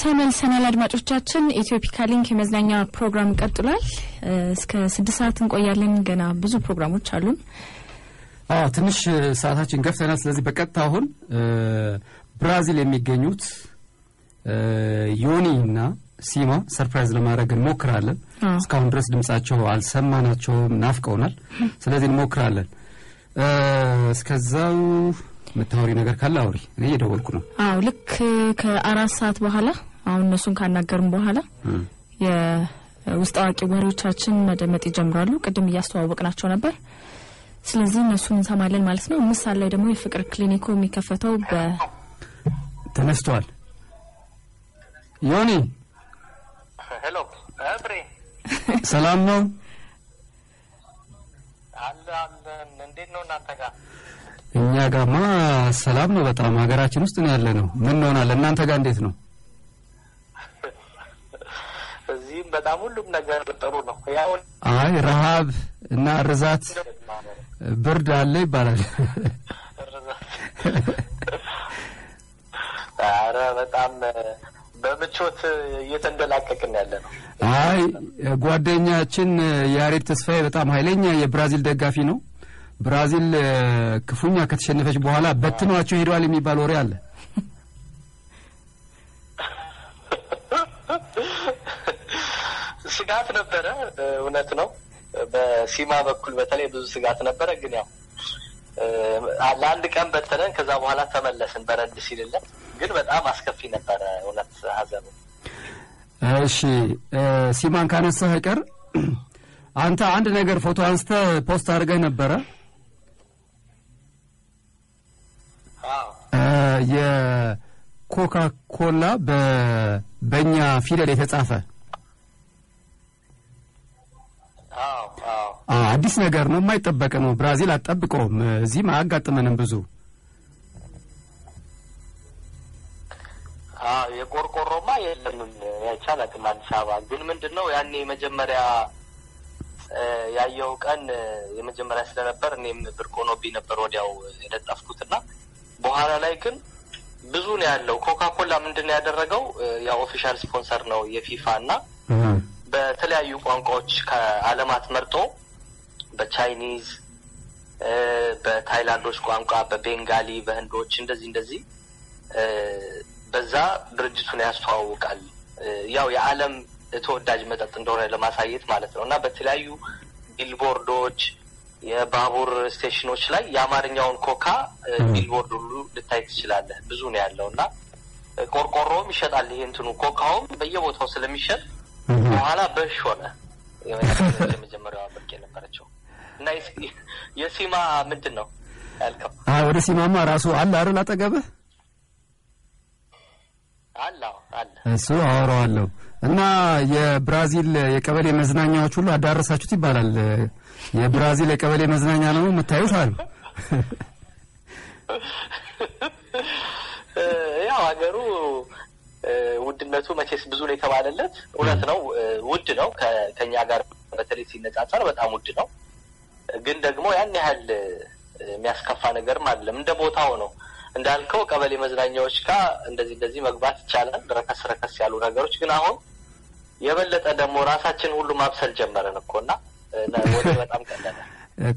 ተመልሰናል አድማጮቻችን። ኢትዮፒካ ሊንክ የመዝናኛ ፕሮግራም ቀጥሏል። እስከ 6 ሰዓት እንቆያለን። ገና ብዙ ፕሮግራሞች አሉን። ትንሽ ሰዓታችን ገፍተናል። ስለዚህ በቀጥታ አሁን ብራዚል የሚገኙት ዮኒና ሲማ ሰርፕራይዝ ለማድረግ እንሞክራለን። እስካሁን ድረስ ድምጻቸው አልሰማናቸውም፣ ናፍቀውናል። ስለዚህ እንሞክራለን። እስከዛው መታወሪ ነገር ካለ አውሪ። እኔ እየደወልኩ ነው። ልክ ከ4 ሰዓት በኋላ አሁን እነሱን ካናገርን በኋላ የውስጥ አዋቂ ወሬዎቻችን መደመጥ ይጀምራሉ። ቅድም እያስተዋወቅናቸው ነበር። ስለዚህ እነሱን እንሰማለን ማለት ነው። ምሳሌ ላይ ደግሞ የፍቅር ክሊኒኩ የሚከፈተው ተነስቷል። ዮኒ ሄሎ አብሬ ሰላም ነው? አለ እንዴት ነው እናንተ ጋር? እኛ ጋርማ ሰላም ነው በጣም። ሀገራችን ውስጥ ነው ያለነው። ምን ሆናል? እናንተ ጋር እንዴት ነው? እዚህም በጣም ሁሉም ነገር ጥሩ ነው። ያው ረሃብ እና ርዛት ብርድ አለ ይባላል። አረ በጣም በምቾት እየተንደላቀቅን ያለነው። ጓደኛችን ያሬድ ተስፋዬ በጣም ኃይለኛ የብራዚል ደጋፊ ነው። ብራዚል ክፉኛ ከተሸነፈች በኋላ በትኗቸው ሄደዋል የሚባል ወሬ አለ። ስጋት ነበረ፣ እውነት ነው። በሲማ በኩል በተለይ ብዙ ስጋት ነበረ። ግን ያው ለአንድ ቀን በተነን፣ ከዛ በኋላ ተመለስን በረድ ሲልልን። ግን በጣም አስከፊ ነበረ እውነት ሀዘኑ። እሺ ሲማን ካነሳህ አይቀር አንተ አንድ ነገር ፎቶ አንስተህ ፖስት አድርገህ ነበረ። የኮካ ኮላ በእኛ ፊደል የተጻፈ አዲስ ነገር ነው፣ የማይጠበቅ ነው። ብራዚል አጠብቀውም እዚህም አያጋጥመንም ብዙ። የቆርቆሮማ የለም ያቻላክም አዲስ አበባ። ግን ምንድነው ያኔ መጀመሪያ ያየው ቀን የመጀመሪያ ስለነበር እኔም ብርቆኖብኝ ነበር ወዲያው የለጠፍኩትና በኋላ ላይ ግን ብዙ ነው ያለው። ኮካ ኮላ ምንድነው ያደረገው? ያው ኦፊሻል ስፖንሰር ነው የፊፋና በተለያዩ ቋንቋዎች ከዓለማት መርጦ በቻይኒዝ፣ በታይላንዶች ቋንቋ፣ በቤንጋሊ፣ በህንዶች እንደዚህ በዛ ድርጅቱን ያስተዋውቃል። ያው የዓለም ተወዳጅ መጠጥ እንደሆነ ለማሳየት ማለት ነውና በተለያዩ ቢልቦርዶች፣ የባቡር ስቴሽኖች ላይ የአማርኛውን ኮካ ቢልቦርድ ሁሉ ልታይ ትችላለህ። ብዙ ነው ያለውና ቆርቆሮም ይሸጣል። ይሄ እንትኑ ኮካውም በየቦታው ስለሚሸጥ በኋላ በሽ ሆነ። የመጀመሪያው ብርቅ የነበረችው እና የሲማ ምንድነው ያልከው? ወደ ሲማማ ራሱ አለ አይደል አጠገብህ? አለ እሱ አወራዋለሁ። እና የብራዚል የቀበሌ መዝናኛዎች ሁሉ አዳረሳችሁት ይባላል። የብራዚል የቀበሌ መዝናኛ ነው የምታዩት አሉ። ያው ሀገሩ ውድነቱ መቼስ ብዙ ነው የተባለለት እውነት ነው። ውድ ነው ከኛ ጋር በተለይ ሲነጻጸር በጣም ውድ ነው። ግን ደግሞ ያን ያህል የሚያስከፋ ነገርም አይደለም። እንደ ቦታው ነው እንዳልከው ቀበሌ መዝናኛዎች ጋር እንደዚህ መግባት ይቻላል። ረከስ ያሉ ነገሮች ግን አሁን የበለጠ ደግሞ ራሳችን ሁሉ ማብሰል ጀመረን እኮና ወደ በጣም ቀለለ።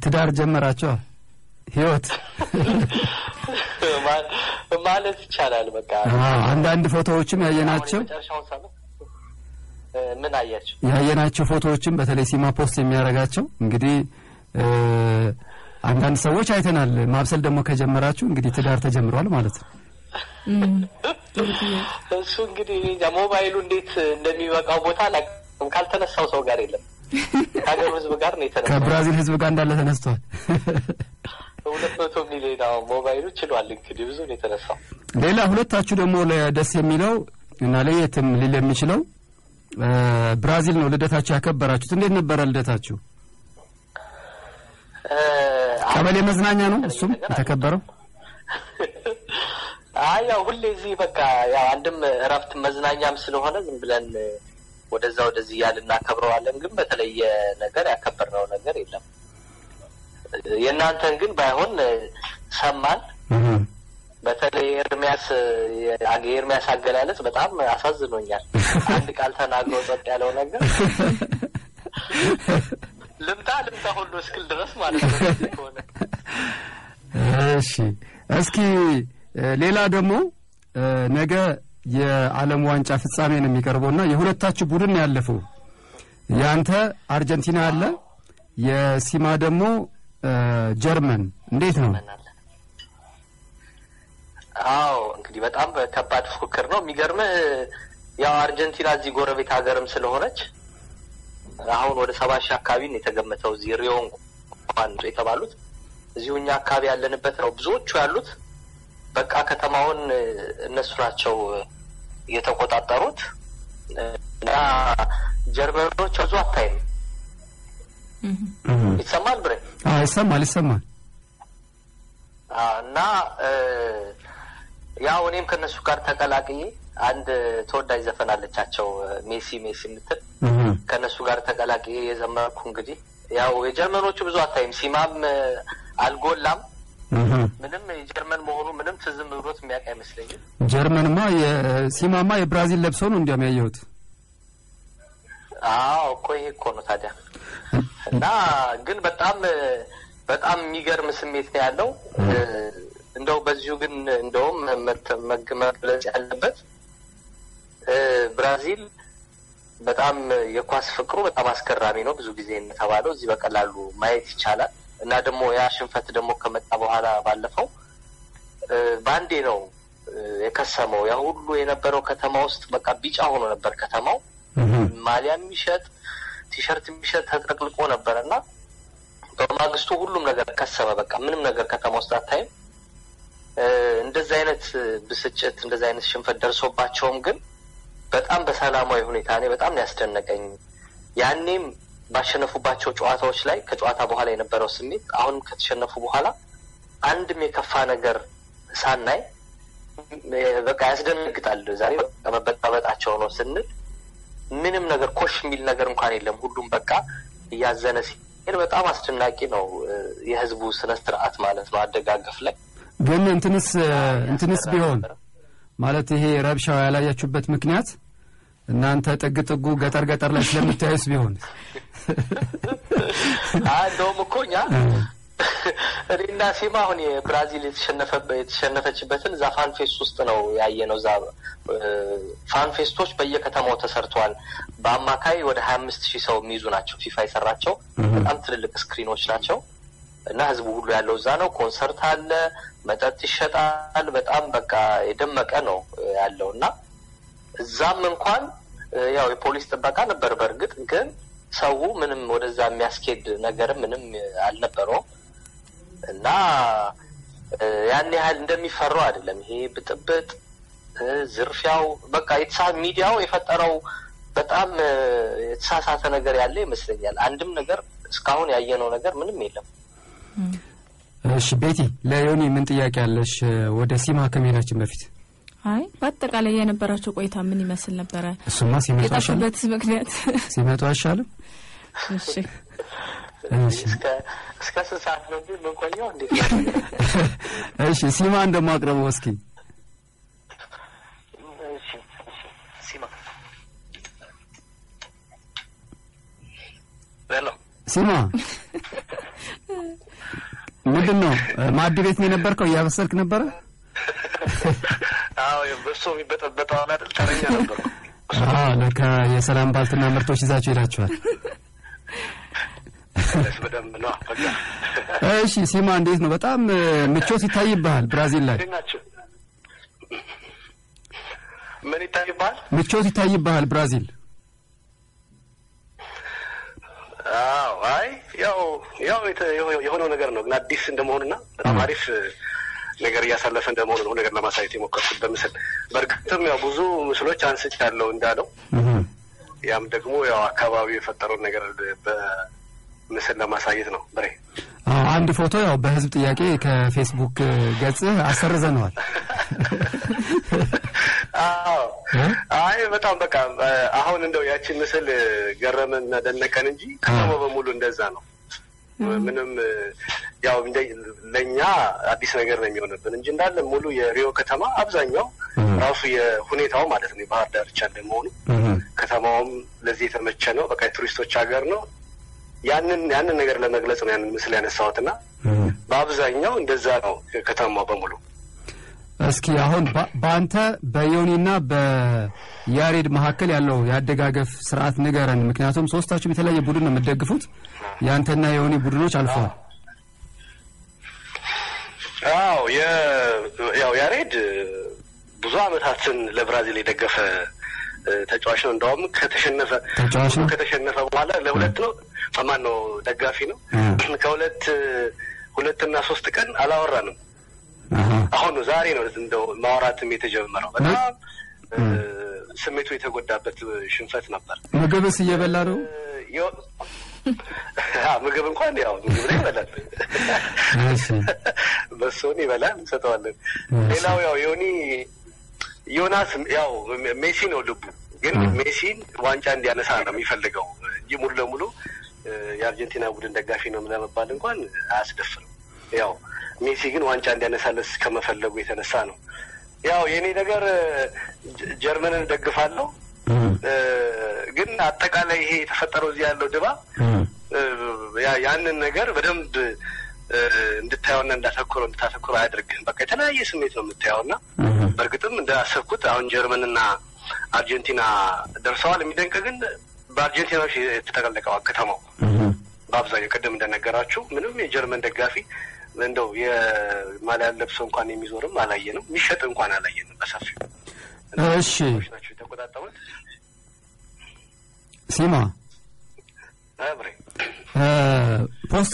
ትዳር ጀመራቸው ህይወት ማለት ይቻላል። በቃ አንዳንድ ፎቶዎችም ያየናቸው ምን አያችሁ? ያየናቸው ፎቶዎችም በተለይ ሲማ ፖስት የሚያረጋቸው እንግዲህ አንዳንድ ሰዎች አይተናል። ማብሰል ደግሞ ከጀመራችሁ እንግዲህ ትዳር ተጀምሯል ማለት ነው። እሱ እንግዲህ ሞባይሉ እንዴት እንደሚበቃው ቦታ ካልተነሳው ሰው ጋር የለም። ከሀገር ህዝብ ጋር ነው የተነሳው። ከብራዚል ህዝብ ጋር እንዳለ ተነስቷል። 200 ሚሊዮን ሞባይሉ ችሏል። እንግዲህ ብዙ ነው የተነሳው። ሌላ ሁለታችሁ ደግሞ ለደስ የሚለው እና ለየትም ሊል የሚችለው ብራዚል ነው ልደታችሁ ያከበራችሁት። እንዴት ነበር ልደታችሁ? ቀበሌ መዝናኛ ነው እሱም የተከበረው። ያው ሁሌ እዚህ በቃ ያው አንድም እረፍት መዝናኛም ስለሆነ ዝም ብለን ወደዚህ ያልና ከብረዋለን። ግን በተለየ ነገር ያከበርነው ነገር የለም። የእናንተን ግን ባይሆን ሰማን። በተለይ ኤርሚያስ አገላለጽ በጣም አሳዝኖኛል። አንድ ቃል ተናግሮ ጸጥ ያለው ነገር ልምጣ ሁሉ እስክል ድረስ ማለት ነው። እሺ እስኪ ሌላ ደግሞ ነገ የዓለም ዋንጫ ፍጻሜ ነው የሚቀርበውና የሁለታችሁ ቡድን ያለፈው ያንተ አርጀንቲና አለ የሲማ ደግሞ ጀርመን እንዴት ነው? አዎ እንግዲህ በጣም ከባድ ፉክክር ነው። የሚገርምህ ያው አርጀንቲና እዚህ ጎረቤት ሀገርም ስለሆነች አሁን ወደ 70,000 አካባቢ ነው የተገመተው እዚህ ሪዮ እንኳን የተባሉት እዚሁኛ አካባቢ ያለንበት ነው ብዙዎቹ ያሉት። በቃ ከተማውን እነሱ ናቸው የተቆጣጠሩት እና ጀርመኖች ብዙ አታይም። ይሰማል ብሬ? ይሰማል እና ያው እኔም ከነሱ ጋር ተቀላቅዬ አንድ ተወዳጅ ዘፈን አለቻቸው ሜሲ የምትል ከነሱ ጋር ተቀላቅዬ የዘመርኩ እንግዲህ ያው የጀርመኖቹ ብዙ አታይም። ሲማም አልጎላም ምንም የጀርመን መሆኑ ምንም ትዝም ብሎት የሚያውቅ አይመስለኝም። ጀርመንማ የሲማማ የብራዚል ለብሶ ነው እንደሚያየውት። እኮ ይሄ እኮ ነው ታዲያ። እና ግን በጣም የሚገርም ስሜት ነው ያለው። እንደው በዚሁ ግን እንደውም መግለጽ ያለበት ብራዚል በጣም የኳስ ፍቅሩ በጣም አስገራሚ ነው። ብዙ ጊዜ እንደተባለው እዚህ በቀላሉ ማየት ይቻላል። እና ደግሞ ያ ሽንፈት ደግሞ ከመጣ በኋላ ባለፈው ባንዴ ነው የከሰመው። ያ ሁሉ የነበረው ከተማ ውስጥ በቃ ቢጫ ሆኖ ነበር ከተማው። ማሊያ የሚሸጥ ቲሸርት የሚሸጥ ተጠቅልቆ ነበርና በማግስቱ ሁሉም ነገር ከሰመ። በቃ ምንም ነገር ከተማ ውስጥ አታይም። እንደዚህ አይነት ብስጭት እንደዚህ አይነት ሽንፈት ደርሶባቸውም ግን በጣም በሰላማዊ ሁኔታ ነው በጣም ያስደነቀኝ። ያኔም ባሸነፉባቸው ጨዋታዎች ላይ ከጨዋታ በኋላ የነበረው ስሜት አሁንም ከተሸነፉ በኋላ አንድም የከፋ ነገር ሳናይ በቃ ያስደነግጣል። ዛሬ መበጣበጣቸው ነው ስንል ምንም ነገር ኮሽ የሚል ነገር እንኳን የለም። ሁሉም በቃ እያዘነ ሲሄድ በጣም አስደናቂ ነው የህዝቡ ስነ ስርዓት ማለት ነው አደጋገፍ ላይ። ግን እንትንስ ቢሆን ማለት ይሄ ረብሻው ያላያችሁበት ምክንያት እናንተ ጥግጥጉ ገጠር ላይ ስለምታዩስ ቢሆን እንደውም እኮ እኛ እኔና ሲማ አሁን የብራዚል የተሸነፈችበትን እዛ ፋን ፌስት ውስጥ ነው ያየነው። እዛ ፋን ፌስቶች በየከተማው ተሰርተዋል። በአማካይ ወደ 25,000 ሰው የሚይዙ ናቸው። ፊፋ የሰራቸው በጣም ትልልቅ ስክሪኖች ናቸው እና ህዝቡ ሁሉ ያለው እዛ ነው። ኮንሰርት አለ፣ መጠጥ ይሸጣል። በጣም በቃ የደመቀ ነው ያለው እና እዛም እንኳን ያው የፖሊስ ጥበቃ ነበር። በእርግጥ ግን ሰው ምንም ወደዛ የሚያስኬድ ነገር ምንም አልነበረውም እና ያን ያህል እንደሚፈራው አይደለም። ይሄ ብጥብጥ ዝርፊያው በቃ ሚዲያው የፈጠረው በጣም የተሳሳተ ነገር ያለ ይመስለኛል። አንድም ነገር እስካሁን ያየነው ነገር ምንም የለም። እሺ ቤቲ ለዮኒ ምን ጥያቄ አለሽ ወደ ሲማ ከመሄዳችን በፊት? አይ በአጠቃላይ የነበራቸው ቆይታ ምን ይመስል ነበር? እሱማ ሲመጡ የታሽበት ምክንያት ሲመጡ አይሻልም? እሺ እስከ ሰዓት ነው ግን ምን ቆየው እንዴ? እሺ ሲማ እንደማቅረበው እስኪ ሲማ ምንድነው ማዕድ ቤት ነው የነበርከው? እያበሰልክ ነበረ? በሶ የሚበጠበጠው አይደል? ተረኛ ነበርኩ። ለካ የሰላም ባልትና ምርቶች ይዛችሁ ሄዳችኋል። በደንብ ነው በቃ። እሺ ሲማ እንዴት ነው? በጣም ምቾት ይታይብሃል ብራዚል ላይ? ምን ይታይብሃል? ምቾት ይታይብሃል ብራዚል? አይ ያው የሆነው ነገር ነው ግን አዲስ እንደመሆኑና በጣም አሪፍ ነገር እያሳለፈ እንደመሆኑ ነው ነገር ለማሳየት የሞከርኩት በምስል። በእርግጥም ያው ብዙ ምስሎች አንስቻለሁ እንዳለው ያም ደግሞ ያው አካባቢው የፈጠረውን ነገር በምስል ለማሳየት ነው። ብሬ አንድ ፎቶ ያው በህዝብ ጥያቄ ከፌስቡክ ገጽ አሰርዘነዋል። አይ በጣም በቃ አሁን እንደው ያቺን ምስል ገረመን ደነቀን እንጂ ከተማው በሙሉ እንደዛ ነው። ምንም ያው ለኛ አዲስ ነገር ነው የሚሆነብን እንጂ እንዳለ ሙሉ የሪዮ ከተማ አብዛኛው ራሱ የሁኔታው ማለት ነው ባህር ዳርቻ እንደመሆኑ ከተማውም ለዚህ የተመቸ ነው። በቃ የቱሪስቶች ሀገር ነው። ያንን ነገር ለመግለጽ ነው ያንን ምስል ያነሳሁትና በአብዛኛው እንደዛ ነው ከተማው በሙሉ። እስኪ አሁን በአንተ በዮኒና በያሬድ መካከል ያለው ያደጋገፍ ስርዓት ንገረን። ምክንያቱም ሶስታችሁም የተለያየ ቡድን ነው የምትደግፉት። ያንተና የዮኒ ቡድኖች አልፈዋል። ያው ያሬድ ብዙ አመታትን ለብራዚል የደገፈ ተጫዋች ነው። እንደውም ከተሸነፈ በኋላ ለሁለት ነው ማን ነው ደጋፊ ነው ሁለትና 3 ቀን አላወራንም። አሁን ዛሬ ነው እንደው ማውራትም የተጀመረው። በጣም ስሜቱ የተጎዳበት ሽንፈት ነበር። ምግብስ እየበላ ነው? ምግብ እንኳን ያው ምግብ ላይ ይበላል። በሶኒ ይበላል እንሰጠዋለን። ሌላው ያው ዮናስ ያው ሜሲ ነው ልቡ፣ ግን ሜሲን ዋንጫ እንዲያነሳ ነው የሚፈልገው እንጂ ሙሉ ለሙሉ የአርጀንቲና ቡድን ደጋፊ ነው ለመባል እንኳን አያስደፍርም። ያው ሜሲ ግን ዋንጫ እንዲያነሳለስ ከመፈለጉ የተነሳ ነው። ያው የኔ ነገር ጀርመንን ደግፋለሁ፣ ግን አጠቃላይ ይሄ የተፈጠረው እዚህ ያለው ድባብ ያንን ነገር በደንብ እንድታየውና እንድታተኩር አያደርግህም። በቃ የተለያየ ስሜት ነው የምታየውና በእርግጥም እንዳሰብኩት አሁን ጀርመንና አርጀንቲና ደርሰዋል። የሚደንቅ ግን በአርጀንቲናዎች የተጠቀለቀው ከተማው በአብዛኛው ቅድም እንደነገራችሁ ምንም የጀርመን ደጋፊ እንደው የማሊያ ለብሰው እንኳን የሚዞርም አላየንም፣ የሚሸጥ እንኳን አላየንም በሰፊው። እሺ ናቸው የተቆጣጠሩት። ሲማ ፖስት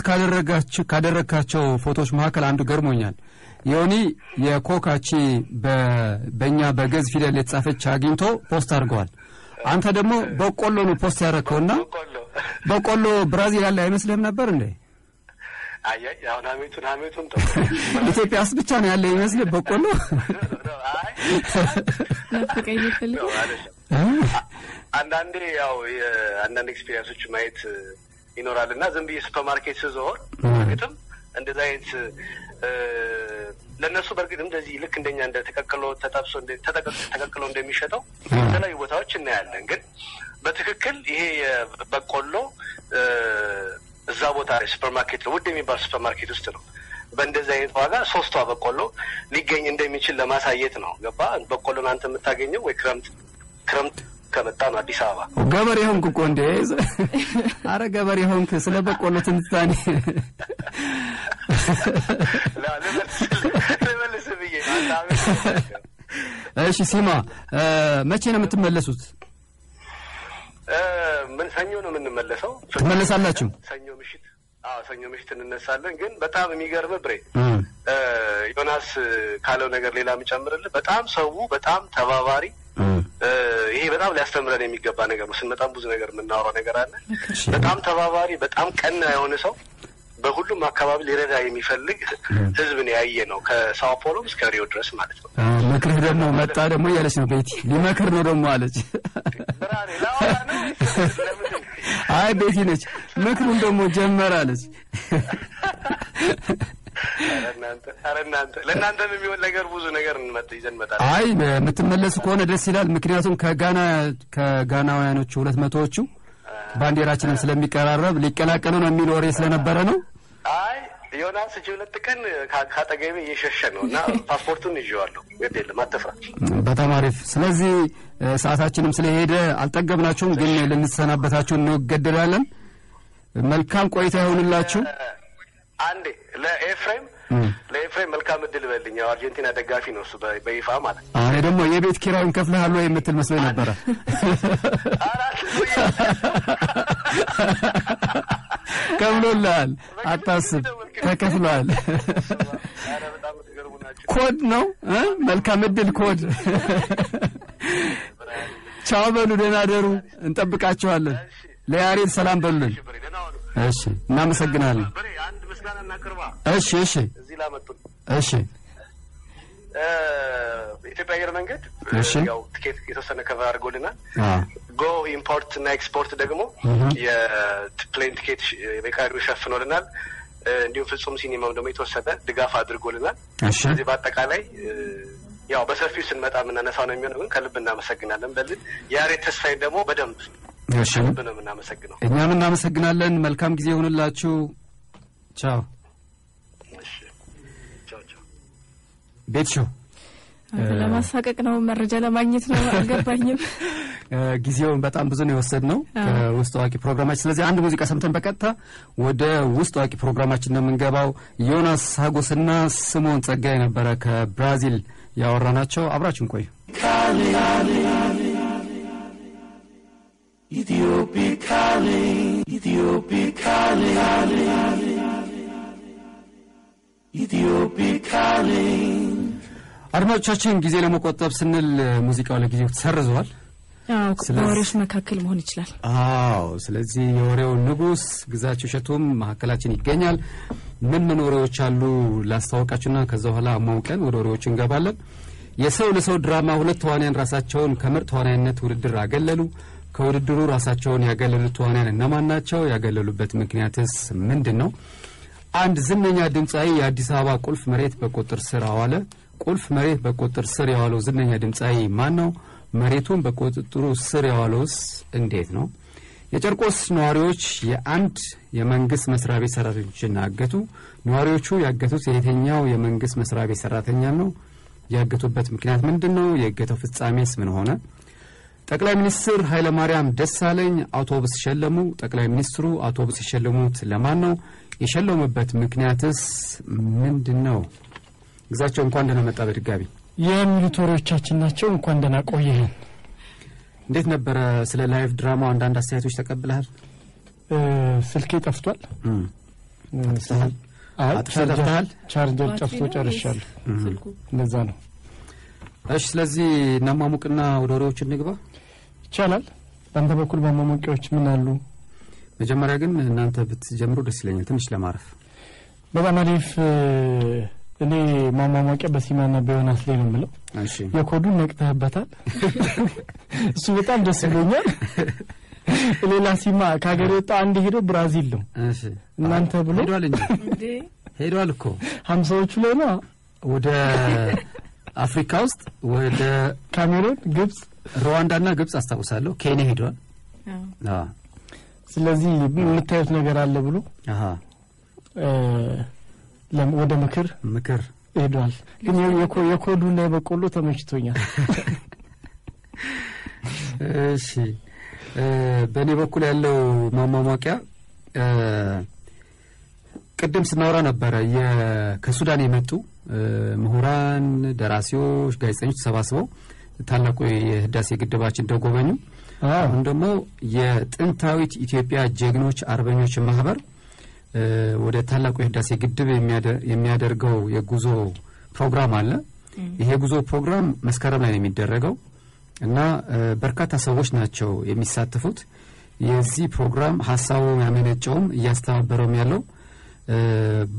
ካደረጋቸው ፎቶዎች መካከል አንዱ ገርሞኛል። ዮኒ የኮካቺ በእኛ በገዝ ፊደል የተጻፈች አግኝቶ ፖስት አድርገዋል። አንተ ደግሞ በቆሎ ነው ፖስት ያደረከውና በቆሎ ብራዚል ያለ አይመስልህም ነበር እንዴ? አይ አሁን አሜቱን ኢትዮጵያስ ብቻ ነው ያለ ይመስልህ በቆሎ? አንዳንዴ ያው አንዳንድ ኤክስፒሪየንሶች ማየት ይኖራልና ዝም ብዬ ሱፐርማርኬት ስዞር በእርግጥም እንደዛ አይነት ለነሱ በእርግጥም እንደዚህ ልክ እንደኛ እንደ ተቀቅሎ ተጠብሶ ተቀቅሎ እንደሚሸጠው የተለያዩ ቦታዎች እናያለን። ግን በትክክል ይሄ በቆሎ እዛ ቦታ ሱፐርማርኬት ውድ የሚባል ሱፐርማርኬት ውስጥ ነው በእንደዚህ አይነት ዋጋ 3ቷ በቆሎ ሊገኝ እንደሚችል ለማሳየት ነው። ገባ? በቆሎን አንተ የምታገኘው ወይ ክረምት ከመጣ ነው አዲስ አበባ። ገበሬ ሆንክ እኮ እንዴ? አረ ገበሬ ሆንክ። ስለ በቆሎ ትንታኔ ለመለስ ብዬ እሺ ሲማ መቼ ነው የምትመለሱት? ምን ሰኞ ነው የምንመለሰው። ትመለሳላችሁ? ሰኞ ምሽት እንነሳለን። ግን በጣም የሚገርም ብሬ ዮናስ ካለው ነገር ሌላ የምጨምርልህ በጣም ሰው በጣም ተባባሪ፣ ይሄ በጣም ሊያስተምረን የሚገባ ነገር ነው። ስንመጣም ብዙ ነገር የምናወራው ነገር አለ። በጣም ተባባሪ፣ በጣም ቀና የሆነ ሰው በሁሉም አካባቢ ሊረዳ የሚፈልግ ህዝብን ያየ ነው ከሳኦ ፖሎ እስከ ሪዮ ድረስ ማለት ነው። ምክርህ ደግሞ መጣ ደግሞ እያለች ነው ቤቲ ሊመክር ነው ደግሞ አለች። አይ ቤቲ ነች ምክሩን ደግሞ ጀመረ አለች። ለእናንተም የሚሆን ነገር ብዙ ነገር ይዘን መጣ። አይ የምትመለሱ ከሆነ ደስ ይላል። ምክንያቱም ከጋናውያኖቹ 200ዎቹ ባንዲራችንን ስለሚቀራረብ ሊቀላቀሉ ነው የሚል ወሬ ስለነበረ ነው። አይ ዮናስ 2 ቀን ካጠገቤ እየሸሸ ነውና ፓስፖርቱን ይዤዋለሁ። ግድ የለም አትፍራ። በጣም አሪፍ። ስለዚህ ሰዓታችንም ስለሄደ አልጠገብናችሁም፣ ግን ልንሰናበታችሁ እንገደዳለን። መልካም ቆይታ ይሁንላችሁ። አንዴ ለኤፍሬም መልካም እድል በልኝ። ያው አርጀንቲና ደጋፊ ነው እሱ በይፋ ማለት ነው። አይ ደግሞ የቤት ኪራዩን ከፍለሃል ወይ የምትል መስሎኝ ነበረ። ከፍሎልሃል፣ አታስብ፣ ተከፍሏል። ኮድ ነው መልካም እድል ኮድ። ቻው በሉ፣ ደህና ደሩ፣ እንጠብቃችኋለን። ለያሬድ ሰላም በሉልን። እሺ እናመሰግናለን። እሺ እዚህ ላመጡን። እሺ ኢትዮጵያ አየር መንገድ ያው ቲኬት የተወሰነ ከቨር አድርጎልናል። ጎ ኢምፖርት እና ኤክስፖርት ደግሞ የፕሌን ቲኬት በቃሉ ሸፍኖልናል። እንዲሁም ፍጹም ሲኒማም ደግሞ የተወሰነ ድጋፍ አድርጎልናል። እሺ ስለዚህ በአጠቃላይ ያው በሰፊው ስንመጣ የምናነሳው ነው የሚሆነው። ግን ከልብ እናመሰግናለን። በልን ያሬድ ተስፋዬ ደግሞ በደንብ ከልብ ነው የምናመሰግነው። እኛም እናመሰግናለን። መልካም ጊዜ ይሁንላችሁ። ቻው። እሺ ቻው ቻው። ቤትሾ ለማሳቀቅ ነው መረጃ ለማግኘት ነው አልገባኝም። ጊዜውን በጣም ብዙ ነው የወሰድነው ከውስጥ አዋቂ ፕሮግራማችን። ስለዚህ አንድ ሙዚቃ ሰምተን በቀጥታ ወደ ውስጥ አዋቂ ፕሮግራማችን ነው የምንገባው። ዮናስ ሀጎስና ስሞን ጸጋይ ነበረ ከብራዚል ያወራናቸው። አብራችን ቆዩ። አድማጮቻችን ጊዜ ለመቆጠብ ስንል ሙዚቃው ለጊዜው ተሰርዟል። በወሬዎች መካከል መሆን ይችላል። ስለዚህ የወሬው ንጉስ ግዛቸው ሸቱም መካከላችን ይገኛል። ምን ወሬዎች አሉ ላስተዋወቃችሁና ከዛ በኋላ ማውቀን ወደ ወሬዎች እንገባለን። የሰው ለሰው ድራማ ሁለት ተዋናያን ራሳቸውን ከምርጥ ተዋናይነት ውድድር አገለሉ። ከውድድሩ ራሳቸውን ያገለሉት ተዋናያን እነማን ናቸው? ያገለሉበት ምክንያትስ ምንድነው? አንድ ዝነኛ ድምጻዊ የአዲስ አበባ ቁልፍ መሬት በቁጥጥር ስር አዋለ። ቁልፍ መሬት በቁጥጥር ስር ያዋለው ዝነኛ ድምጻዊ ማን ነው? መሬቱን በቁጥጥሩ ስር ያዋለውስ እንዴት ነው? የጨርቆስ ነዋሪዎች የአንድ የመንግስት መስሪያ ቤት ሰራተኞችን አገቱ። ነዋሪዎቹ ያገቱት የየትኛው የመንግስት መስሪያ ቤት ሰራተኛ ነው? ያገቱበት ምክንያት ምንድነው? የእገታው ፍጻሜስ ምን ሆነ? ጠቅላይ ሚኒስትር ኃይለ ማርያም ደሳለኝ አውቶቡስ ሸለሙ። ጠቅላይ ሚኒስትሩ አውቶቡስ የሸለሙት ለማን ነው? የሸለሙበት ምክንያትስ ምንድነው? ግዛቸው እንኳን ደህና መጣ በድጋሚ። የሚሊቶሪዎቻችን ናቸው። እንኳን ደህና ቆየህን። እንዴት ነበር? ስለ ላይቭ ድራማው አንዳንድ አስተያየቶች ተቀብለሃል? ስልኬ ጠፍቷል። አጥፍተሃል? ቻርጀር ጠፍቶ ጨርሻለሁ። እንደዛ ነው። እሺ ስለዚህ እናማሙቅና ወደ ወሬዎች እንግባ ይቻላል። በአንተ በኩል ማማሙቂያዎች ምን አሉ? መጀመሪያ ግን እናንተ ብትጀምሩ ደስ ይለኛል ትንሽ ለማረፍ። በጣም አሪፍ። እኔ ማማሙቂያ በሲማና በዮናስ ላይ ነው የምለው። እሺ የኮዱን ነቅተህበታል። እሱ በጣም ደስ ብሎኛል። ሌላ ሲማ ከሀገር ወጣ አንድ ሄዶ ብራዚል ነው። እሺ እናንተ ብሎ ሄዷል እንጂ ሄዷል እኮ 50ዎቹ ላይ ነው ወደ አፍሪካ ውስጥ ወደ ካሜሩን፣ ግብጽ፣ ሩዋንዳና ግብጽ አስታውሳለሁ። ኬንያ ሄዷል። ስለዚህ የምታዩት ነገር አለ ብሎ ወደ ምክር ሄዷል። ግን የኮዱና የበቆሎ ተመችቶኛል። እሺ በእኔ በኩል ያለው ማማሟቂያ ቅድም ስናወራ ነበረ ከሱዳን የመጡ ምሁራን፣ ደራሲዎች፣ ጋዜጠኞች ተሰባስበው ታላቁ የህዳሴ ግድባችን እንደጎበኙ አሁን ደግሞ የጥንታዊት ኢትዮጵያ ጀግኖች አርበኞች ማህበር ወደ ታላቁ የህዳሴ ግድብ የሚያደርገው የጉዞ ፕሮግራም አለ። ይሄ ጉዞ ፕሮግራም መስከረም ላይ ነው የሚደረገው እና በርካታ ሰዎች ናቸው የሚሳተፉት። የዚህ ፕሮግራም ሐሳቡ ያመነጨውም እያስተባበረው ያለው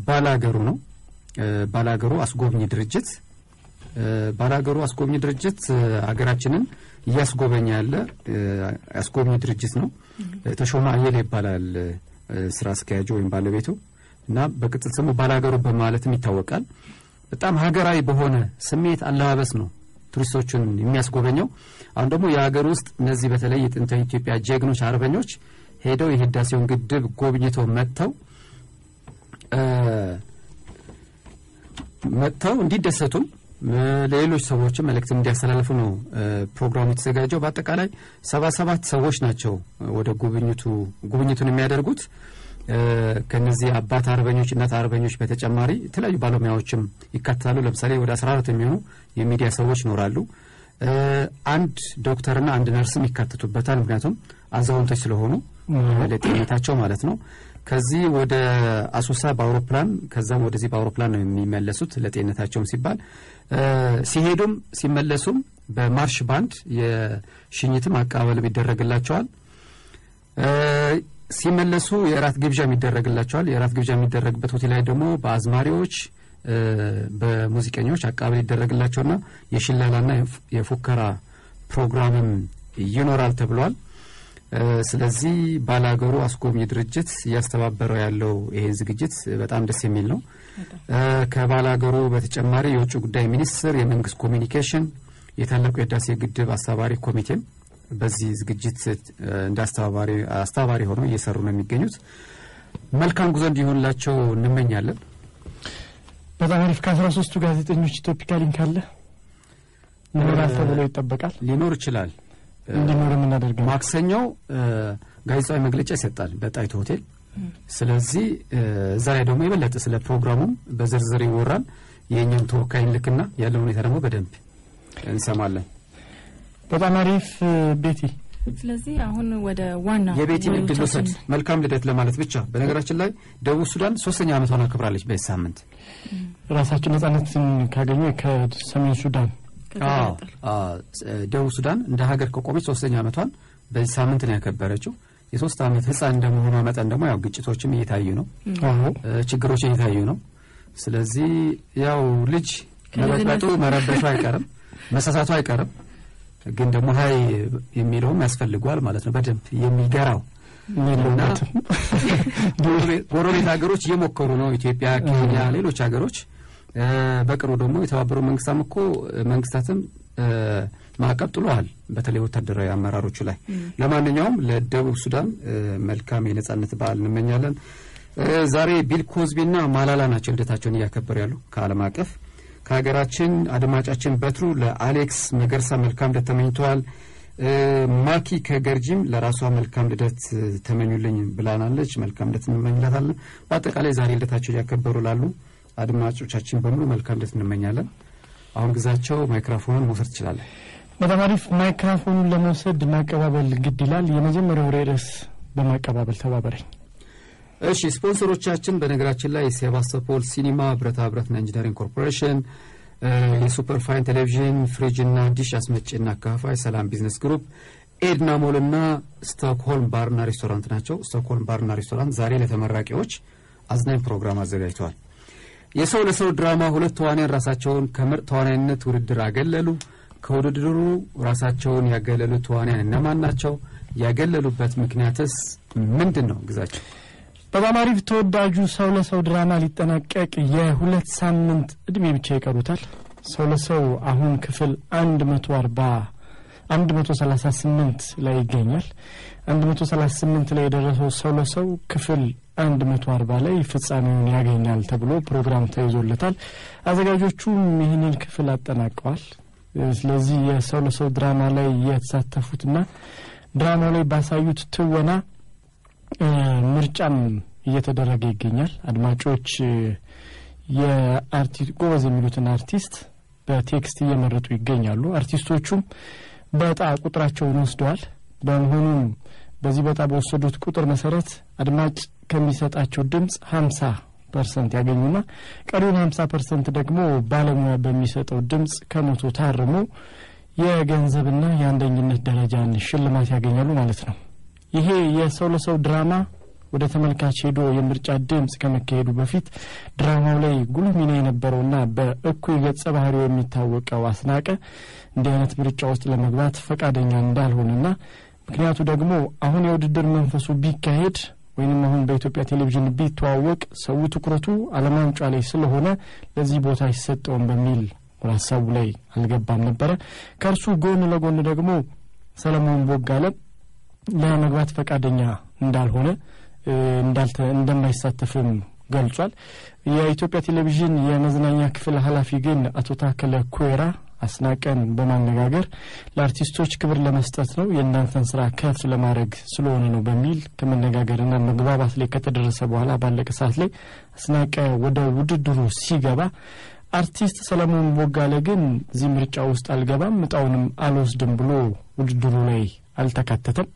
ባላገሩ ነው። ባላገሩ አስጎብኝ ድርጅት ሀገራችንን እያስጎበኛ ያለ አስጎብኝ ድርጅት ነው። ተሾማ አየለ ይባላል ስራ አስኪያጁ ወይም ባለቤቱ እና በቅጽል ስሙ ባላገሩ በማለትም ይታወቃል። በጣም ሀገራዊ በሆነ ስሜት አለባበስ ነው ቱሪስቶችን የሚያስጎበኘው። አሁን ደግሞ የሀገር ውስጥ እነዚህ በተለይ የጥንታዊ ኢትዮጵያ ጀግኖች አርበኞች ሄደው የህዳሴውን ግድብ ጎብኝተው መጥተው እንዲደሰቱም ለሌሎች ሰዎች መልእክት እንዲያስተላልፉ ነው ፕሮግራሙ የተዘጋጀው። በአጠቃላይ 77 ሰዎች ናቸው ወደ ጉብኝቱን የሚያደርጉት። ከነዚህ አባት አርበኞች እናት አርበኞች በተጨማሪ የተለያዩ ባለሙያዎችም ይካተታሉ። ለምሳሌ ወደ 14 የሚሆኑ የሚዲያ ሰዎች ይኖራሉ። አንድ ዶክተርና አንድ ነርስም ይካተቱበታል። ምክንያቱም አዛውንቶች ስለሆኑ ለጤንነታቸው ማለት ነው። ከዚህ ወደ አሶሳ በአውሮፕላን ከዛም ወደዚህ በአውሮፕላን ነው የሚመለሱት ለጤንነታቸውም ሲባል። ሲሄዱም ሲመለሱም በማርሽ ባንድ የሽኝትም አቀባበል ይደረግላቸዋል። ሲመለሱ የራት ግብዣ ይደረግላቸዋል። የራት ግብዣ የሚደረግበት ሆቴል ላይ ደግሞ በአዝማሪዎች በሙዚቀኞች አቀባበል ይደረግላቸውና የሽለላና የፉከራ ፕሮግራምም ይኖራል ተብሏል። ስለዚህ ባላገሩ አስጎብኚ ድርጅት ያስተባበረው ያለው ይሄ ዝግጅት በጣም ደስ የሚል ነው። ከባላገሩ በተጨማሪ የውጭ ጉዳይ ሚኒስቴር፣ የመንግስት ኮሚኒኬሽን፣ የታላቁ የህዳሴ ግድብ አስተባባሪ ኮሚቴም በዚህ ዝግጅት አስተባባሪ ሆነው እየሰሩ ነው የሚገኙት። መልካም ጉዞ እንዲሆንላቸው እንመኛለን። በጣም አሪፍ። ከ13ቱ ጋዜጠኞች ኢትዮፒካ ሊንክ አለ ኖራል ተብሎ ይጠበቃል። ሊኖር ይችላል። እንዲኖር ምን እናደርጋለን? ማክሰኞው ጋዜጣዊ መግለጫ ይሰጣል በጣይቱ ሆቴል። ስለዚህ እዛ ላይ ደግሞ የበለጠ ስለ ፕሮግራሙ በዝርዝር ይወራል። የኛም ተወካይን ልክና ያለው ሁኔታ ደግሞ በደንብ እንሰማለን። በጣም አሪፍ ቤቲ። ስለዚህ አሁን ወደ ዋና የቤቲ ንግድ ልውሰድ። መልካም ልደት ለማለት ብቻ። በነገራችን ላይ ደቡብ ሱዳን 3ኛ ዓመቷን አክብራለች በዚህ ሳምንት። ራሳቸው ነጻነትን ካገኙ ከሰሜን ሱዳን ደቡብ ሱዳን እንደ ሀገር ከቆመች 3ኛ ዓመቷን በዚህ ሳምንት ነው ያከበረችው። የ3 ዓመት ህፃን እንደመሆኗ መጠን ደግሞ ያው ግጭቶችም እየታዩ ነው፣ ችግሮች እየታዩ ነው። ስለዚህ ያው ልጅ መበጥበጡ መረበሹ አይቀርም፣ መሳሳቱ አይቀርም። ግን ደግሞ ሀይ የሚለውም ያስፈልጓል ማለት ነው። በደንብ የሚገራው እና ጎረቤት ሀገሮች እየሞከሩ ነው። ኢትዮጵያ፣ ኬንያ፣ ሌሎች ሀገሮች በቅርቡ ደግሞ የተባበሩ መንግስታትም ማዕቀብ ጥሏል፣ በተለይ ወታደራዊ አመራሮቹ ላይ። ለማንኛውም ለደቡብ ሱዳን መልካም የነጻነት በዓል እንመኛለን። ዛሬ ቢል ኮዝቢና ማላላ ናቸው ልደታቸውን እያከበሩ ያሉ ከዓለም አቀፍ። ከሀገራችን አድማጫችን በትሩ ለአሌክስ መገርሳ መልካም ልደት ተመኝተዋል። ማኪ ከገርጂም ለራሷ መልካም ልደት ተመኙልኝ ብላናለች። መልካም ልደት እንመኝላታለን። በአጠቃላይ ዛሬ ልደታቸው እያከበሩ ላሉ አድማጮቻችን በሙሉ መልካም ልደት እንመኛለን። አሁን ግዛቸው ማይክሮፎኑን መውሰድ ይችላል። በጣም አሪፍ። ማይክሮፎኑን ለመውሰድ ማቀባበል ግድ ይላል። የመጀመሪያው ርዕስ በማቀባበል ተባበረኝ። እሺ፣ ስፖንሰሮቻችን በነገራችን ላይ ሴባስቶፖል ሲኒማ፣ ብረታ ብረትና ኢንጂነሪንግ ኮርፖሬሽን፣ የሱፐር ፋይን ቴሌቪዥን፣ ፍሪጅና ዲሽ አስመጪና አካፋይ፣ ሰላም ቢዝነስ ግሩፕ፣ ኤድና ሞልና ስቶክሆልም ባርና ሬስቶራንት ናቸው። ስቶክሆልም ባርና ሬስቶራንት ዛሬ ለተመራቂዎች አዝናኝ ፕሮግራም አዘጋጅተዋል። የሰው ለሰው ድራማ 2 ተዋናያን ራሳቸውን ከምርጥ ተዋናይነት ውድድር አገለሉ። ከውድድሩ ራሳቸውን ያገለሉ ተዋናያን እነማን ናቸው? ያገለሉበት ምክንያትስ ምንድን ነው? ግዛቸው። በጣም አሪፍ። ተወዳጁ ሰው ለሰው ድራማ ሊጠናቀቅ የ2 ሳምንት እድሜ ብቻ ይቀሩታል። ሰው ለሰው አሁን ክፍል 138 ላይ ይገኛል። 138 ላይ የደረሰው ሰው ለሰው ክፍል 140 ላይ ፍጻሜውን ያገኛል ተብሎ ፕሮግራም ተይዞለታል። አዘጋጆቹም ይህንን ክፍል አጠናቀዋል። ስለዚህ የሰው ለሰው ድራማ ላይ የተሳተፉትና ድራማው ላይ ባሳዩት ትወና ምርጫም እየተደረገ ይገኛል። አድማጮች ጎበዝ የሚሉትን አርቲስት በቴክስት እየመረጡ ይገኛሉ። አርቲስቶቹም በዕጣ ቁጥራቸውን ወስደዋል። በመሆኑም በዚህ በዕጣ በወሰዱት ቁጥር መሰረት አድማጭ ከሚሰጣቸው ድምጽ 50% ያገኙና ቀሪውን 50% ደግሞ ባለሙያ በሚሰጠው ድምጽ ከመቶ ታርሞ የገንዘብና የአንደኝነት ደረጃን ሽልማት ያገኛሉ ማለት ነው። ይሄ የሰው ለሰው ድራማ ወደ ተመልካች ሄዶ የምርጫ ድምጽ ከመካሄዱ በፊት ድራማው ላይ ጉልህ ሚና የነበረውና በእኩይ ገጸ ባህሪው የሚታወቀው አስናቀ እንዲህ አይነት ምርጫ ውስጥ ለመግባት ፈቃደኛ እንዳልሆነና ምክንያቱ ደግሞ አሁን የውድድር መንፈሱ ቢካሄድ ወይንም አሁን በኢትዮጵያ ቴሌቪዥን ቢተዋወቅ ሰው ትኩረቱ ዓለም ዋንጫ ላይ ስለሆነ ለዚህ ቦታ ይሰጠውን በሚል ራሳው ላይ አልገባም ነበር። ከርሱ ጎን ለጎን ደግሞ ሰለሞን ቦጋለ ለመግባት ፈቃደኛ እንዳልሆነ እንደማይሳተፍም ገልጿል። የኢትዮጵያ ቴሌቪዥን የመዝናኛ ክፍል ኃላፊ ግን አቶ ታከለ ኩዌራ አስናቀን በማነጋገር ለአርቲስቶች ክብር ለመስጠት ነው የእናንተን ስራ ከፍ ለማድረግ ስለሆነ ነው በሚል ከመነጋገርና መግባባት ላይ ከተደረሰ በኋላ ባለቀ ሰዓት ላይ አስናቀ ወደ ውድድሩ ሲገባ አርቲስት ሰለሞን ቦጋለ ግን እዚህ ምርጫ ውስጥ አልገባም እጣውንም አልወስድም ብሎ ውድድሩ ላይ አልተካተተም።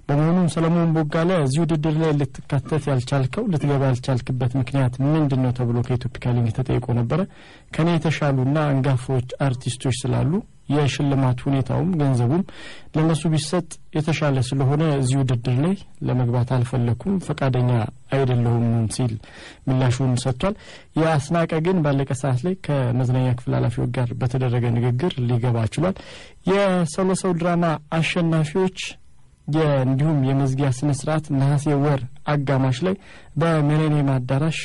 በመሆኑም ሰለሞን ቦጋለ እዚህ ውድድር ላይ ልትካተት ያልቻልከው ልትገባ ያልቻልክበት ምክንያት ምንድነው ተብሎ ከኢትዮፒካ ሊንክ ተጠይቆ ነበር። ከኔ የተሻሉና አንጋፋዎች አርቲስቶች ስላሉ የሽልማት ሁኔታውም ገንዘቡም ለነሱ ቢሰጥ የተሻለ ስለሆነ እዚህ ውድድር ላይ ለመግባት አልፈለኩም ፈቃደኛ አይደለሁም ሲል ምላሹን ሰጥቷል። የአስናቀ ግን ባለቀ ሰዓት ላይ ከመዝናኛ ክፍል ኃላፊው ጋር በተደረገ ንግግር ሊገባ ችሏል። የሰው ለሰው ድራማ አሸናፊዎች እንዲሁም የመዝጊያ ስነ ስርዓት ነሐሴ ወር አጋማሽ ላይ በሚሌኒየም አዳራሽ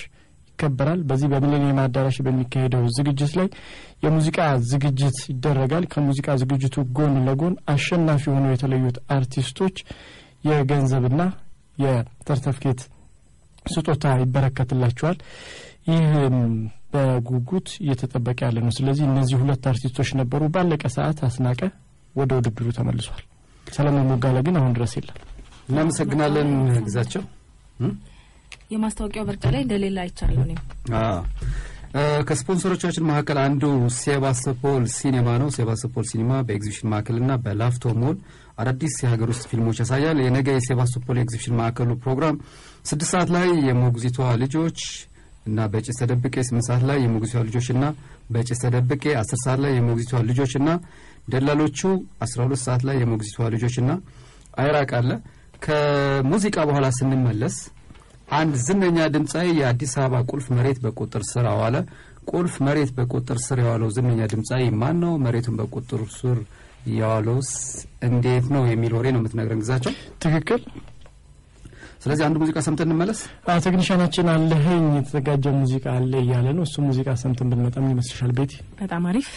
ይከበራል። በዚህ በሚሌኒየም አዳራሽ በሚካሄደው ዝግጅት ላይ የሙዚቃ ዝግጅት ይደረጋል። ከሙዚቃ ዝግጅቱ ጎን ለጎን አሸናፊ ሆነው የተለዩት አርቲስቶች የገንዘብና የሰርተፍኬት ስጦታ ይበረከትላቸዋል። ይህም በጉጉት እየተጠበቀ ያለ ነው። ስለዚህ እነዚህ ሁለት አርቲስቶች ነበሩ። ባለቀ ሰዓት አስናቀ ወደ ውድድሩ ተመልሷል። ሰለሞን ሞጋለ ግን አሁን ድረስ የለም። እናመሰግናለን ግዛቸው። የማስታወቂያው ምርጫ ላይ እንደሌላ አይቻለሁ ነው። ከስፖንሰሮቻችን መካከል አንዱ ሴባስቶፖል ሲኒማ ነው። ሴባስቶፖል ሲኒማ በኤግዚቢሽን ማዕከልና በላፍቶ ሞል አዳዲስ የሀገር ውስጥ ፊልሞች ያሳያል። የነገ የሴባስቶፖል ኤግዚቢሽን ማዕከሉ ፕሮግራም 6 ሰዓት ላይ የሞግዚቷ ልጆች እና በጭስ ተደብቄ፣ 8 ሰዓት ላይ የሞግዚቷ ልጆችና በጭስ ተደብቄ፣ 10 ሰዓት ላይ የሞግዚቷ ልጆችና ደላሎቹ፣ 12 ሰዓት ላይ የሞግዚቷ ልጆችና አይራቃለ። ከሙዚቃ በኋላ ስንመለስ አንድ ዝነኛ ድምጻዊ የአዲስ አበባ ቁልፍ መሬት በቁጥጥር ስር አዋለ። ቁልፍ መሬት በቁጥጥር ስር ያዋለው ዝነኛ ድምጻዊ ማን ነው? መሬቱን በቁጥጥር ስር ያዋለውስ እንዴት ነው የሚል ወሬ ነው የምትነግረን ግዛቸው። ትክክል። ስለዚህ አንድ ሙዚቃ ሰምተን እንመለስ። ቴክኒሻናችን አለህኝ የተዘጋጀ ሙዚቃ አለ እያለ ነው። እሱ ሙዚቃ ሰምተን ብንመጣም ይመስልሻል ቤቲ? በጣም አሪፍ።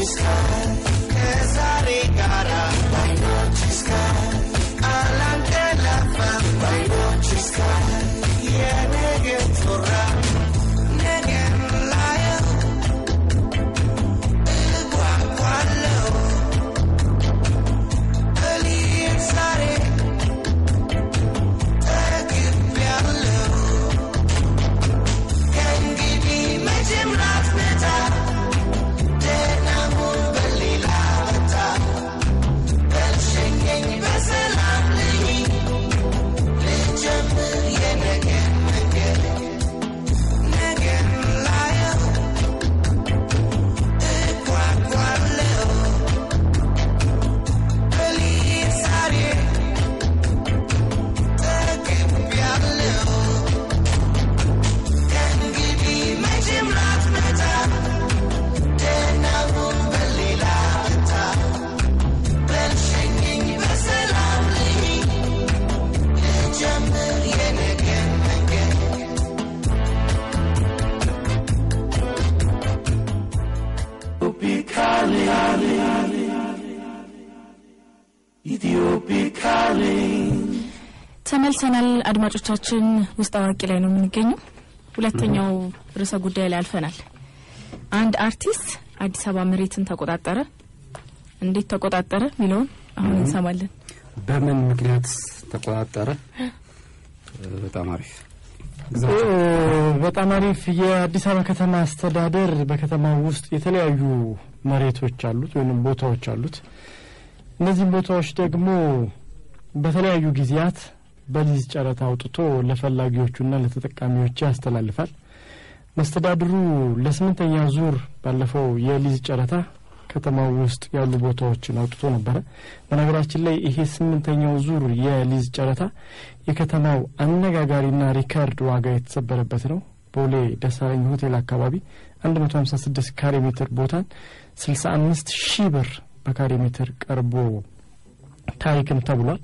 Sky, ተመልሰናል አድማጮቻችን። ውስጥ አዋቂ ላይ ነው የምንገኘው። ሁለተኛው ርዕሰ ጉዳይ ላይ አልፈናል። አንድ አርቲስት አዲስ አበባ መሬትን ተቆጣጠረ። እንዴት ተቆጣጠረ ሚለውን አሁን እንሰማለን። በምን ምክንያት ተቆጣጠረ? በጣም አሪፍ የአዲስ አበባ ከተማ አስተዳደር በከተማው ውስጥ የተለያዩ መሬቶች አሉት ወይንም ቦታዎች አሉት። እነዚህ ቦታዎች ደግሞ በተለያዩ ጊዜያት በሊዝ ጨረታ አውጥቶ ለፈላጊዎቹና ለተጠቃሚዎች ያስተላልፋል። መስተዳድሩ ለ8ኛ ዙር ባለፈው የሊዝ ጨረታ ከተማው ውስጥ ያሉ ቦታዎችን አውጥቶ ነበር። በነገራችን ላይ ይሄ 8ኛው ዙር የሊዝ ጨረታ የከተማው አነጋጋሪና ሪከርድ ዋጋ የተሰበረበት ነው። ቦሌ ደሳለኝ ሆቴል አካባቢ 156 ካሬ ሜትር ቦታን 65,000 ብር በካሬ ሜትር ቀርቦ ታሪክም ተብሏል።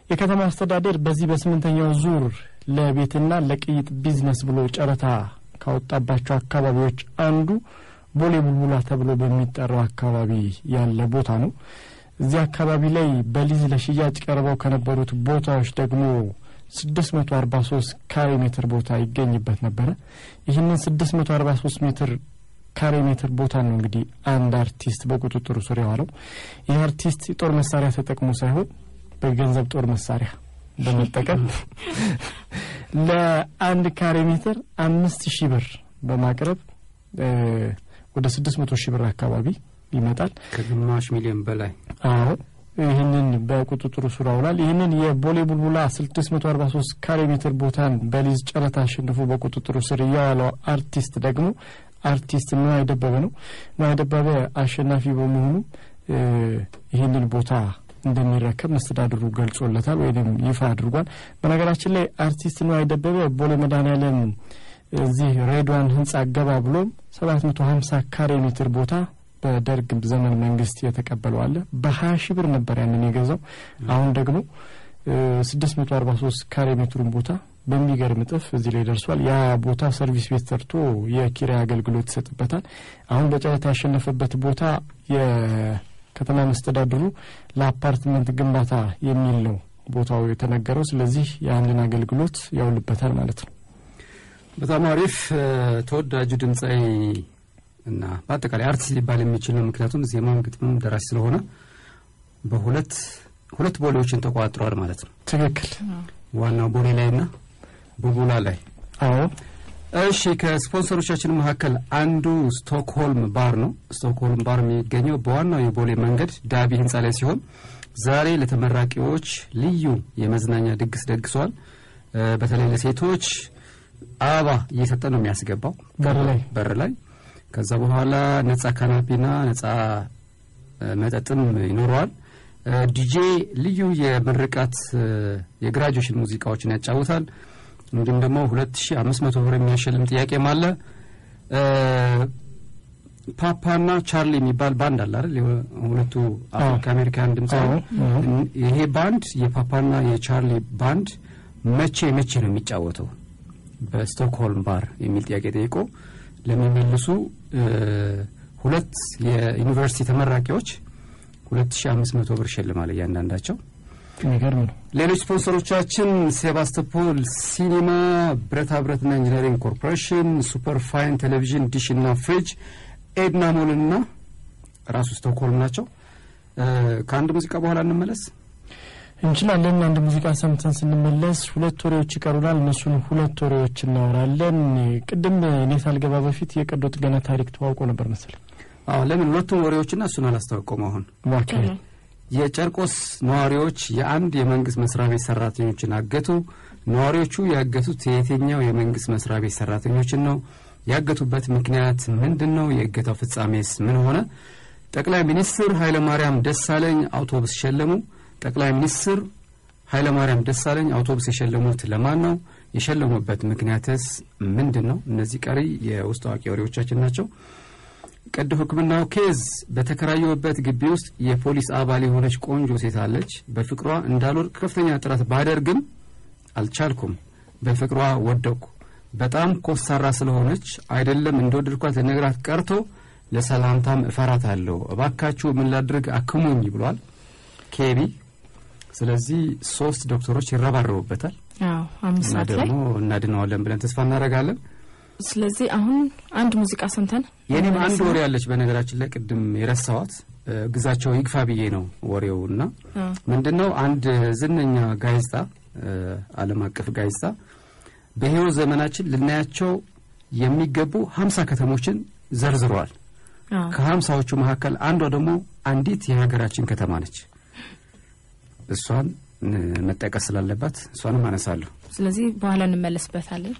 የከተማ አስተዳደር በዚህ በ8ኛው ዙር ለቤትና ለቅይጥ ቢዝነስ ብሎ ጨረታ ካወጣባቸው አካባቢዎች አንዱ ቦሌ ቡልቡላ ተብሎ በሚጠራው አካባቢ ያለ ቦታ ነው። እዚህ አካባቢ ላይ በሊዝ ለሽያጭ ቀርበው ከነበሩት ቦታዎች ደግሞ 643 ካሬ ሜትር ቦታ ይገኝበት ነበር። ይህንን 643 ሜትር ካሬ ሜትር ቦታ ነው እንግዲህ አንድ አርቲስት በቁጥጥሩ ስር ያዋለው። ይህ አርቲስት ጦር መሳሪያ ተጠቅሞ ሳይሆን በገንዘብ ጦር መሳሪያ በመጠቀም ለአንድ ካሬ ሜትር 5,000 ብር በማቅረብ ወደ 600,000 ብር አካባቢ ይመጣል። ከግማሽ ሚሊዮን በላይ ይህንን በቁጥጥሩ ስር አውሏል። ይህንን የቦሌ ቡልቡላ 643 ካሬ ሜትር ቦታን በሊዝ ጨረታ አሸንፎ በቁጥጥሩ ስር ያዋለው አርቲስት ደግሞ አርቲስት ነዋይ ደበበ ነው። ነዋይ ደበበ አሸናፊ በመሆኑ ይህንን ቦታ እንደሚረከብ መስተዳድሩ ገልጾለታል ወይንም ይፋ አድርጓል። በነገራችን ላይ አርቲስት ነዋይ ደበበ ቦሌ መድኃኔዓለም እዚህ ሬድዋን ህንጻ ገባ ብሎ 750 ካሬ ሜትር ቦታ በደርግ ዘመን መንግስት የተቀበለው አለ። በ20,000 ብር ነበር ያንን የገዛው። አሁን ደግሞ 643 ካሬ ሜትሩን ቦታ በሚገርም ጥፍ እዚህ ላይ ደርሷል። ያ ቦታ ሰርቪስ ቤት ሰርቶ የኪራይ አገልግሎት ይሰጥበታል። አሁን በጨረታ ያሸነፈበት ቦታ የከተማ መስተዳድሩ ለአፓርትመንት ግንባታ የሚል ነው ቦታው የተነገረው። ስለዚህ ያንን አገልግሎት ያውልበታል ማለት ነው። በጣም አሪፍ። ተወዳጁ ድምጻዊ እና በአጠቃላይ አርቲስት ሊባል የሚችል ነው። ምክንያቱም ዜማም ግጥምም ደራሲ ስለሆነ ሁለት ቦሌዎችን ተቋጥሯል ማለት ነው። ትክክል። ዋናው ቦሌ ላይና ቡልቡላ ላይ። እሺ፣ ከስፖንሰሮቻችን መካከል አንዱ ስቶክሆልም ባር ነው። ስቶክሆልም ባር የሚገኘው በዋናው የቦሌ መንገድ ዳቢ ህንጻ ላይ ሲሆን ዛሬ ለተመራቂዎች ልዩ የመዝናኛ ድግስ ደግሷል። በተለይ ለሴቶች አበባ እየሰጠ ነው የሚያስገባው በር ላይ። ከዛ በኋላ ነጻ ካናፒና ነጻ መጠጥም ይኖረዋል። ዲጄ ልዩ የምርቃት የግራጁዌሽን ሙዚቃዎችን ያጫውታል። እንዲሁም ደግሞ 2500 ብር የሚያሸልም ጥያቄም አለ። ፓፓና ቻርሊ የሚባል ባንድ አለ አይደል? ሁለቱ አፍሪካ አሜሪካን ድምጻዊ። ይሄ ባንድ የፓፓና የቻርሊ ባንድ መቼ ነው የሚጫወተው በስቶክሆልም ባር የሚል ጥያቄ ጠይቆ ለሚመልሱ ሁለት የዩኒቨርሲቲ ተመራቂዎች 2500 ብር ሽልማት እያንዳንዳቸው። የሚገርም ነው። ሌሎች ስፖንሰሮቻችን ሴባስቶፖል ሲኒማ፣ ብረታ ብረትና ኢንጂነሪንግ ኮርፖሬሽን፣ ሱፐር ፋይን ቴሌቪዥን፣ ዲሽና ፍሪጅ፣ ኤድና ሞልና ራሱ ስቶክሆልም ናቸው። ከአንድ ሙዚቃ በኋላ እንመለስ እንችላለን። አንድ ሙዚቃ ሰምተን ስንመለስ ሁለት ወሬዎች ይቀሩናል። እነሱን ሁለት ወሬዎች እናወራለን። ቅድም እኔ ሳልገባ በፊት የቀዶ ጥገና ታሪክ ተዋውቆ ነበር መሰለኝ። ለምን ሁለቱም ወሬዎችና እሱን አላስተዋወቀም? አሁን የጨርቆስ ነዋሪዎች የአንድ የመንግስት መስሪያ ቤት ሰራተኞችን አገቱ። ነዋሪዎቹ ያገቱት የየትኛው የመንግስት መስሪያ ቤት ሰራተኞችን ነው? ያገቱበት ምክንያት ምንድነው? የእገታው ፍጻሜስ ምን ሆነ? ጠቅላይ ሚኒስትር ኃይለማርያም ደሳለኝ አውቶቡስ ሸለሙ። ጠቅላይ ሚኒስትር ኃይለማርያም ደሳለኝ አውቶቡስ የሸለሙት ለማን ነው? የሸለሙበት ምክንያትስ ምንድነው? እነዚህ ቀሪ የውስጥ አዋቂ ወሬዎቻችን ናቸው። ቀዶ ሕክምናው ኬዝ በተከራየበት ግቢ ውስጥ የፖሊስ አባል የሆነች ቆንጆ ሴት አለች። በፍቅሯ እንዳልወድቅ ከፍተኛ ጥረት ባደርግም አልቻልኩም። በፍቅሯ ወደቅኩ። በጣም ኮሳራ ስለሆነች አይደለም እንደወደድኳት ለነገራት ቀርቶ ለሰላምታም እፈራታለሁ። እባካችሁ ምን ላድርግ አክሙኝ ብሏል ኬቢ። ስለዚህ 3 ዶክተሮች ይረባረቡበታል አዎ 5 ሰዓት ላይ ደግሞ እናድነዋለን ብለን ተስፋ እናደርጋለን ስለዚህ አሁን አንድ ሙዚቃ ሰምተን የኔም አንድ ወሬ ያለች በነገራችን ላይ ቅድም የረሳዋት ግዛቸው ይግፋ ብዬ ነው ወሬውና ምንድነው አንድ ዝነኛ ጋዜጣ ዓለም አቀፍ ጋዜጣ በህይወት ዘመናችን ልናያቸው የሚገቡ 50 ከተሞችን ዘርዝሯል ከ50ዎቹ መካከል አንዷ ደግሞ አንዲት የሀገራችን ከተማ ነች እሷን መጠቀስ ስላለባት እሷንም አነሳለሁ ስለዚህ በኋላ እንመለስበታለን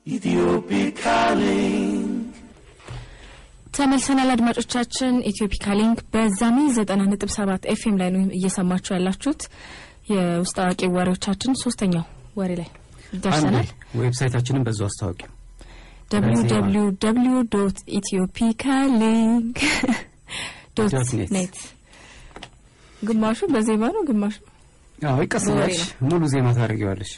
Ethiopia Link ተመልሰናል አድማጮቻችን ኢትዮፒካ ሊንክ በዛሚ 90.7 ኤፍኤም ላይ ነው እየሰማችሁ ያላችሁት የውስጥ አዋቂ ወሬዎቻችን ሶስተኛው ወሬ ላይ ደርሰናል ዌብሳይታችንን በዛው አስተዋውቂው www.ethiopikalink.net ግማሹ በዜማ ነው ግማሹ ይቀስላል ሙሉ ዜማ ታደርጊዋለሽ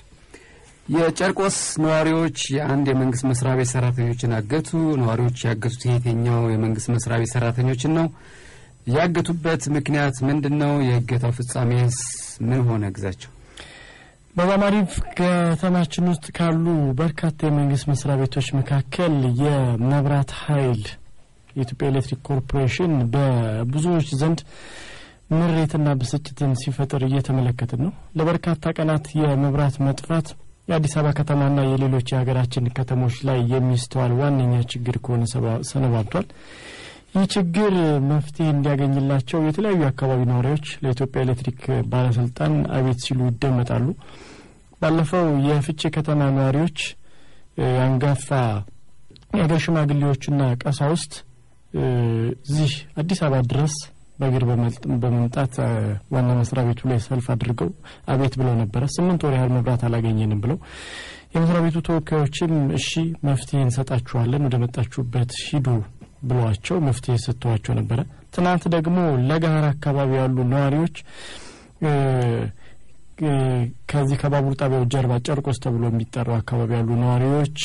የጨርቆስ ነዋሪዎች የአንድ የመንግስት መስሪያ ቤት ሰራተኞችን አገቱ ነዋሪዎች ያገቱት የትኛው የመንግስት መስሪያ ቤት ሰራተኞችን ነው ያገቱበት ምክንያት ምንድነው የእገታው ፍጻሜስ ምን ሆነ ግዛቸው በባማሪፍ ከተማችን ውስጥ ካሉ በርካታ የመንግስት መስሪያ ቤቶች መካከል የመብራት ኃይል የኢትዮጵያ ኤሌክትሪክ ኮርፖሬሽን በብዙዎች ዘንድ ምሬትና ብስጭትን ሲፈጥር እየተመለከትን ነው ለበርካታ ቀናት የመብራት መጥፋት የአዲስ አበባ ከተማና የሌሎች የሀገራችን ከተሞች ላይ የሚስተዋል ዋነኛ ችግር ከሆነ ሰነባብቷል ይህ ችግር መፍትሄ እንዲያገኝላቸው የተለያዩ አካባቢ ነዋሪዎች ለኢትዮጵያ ኤሌክትሪክ ባለስልጣን አቤት ሲሉ ይደመጣሉ ባለፈው የፍቼ ከተማ ነዋሪዎች አንጋፋ የሀገር ሽማግሌዎችና ቀሳውስት እዚህ አዲስ አበባ ድረስ በእግር በመምጣት ዋና መስሪያ ቤቱ ላይ ሰልፍ አድርገው አቤት ብለው ነበር 8 ወር ያህል መብራት አላገኘንም ብለው የመስሪያ ቤቱ ተወካዮችም እሺ መፍትሄ እንሰጣችኋለን ወደ መጣችሁበት ሂዱ ብለዋቸው መፍትሄ ሰጥተዋቸው ነበር ትናንት ደግሞ ለጋራ አካባቢ ያሉ ነዋሪዎች ከዚህ ከባቡር ጣቢያው ጀርባ ጨርቆስ ተብሎ የሚጠራው አካባቢ ያሉ ነዋሪዎች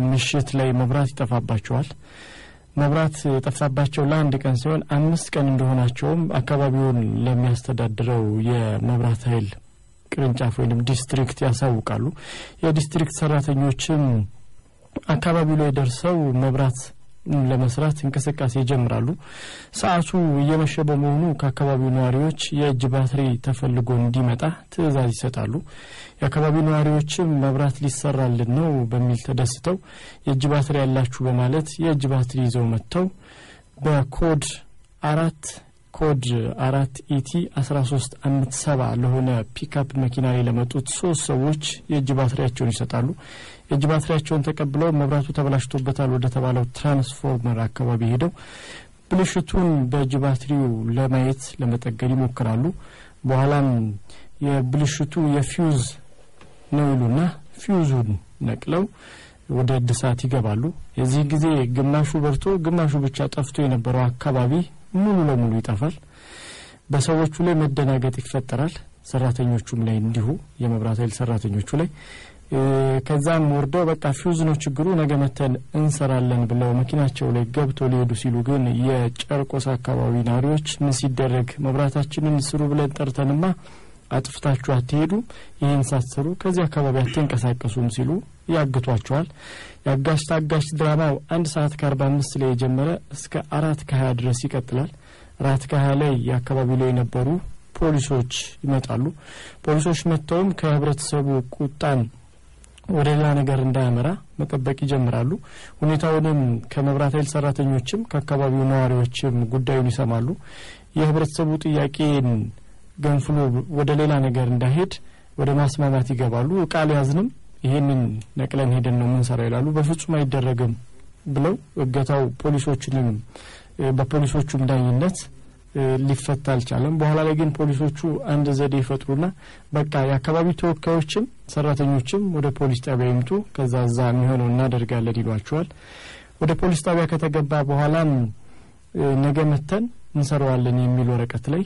ምሽት ላይ መብራት ይጠፋባቸዋል መብራት ጠፋባቸው ለአንድ ቀን ሲሆን 5 ቀን እንደሆናቸውም አካባቢውን ለሚያስተዳድረው የመብራት ኃይል ቅርንጫፍ ወይንም ዲስትሪክት ያሳውቃሉ የዲስትሪክት ሰራተኞችም አካባቢው ላይ ደርሰው መብራት ለመስራት እንቅስቃሴ ይጀምራሉ ሰዓቱ እየመሸ በመሆኑ ከአካባቢው ነዋሪዎች የእጅ ባትሪ ተፈልጎ እንዲመጣ ትዕዛዝ ይሰጣሉ የአካባቢው ነዋሪዎችም መብራት ሊሰራልን ነው በሚል ተደስተው የእጅ ባትሪ ያላችሁ በማለት የእጅ ባትሪ ይዘው መጥተው በኮድ 4 ኢቲ 1357 ለሆነ ፒክአፕ መኪና ላይ ለመጡት 3 ሰዎች የእጅ ባትሪያቸውን ይሰጣሉ የእጅ ባትሪያቸውን ተቀብለው መብራቱ ተበላሽቶበታል ወደ ተባለው ትራንስፎርመር አካባቢ ሄደው ብልሽቱን በእጅ ባትሪው ለማየት ለመጠገን ይሞክራሉ በኋላም የብልሽቱ የፊውዝ ነውሉና ፊውዙን ነቅለው ወደ እድሳት ይገባሉ የዚህ ጊዜ ግማሹ በርቶ ግማሹ ብቻ ጠፍቶ የነበረው አካባቢ ሙሉ ለሙሉ ይጠፋል በሰዎቹ ላይ መደናገጥ ይፈጠራል ሰራተኞቹም ላይ እንዲሁ የመብራት ኃይል ሰራተኞቹ ላይ ከዛም ወርደው በቃ ፊውዝ ነው ችግሩ ነገ መተን እንሰራለን ብለው መኪናቸው ላይ ገብቶ ሊሄዱ ሲሉ ግን የጨርቆስ አካባቢ ነዋሪዎች ምን ሲደረግ መብራታችንን ስሩ ብለን ጠርተንማ አጥፍታችሁ አትሄዱ ይሄን ሳትሰሩ ከዚህ አካባቢ አትንቀሳቀሱም ሲሉ ያግቷቸዋል ያጋሽ ታጋሽ ድራማው 1 ሰዓት ከ45 ላይ ጀመረ እስከ 4 ከ20 ድረስ ይቀጥላል 4 ከ20 ላይ የአካባቢው ላይ የነበሩ ፖሊሶች ይመጣሉ ፖሊሶች መጥተውም ከህብረተሰቡ ቁጣን ወደ ሌላ ነገር እንዳያመራ መጠበቅ ይጀምራሉ ሁኔታውንም ከመብራት ኃይል ሰራተኞችም ከአካባቢው ነዋሪዎችም ጉዳዩን ይሰማሉ የህብረተሰቡ ጥያቄን ገንፍሎ ወደ ሌላ ነገር እንዳይሄድ ወደ ማስማማት ይገባሉ ቃል ያዝንም ይሄንን ነቅለን ሄደን ነው ምንሰራ ይላሉ በፍጹም አይደረግም ብለው እገታው ፖሊሶችንም በፖሊሶቹም ዳኝነት ሊፈታ አልቻለም በኋላ ላይ ግን ፖሊሶቹ አንድ ዘዴ ይፈጥሩና በቃ የአካባቢ ተወካዮችም ሰራተኞችም ወደ ፖሊስ ጣቢያ ይምጡ ከዛዛ የሚሆነው እናደርጋለን ይሏቸዋል ወደ ፖሊስ ጣቢያ ከተገባ በኋላም ነገ መተን እንሰራዋለን የሚል ወረቀት ላይ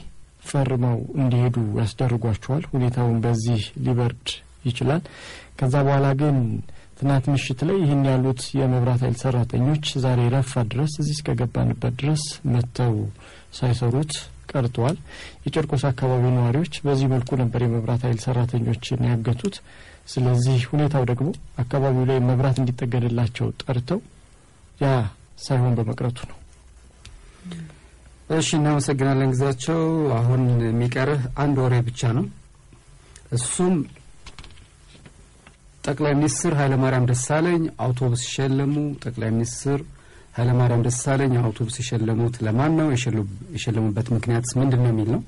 ፈርመው እንዲሄዱ ያስደርጓቸዋል ሁኔታውን በዚህ ሊበርድ ይችላል ከዛ በኋላ ግን ትናንት ምሽት ላይ ይሄን ያሉት የመብራት ኃይል ሰራተኞች ዛሬ ረፋድ ድረስ እዚህ እስከገባንበት ድረስ መተው ሳይሰሩት ቀርቷል የጨርቆስ አካባቢ ነዋሪዎች በዚህ መልኩ ነበር የመብራት ኃይል ሰራተኞችን ያገቱት ስለዚህ ሁኔታው ደግሞ አካባቢው ላይ መብራት እንዲጠገንላቸው ጠርተው ያ ሳይሆን በመቅረቱ ነው እሺ እናመሰግናለን ግዛቸው አሁን የሚቀርህ አንድ ወሬ ብቻ ነው እሱም ጠቅላይ ሚኒስትር ኃይለ ማርያም ደሳለኝ አውቶቡስ ሸለሙ ጠቅላይ ሚኒስትር ኃይለ ማርያም ደሳለኝ አውቶቡስ ሸለሙት ለማን ነው የሸለሙበት ምክንያት ምንድነው የሚል ነው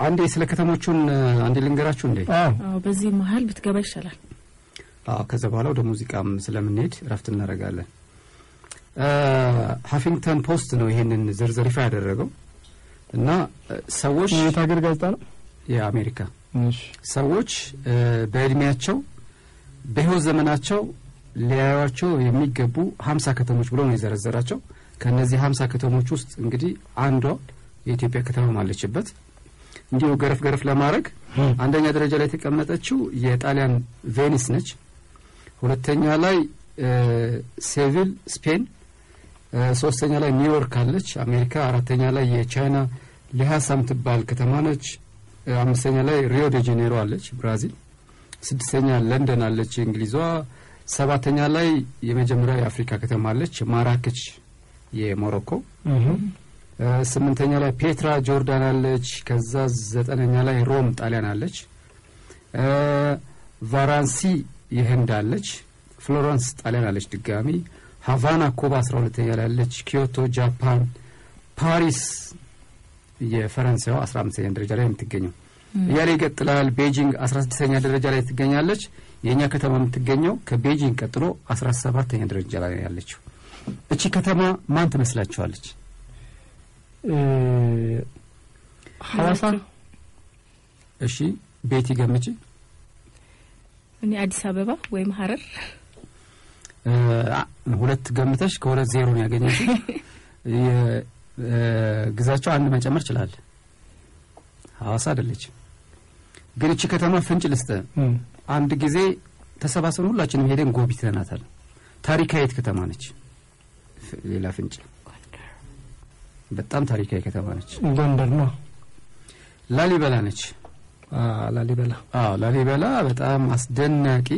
አንዴ ስለ ከተሞቹን አንዴ ልንገራችሁ እንዴ አዎ በዚህ መሃል ብትገባ ይሻላል ከዛ በኋላ ወደ ሙዚቃም ስለምንሄድ ረፍት እናደርጋለን። ሃፊንግተን ፖስት ነው ይሄንን ዝርዝር ይፋ ያደረገው እና ሰዎች የታገር ጋዜጣ ነው የአሜሪካ ሰዎች በእድሜያቸው በህይወት ዘመናቸው ሊያዩዋቸው የሚገቡ 50 ከተሞች ብሎ ነው የዘረዘራቸው። ከነዚህ 50 ከተሞች ውስጥ እንግዲህ አንዷ የኢትዮጵያ ከተማ ማለችበት። እንዲሁ ገረፍ ለማድረግ አንደኛ ደረጃ ላይ ተቀመጠችው የጣሊያን ቬኒስ ነች። ሁለተኛ ላይ ሴቪል ስፔን፣ ሶስተኛ ላይ ኒውዮርክ አለች አሜሪካ፣ አራተኛ ላይ የቻይና ሊሃሳ ምትባል ከተማ ነች፣ አምስተኛ ላይ ሪዮ ዴ ጄኔሮ አለች ብራዚል፣ ስድስተኛ ለንደን አለች እንግሊዟ፣ ሰባተኛ ላይ የመጀመሪያው የአፍሪካ ከተማ አለች ማራኬች የሞሮኮ፣ ስምንተኛ ላይ ፔትራ ጆርዳን አለች፣ ከዛ ዘጠነኛ ላይ ሮም ጣሊያን አለች፣ ቫራንሲ የህንድ አለች፣ ፍሎረንስ ጣሊያን አለች ድጋሚ፣ ሃቫና ኩባ 12ኛ ላይ አለች፣ ኪዮቶ ጃፓን፣ ፓሪስ የፈረንሳዩ 15ኛ ደረጃ ላይ የምትገኘው እያለ ይቀጥላል። ቤጂንግ 16ኛ ደረጃ ላይ ትገኛለች። የኛ ከተማ የምትገኘው ከቤጂንግ ቀጥሎ 17ኛ ደረጃ ላይ ያለችው እቺ ከተማ ማን ትመስላችኋለች? ሐዋሳ። እሺ ቤቲ ገምጪ። እኔ አዲስ አበባ ወይም ሐረር። ሁለት ገምተሽ ከሁለት ዜሮ ነው ያገኘሽው። ግዛቸው አንድ መጨመር ይችላል። ሐዋሳ አይደለች። ግን እቺ ከተማ ፍንጭ ልስተ አንድ ጊዜ ተሰባስበን ሁላችንም ሄደን ጎብኝተናታል። ታሪካዊት ከተማ ነች። ሌላ ፍንጭ በጣም ታሪካዊ ከተማ ነች። ጎንደር ነው። ላሊበላ ነች። ላሊበላ በጣም አስደናቂ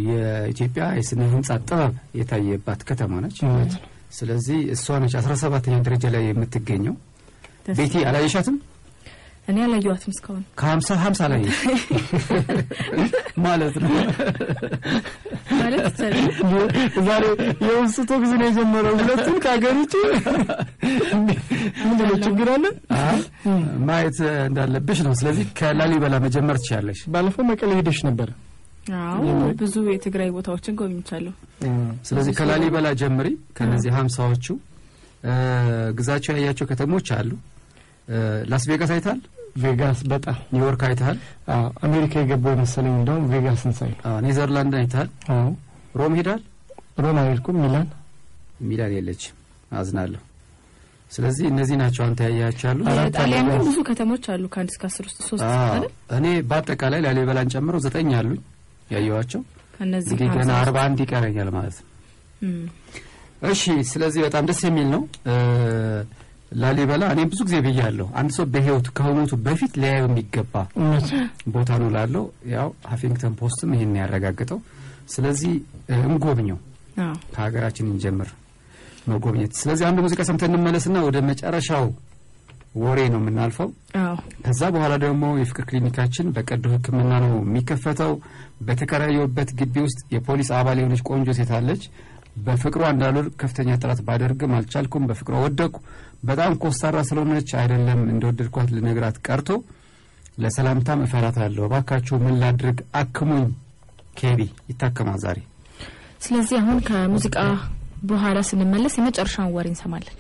የኢትዮጵያ የስነ ህንጻ ጥበብ የታየባት ከተማ ነች። ስለዚህ እሷ ነች 17ኛ ደረጃ ላይ የምትገኘው። ቤቲ አላየሻትም? እኔ አላየኋትም እስካሁን። ከ50 ላይ ማለት ነው ማለት ዛሬ የውስጡ ጊዜ ነው የጀመረው። ሁለቱን ካገሩት ምንድነው ችግር አለ? ማየት እንዳለብሽ ነው። ስለዚህ ከላሊበላ መጀመር ትችያለሽ። ባለፈው መቀሌ ሄደሽ ነበር? አዎ ብዙ የትግራይ ቦታዎችን ጎብኝቻለሁ። ስለዚህ ከላሊበላ ጀምሪ። ከነዚህ 50ዎቹ ግዛቸው ያያቸው ከተሞች አሉ። ላስ ቬጋስ አይታል? ቬጋስ በጣም። ኒውዮርክ አይታል? አሜሪካ የገባው መሰለኝ እንደውም ቬጋስን ሳይ። ኔዘርላንድ አይታል? ሮም ሄዳል? ሮም አይልኩም። ሚላን የለች። አዝናለሁ። ስለዚህ እነዚህ ናቸው አንተ ያያቸው ያሉ። ጣሊያን ብዙ ከተሞች አሉ ከ1 እስከ 10 ውስጥ 3 አይደል? እኔ በአጠቃላይ ላሊበላን ጨምሮ 9 አሉኝ ያያቸው። ከነዚህ ገና 41 ይቀረኛል ማለት ነው። እሺ ስለዚህ በጣም ደስ የሚል ነው። ላሊበላ እኔ ብዙ ጊዜ ብያለሁ አንድ ሰው በህይወት ከሞቱ በፊት ሊያየው የሚገባ ቦታ ነው ላለው። ያው ሃፊንግተን ፖስትም ይሄን ያረጋግጠው። ስለዚህ እንጎብኘው። ከሀገራችን እንጀምር መጎብኘት። ስለዚህ አንድ ሙዚቃ ሰምተን እንመለስና ወደ መጨረሻው ወሬ ነው የምናልፈው። ከዛ በኋላ ደግሞ የፍቅር ክሊኒካችን በቀዶ ህክምና ነው የሚከፈተው። በተከራየውበት ግቢ ውስጥ የፖሊስ አባል የሆነች ቆንጆ ሴት አለች። በፍቅሯ እንዳልወር ከፍተኛ ጥረት ባደርግም አልቻልኩም። በፍቅሯ ወደኩ። በጣም ኮስታራ ስለሆነች አይደለም እንደወደድኳት ልነግራት ቀርቶ ለሰላምታም እፈራታለሁ። እባካችሁ ምን ላድርግ አክሙኝ። ኬቢ ይታከማል ዛሬ። ስለዚህ አሁን ከሙዚቃ በኋላ ስንመለስ የመጨረሻውን ወሬ እንሰማለን።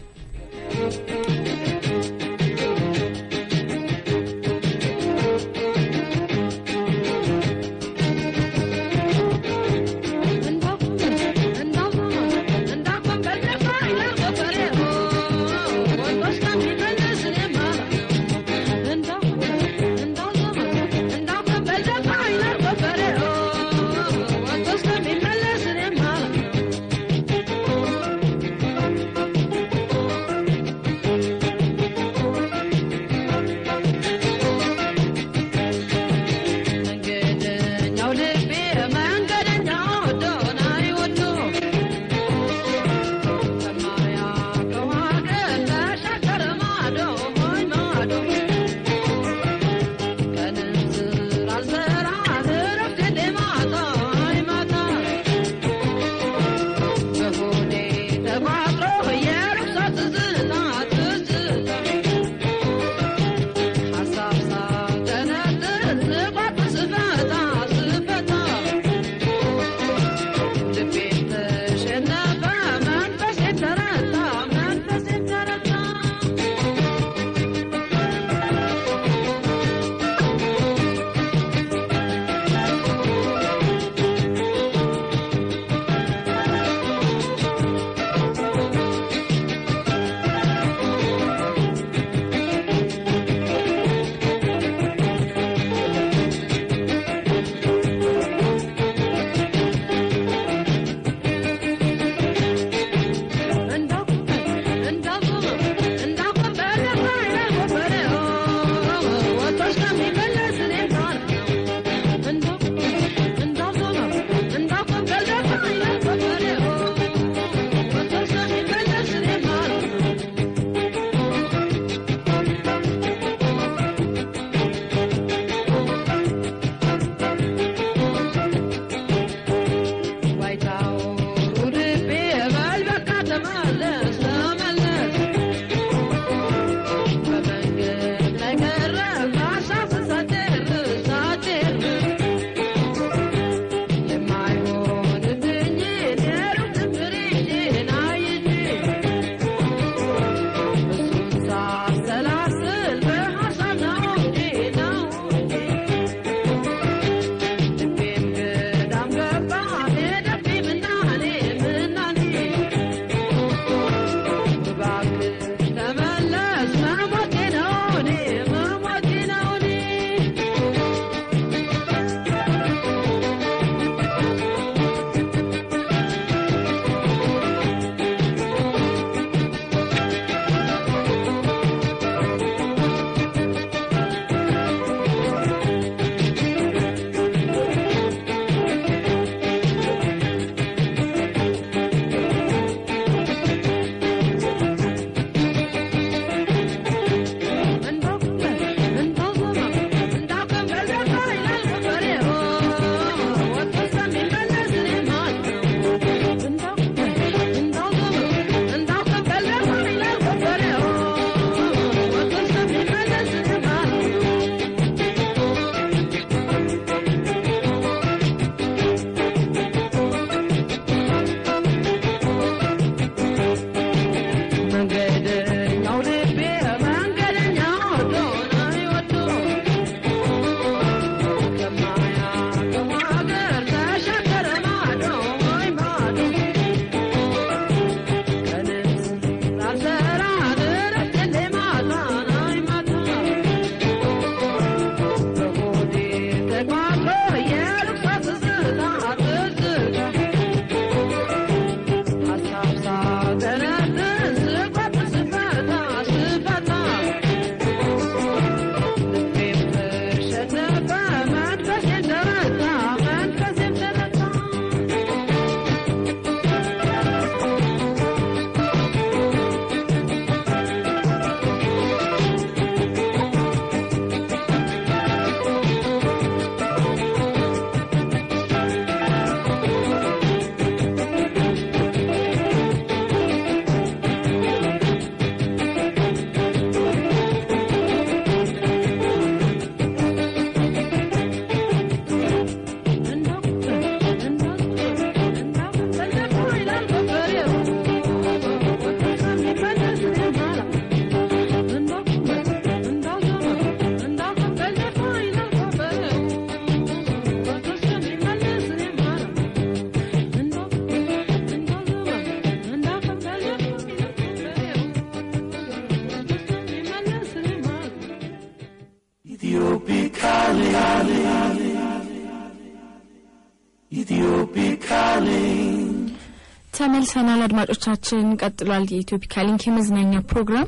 ተመልሰናል አድማጮቻችን። ቀጥሏል የኢትዮፒካ ሊንክ የመዝናኛ ፕሮግራም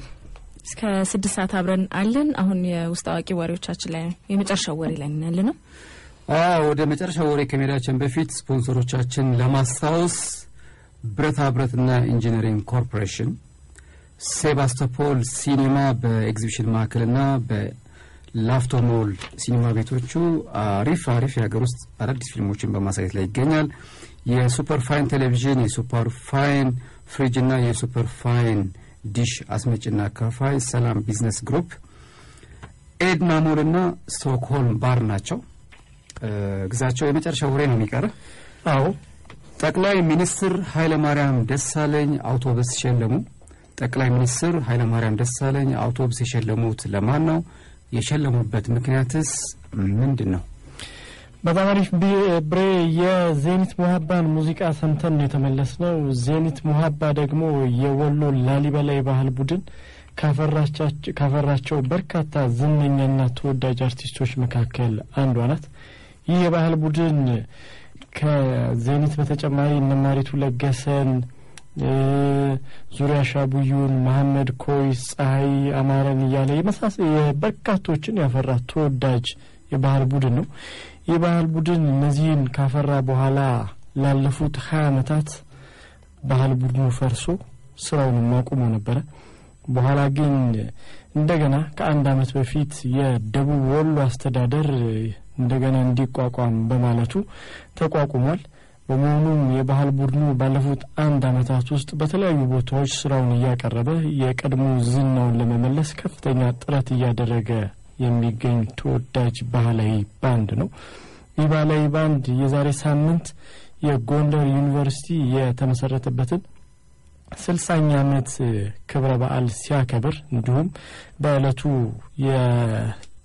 እስከ 6 ሰዓት አብረን አለን። አሁን የውስጥ አዋቂ ወሬዎቻችን ላይ የመጨረሻው ወሬ ላይ ነን ያለነው። ወደ መጨረሻው ወሬ ከመሄዳችን በፊት ስፖንሰሮቻችን ለማስታወስ ብረታ ብረትና ኢንጂነሪንግ ኮርፖሬሽን፣ ሴባስቶፖል ሲኒማ በኤግዚቢሽን ማዕከልና በላፍቶ ሞል ሲኒማ ቤቶቹ አሪፍ የሀገር ውስጥ አዳዲስ ፊልሞችን በማሳየት ላይ ይገኛል። የሱፐር ፋይን ቴሌቪዥን፣ የሱፐር ፋይን ፍሪጅ እና የሱፐር ፋይን ዲሽ አስመጭና አካፋይ ሰላም ቢዝነስ ግሩፕ፣ ኤድና ሞል እና ስቶክሆልም ባር ናቸው። ግዛቸው የመጨረሻው ወሬ ነው የሚቀር። ጠቅላይ ሚኒስትር ኃይለማርያም ደሳለኝ አውቶቡስ ሸለሙ። ጠቅላይ ሚኒስትር ኃይለማርያም ደሳለኝ አውቶቡስ የሸለሙት ለማን ነው? የሸለሙበት ምክንያትስ ምንድነው? በጣም አሪፍ ብሬ። የዜኒት ሙሀባን ሙዚቃ ሰምተን የተመለስነው። ዜኒት ሙሀባ ደግሞ የወሎ ላሊበላ ባህል ቡድን ካፈራቸው በርካታ ዝነኛና ተወዳጅ አርቲስቶች መካከል አንዷ ናት። ይህ የባህል ቡድን ከዜኒት በተጨማሪ እነማሪቱ ለገሰን፣ ዙሪያ ሻቡዩን፣ መሐመድ ኮይስ፣ ፀሐይ አማረን እያለ በርካቶችን ያፈራ ተወዳጅ የባህል ቡድን ነው። የባህል ቡድን እነዚህን ካፈራ በኋላ ላለፉት 20 ዓመታት ባህል ቡድኑ ፈርሶ ስራውን ማቆሞ ነበር። በኋላ ግን እንደገና ከአንድ ዓመት በፊት የደቡብ ወሎ አስተዳደር እንደገና እንዲቋቋም በማለቱ ተቋቁሟል። በመሆኑም የባህል ቡድኑ ባለፉት 1 ዓመታት ውስጥ በተለያዩ ቦታዎች ስራውን እያቀረበ የቀድሞ ዝናውን ለመመለስ ከፍተኛ ጥረት እያደረገ የሚገኝ ተወዳጅ ባህላዊ ባንድ ነው። ይህ ባህላዊ ባንድ የዛሬ ሳምንት የጎንደር ዩኒቨርሲቲ የተመሰረተበትን 60ኛ ዓመት ክብረ በዓል ሲያከብር እንዲሁም በእለቱ ያስተማራቸውን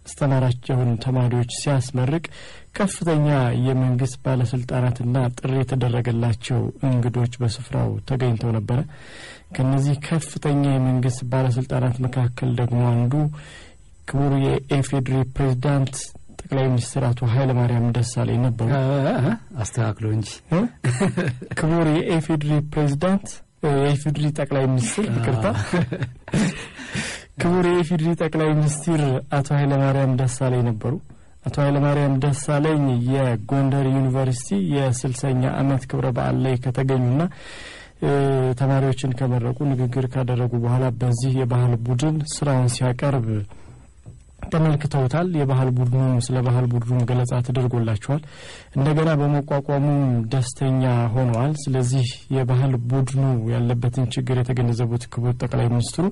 ተማሪዎች ሲያስመርቅ ከፍተኛ የመንግስት ባለስልጣናትና ጥሪ የተደረገላቸው እንግዶች በስፍራው ተገኝተው ነበር። ከነዚህ ከፍተኛ የመንግስት ባለስልጣናት መካከል ደግሞ አንዱ ክቡር የኢፌዴሪ ፕሬዝዳንት ጠቅላይ ሚኒስትር አቶ ኃይለማርያም ደሳለኝ ነበሩ። አስተካክሎ እንጂ ክቡር የኢፌዴሪ ፕሬዝዳንት የኢፌዴሪ ጠቅላይ ሚኒስትር ይቅርታ፣ ክቡር የኢፌዴሪ ጠቅላይ ሚኒስትር አቶ ኃይለማርያም ደሳለኝ ነበሩ። አቶ ኃይለማርያም ደሳለኝ የጎንደር ዩኒቨርሲቲ የ60ኛ ዓመት ክብረ በዓል ላይ ከተገኙና ተማሪዎችን ከመረቁ ንግግር ካደረጉ በኋላ በዚህ የባህል ቡድን ስራውን ሲያቀርብ ተመልክተውታል። የባህል ቡድኑ ስለ ባህል ቡድኑ ገለጻ ተደርጎላቸዋል። እንደገና በመቋቋሙ ደስተኛ ሆነዋል። ስለዚህ የባህል ቡድኑ ያለበትን ችግር የተገነዘቡት ክቡር ጠቅላይ ሚኒስትሩ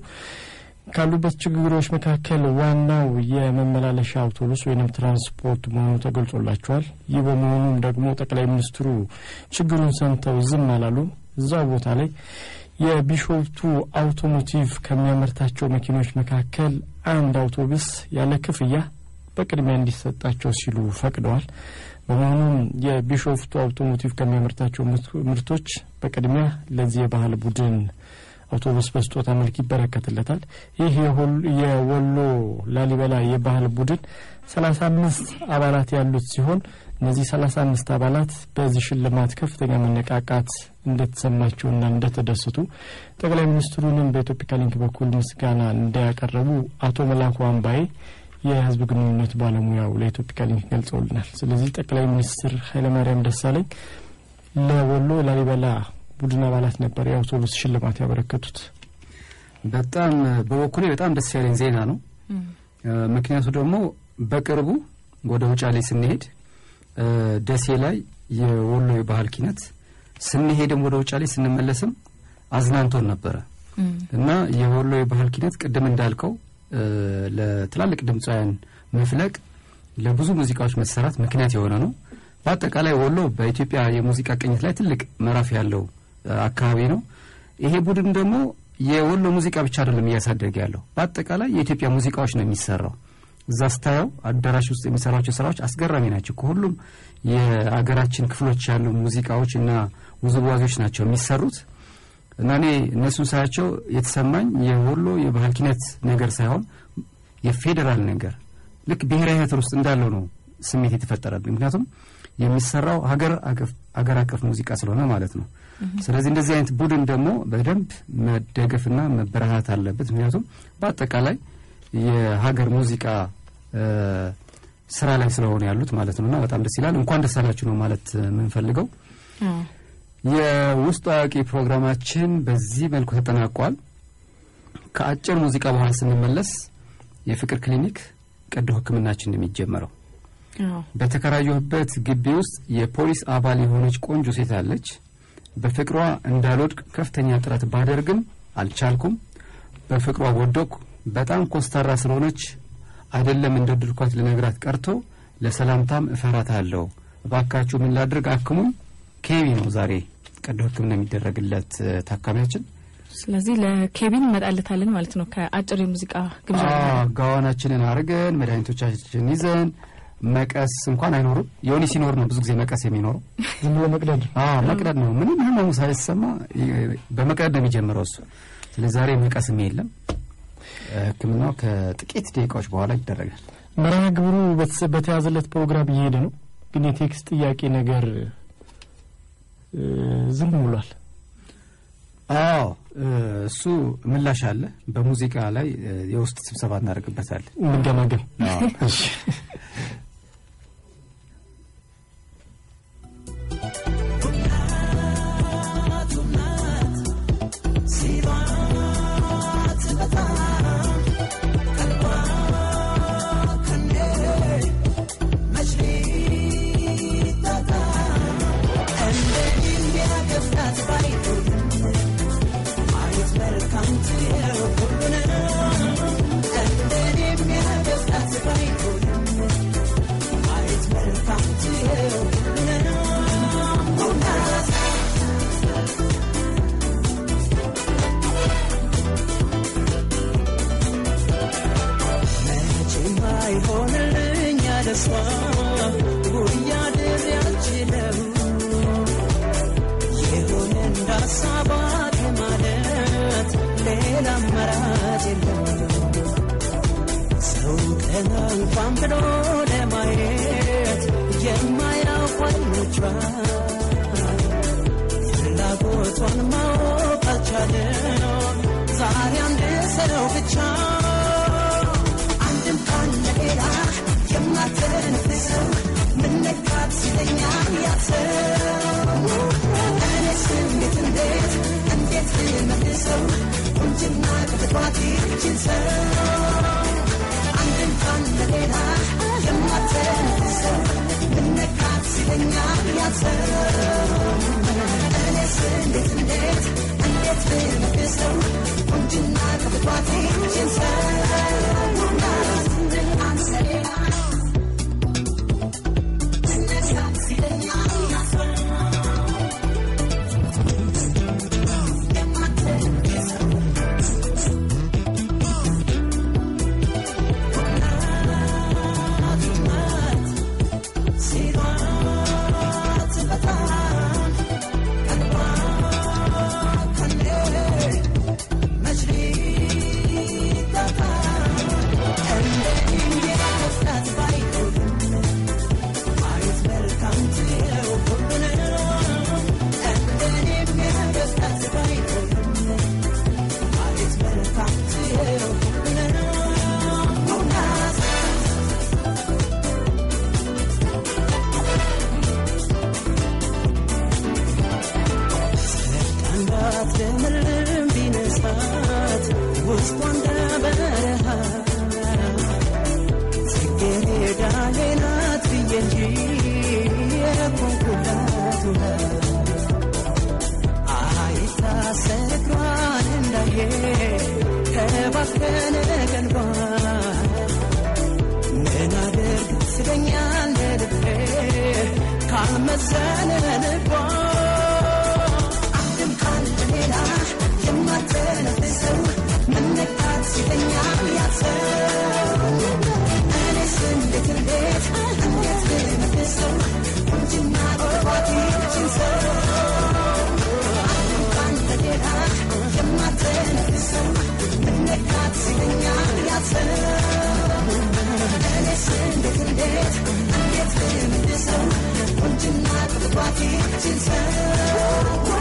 ካሉበት ችግሮች መካከል ዋናው የመመላለሻ አውቶቡስ ወይንም ትራንስፖርት መሆኑ ተገልጾላቸዋል። ይህ በመሆኑም ደግሞ ጠቅላይ ሚኒስትሩ ችግሩን ሰምተው ዝም አላሉም። እዛው ቦታ ላይ የቢሾፍቱ አውቶሞቲቭ ከሚያመርታቸው መኪኖች መካከል አንድ አውቶቡስ ያለ ክፍያ በቅድሚያ እንዲሰጣቸው ሲሉ ፈቅደዋል። በመሆኑም የቢሾፍቱ አውቶሞቲቭ ከሚያመርታቸው ምርቶች በቅድሚያ ለዚህ የባህል ቡድን አውቶቡስ በስጦታ መልክ ይበረከትለታል። ይህ የወሎ ላሊበላ የባህል ቡድን 35 አባላት ያሉት ሲሆን እነዚህ 35 አባላት በዚህ ሽልማት ከፍተኛ መነቃቃት እንደተሰማቸውና እንደተደሰቱ ጠቅላይ ሚኒስትሩንም በኢትዮፒካ ሊንክ በኩል ምስጋና እንዳያቀርቡ አቶ መላኩ አምባዬ የህዝብ ግንኙነት ባለሙያው ለኢትዮፒካ ሊንክ ገልጸውልናል። ስለዚህ ጠቅላይ ሚኒስትር ኃይለማርያም ደሳለኝ ለወሎ ላሊበላ ቡድን አባላት ነበር የአውቶቡስ ሽልማት ያበረከቱት። በጣም በወኩሌ በጣም ደስ ያለኝ ዜና ነው። ምክንያቱ ደግሞ በቅርቡ ወደ ውጫሌ ስንሄድ ደሴ ላይ የወሎ የባህል ኪነት ስንሄድም ወደ ውጫሌ ስንመለስም አዝናንቶን ነበር እና የወሎ የባህል ኪነት ቅድም እንዳልከው ለትላልቅ ድምጻውያን መፍለቅ ለብዙ ሙዚቃዎች መሰራት ምክንያት የሆነ ነው። በአጠቃላይ ወሎ በኢትዮጵያ የሙዚቃ ቅኝት ላይ ትልቅ ምዕራፍ ያለው አካባቢ ነው። ይሄ ቡድን ደግሞ የወሎ ሙዚቃ ብቻ አይደለም እያሳደገ ያለው፣ በአጠቃላይ የኢትዮጵያ ሙዚቃዎች ነው የሚሰራው። እዛ ስታየው አዳራሽ ውስጥ የሚሰራቸው ስራዎች አስገራሚ ናቸው። ከሁሉም የአገራችን ክፍሎች ያሉ ሙዚቃዎችና ውዝዋዜዎች ናቸው የሚሰሩት እና እኔ እነሱን ሳያቸው የተሰማኝ የወሎ የባህል ኪነት ነገር ሳይሆን የፌደራል ነገር ልክ ብሔራዊ ቲያትር ውስጥ እንዳለው ነው ስሜት የተፈጠረብኝ። ምክንያቱም የሚሰራው ሀገር አቀፍ ሙዚቃ ስለሆነ ማለት ነው። ስለዚህ እንደዚህ አይነት ቡድን ደግሞ በደንብ መደገፍና መበረታታት አለበት ምክንያቱም በአጠቃላይ የሀገር ሙዚቃ ስራ ላይ ስለሆነ ያሉት ማለት ነውና በጣም ደስ ይላል እንኳን ደስ አላችሁ ነው ማለት ምንፈልገው የውስጥ አዋቂ ፕሮግራማችን በዚህ መልኩ ተጠናቋል ከአጭር ሙዚቃ በኋላ ስንመለስ የፍቅር ክሊኒክ ቀዶ ህክምናችን የሚጀመረው በተከራዩበት ግቢ ውስጥ የፖሊስ አባል የሆነች ቆንጆ ሴት አለች በፍቅሯ እንዳልወድቅ ከፍተኛ ጥረት ባደርግም አልቻልኩም በፍቅሯ ወደኩ በጣም ኮስታራ ስለሆነች አይደለም እንደድልኳት ለነግራት ቀርቶ ለሰላምታም እፈራታለሁ ባካችሁ ምን ላድርግ አክሙኝ ኬቢ ነው ዛሬ ቀዶ ህክምና የሚደረግለት ታካሚያችን ስለዚህ ለኬቢን መጣለታለን ማለት ነው ከአጭር የሙዚቃ ግብዣ ጋዋናችንን አርገን መድኃኒቶቻችንን ይዘን መቀስ እንኳን አይኖርም ዮኒ ሲኖር ነው ብዙ ጊዜ መቀስ የሚኖረው ዝም ብሎ መቅደድ ነው ምንም ህመሙ ሳይሰማ በመቅደድ ነው የሚጀምረው እሱ ስለዚህ ዛሬ መቀስም የለም ህክምናው ከጥቂት ደቂቃዎች በኋላ ይደረጋል መርሃ ግብሩ በተያዘለት ፕሮግራም እየሄደ ነው ግን የቴክስት ጥያቄ ነገር ዝም ብሏል እሱ ምላሽ አለ በሙዚቃ ላይ የውስጥ ስብሰባ እናደርግበታለን እንገማገም እሺ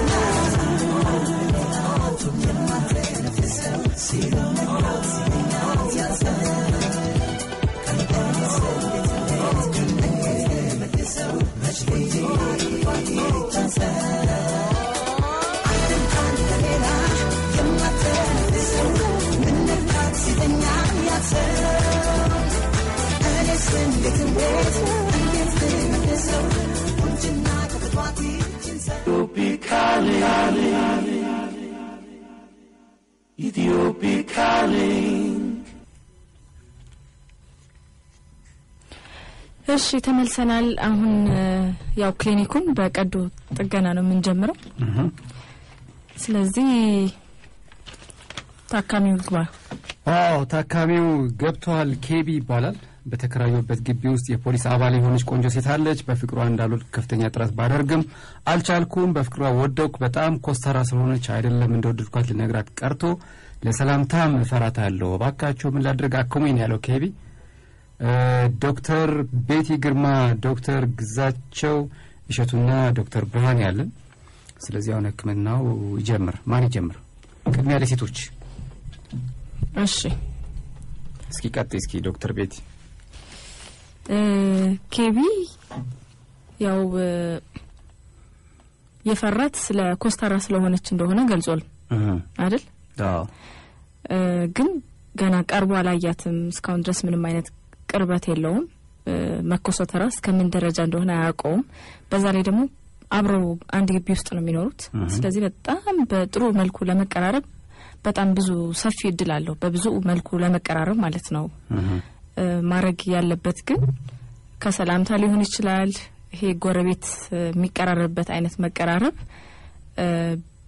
I'm Ethiopia calling. እሺ ተመልሰናል። አሁን ያው ክሊኒኩን በቀዶ ጥገና ነው የምንጀምረው። ስለዚህ ታካሚው ግባ። ታካሚው ገብቷል። ኬቢ ይባላል። በተከራዩበት ግቢ ውስጥ የፖሊስ አባል የሆነች ቆንጆ ሴት አለች። በፍቅሯ እንዳሉት ከፍተኛ ጥረት ባደርግም አልቻልኩም። በፍቅሯ ወደኩ። በጣም ኮስተራ ስለሆነች አይደለም እንደወደድኳት ልነግራት ቀርቶ ለሰላምታም እፈራታለሁ። እባካችሁ ምን ላድርግ አክሙኝ ያለው ኬቢ። ዶክተር ቤቲ ግርማ፣ ዶክተር ግዛቸው እሸቱና ዶክተር ብርሃን ያለን። ስለዚህ አሁን ህክምናው ይጀምር። ማን ይጀምር? ቅድሚያ ለሴቶች። እሺ እስኪ ቀጥይ እስኪ ዶክተር ቤቲ። ኬቢ ያው የፈራት ስለ ኮስታራ ስለሆነች እንደሆነ ገልጿል አይደል? አዎ። ግን ገና ቀርቦ አላያትም። እስካሁን ድረስ ምንም አይነት ቅርበት የለውም። መኮሰተራ እስከምን ደረጃ እንደሆነ አያውቀውም። በዛ ላይ ደግሞ አብረው አንድ ግቢ ውስጥ ነው የሚኖሩት። ስለዚህ በጣም በጥሩ መልኩ ለመቀራረብ በጣም ብዙ ሰፊ እድል አለው። በብዙ መልኩ ለመቀራረብ ማለት ነው። ማረግ ያለበት ግን ከሰላምታ ሊሆን ይችላል። ይሄ ጎረቤት የሚቀራረብበት አይነት መቀራረብ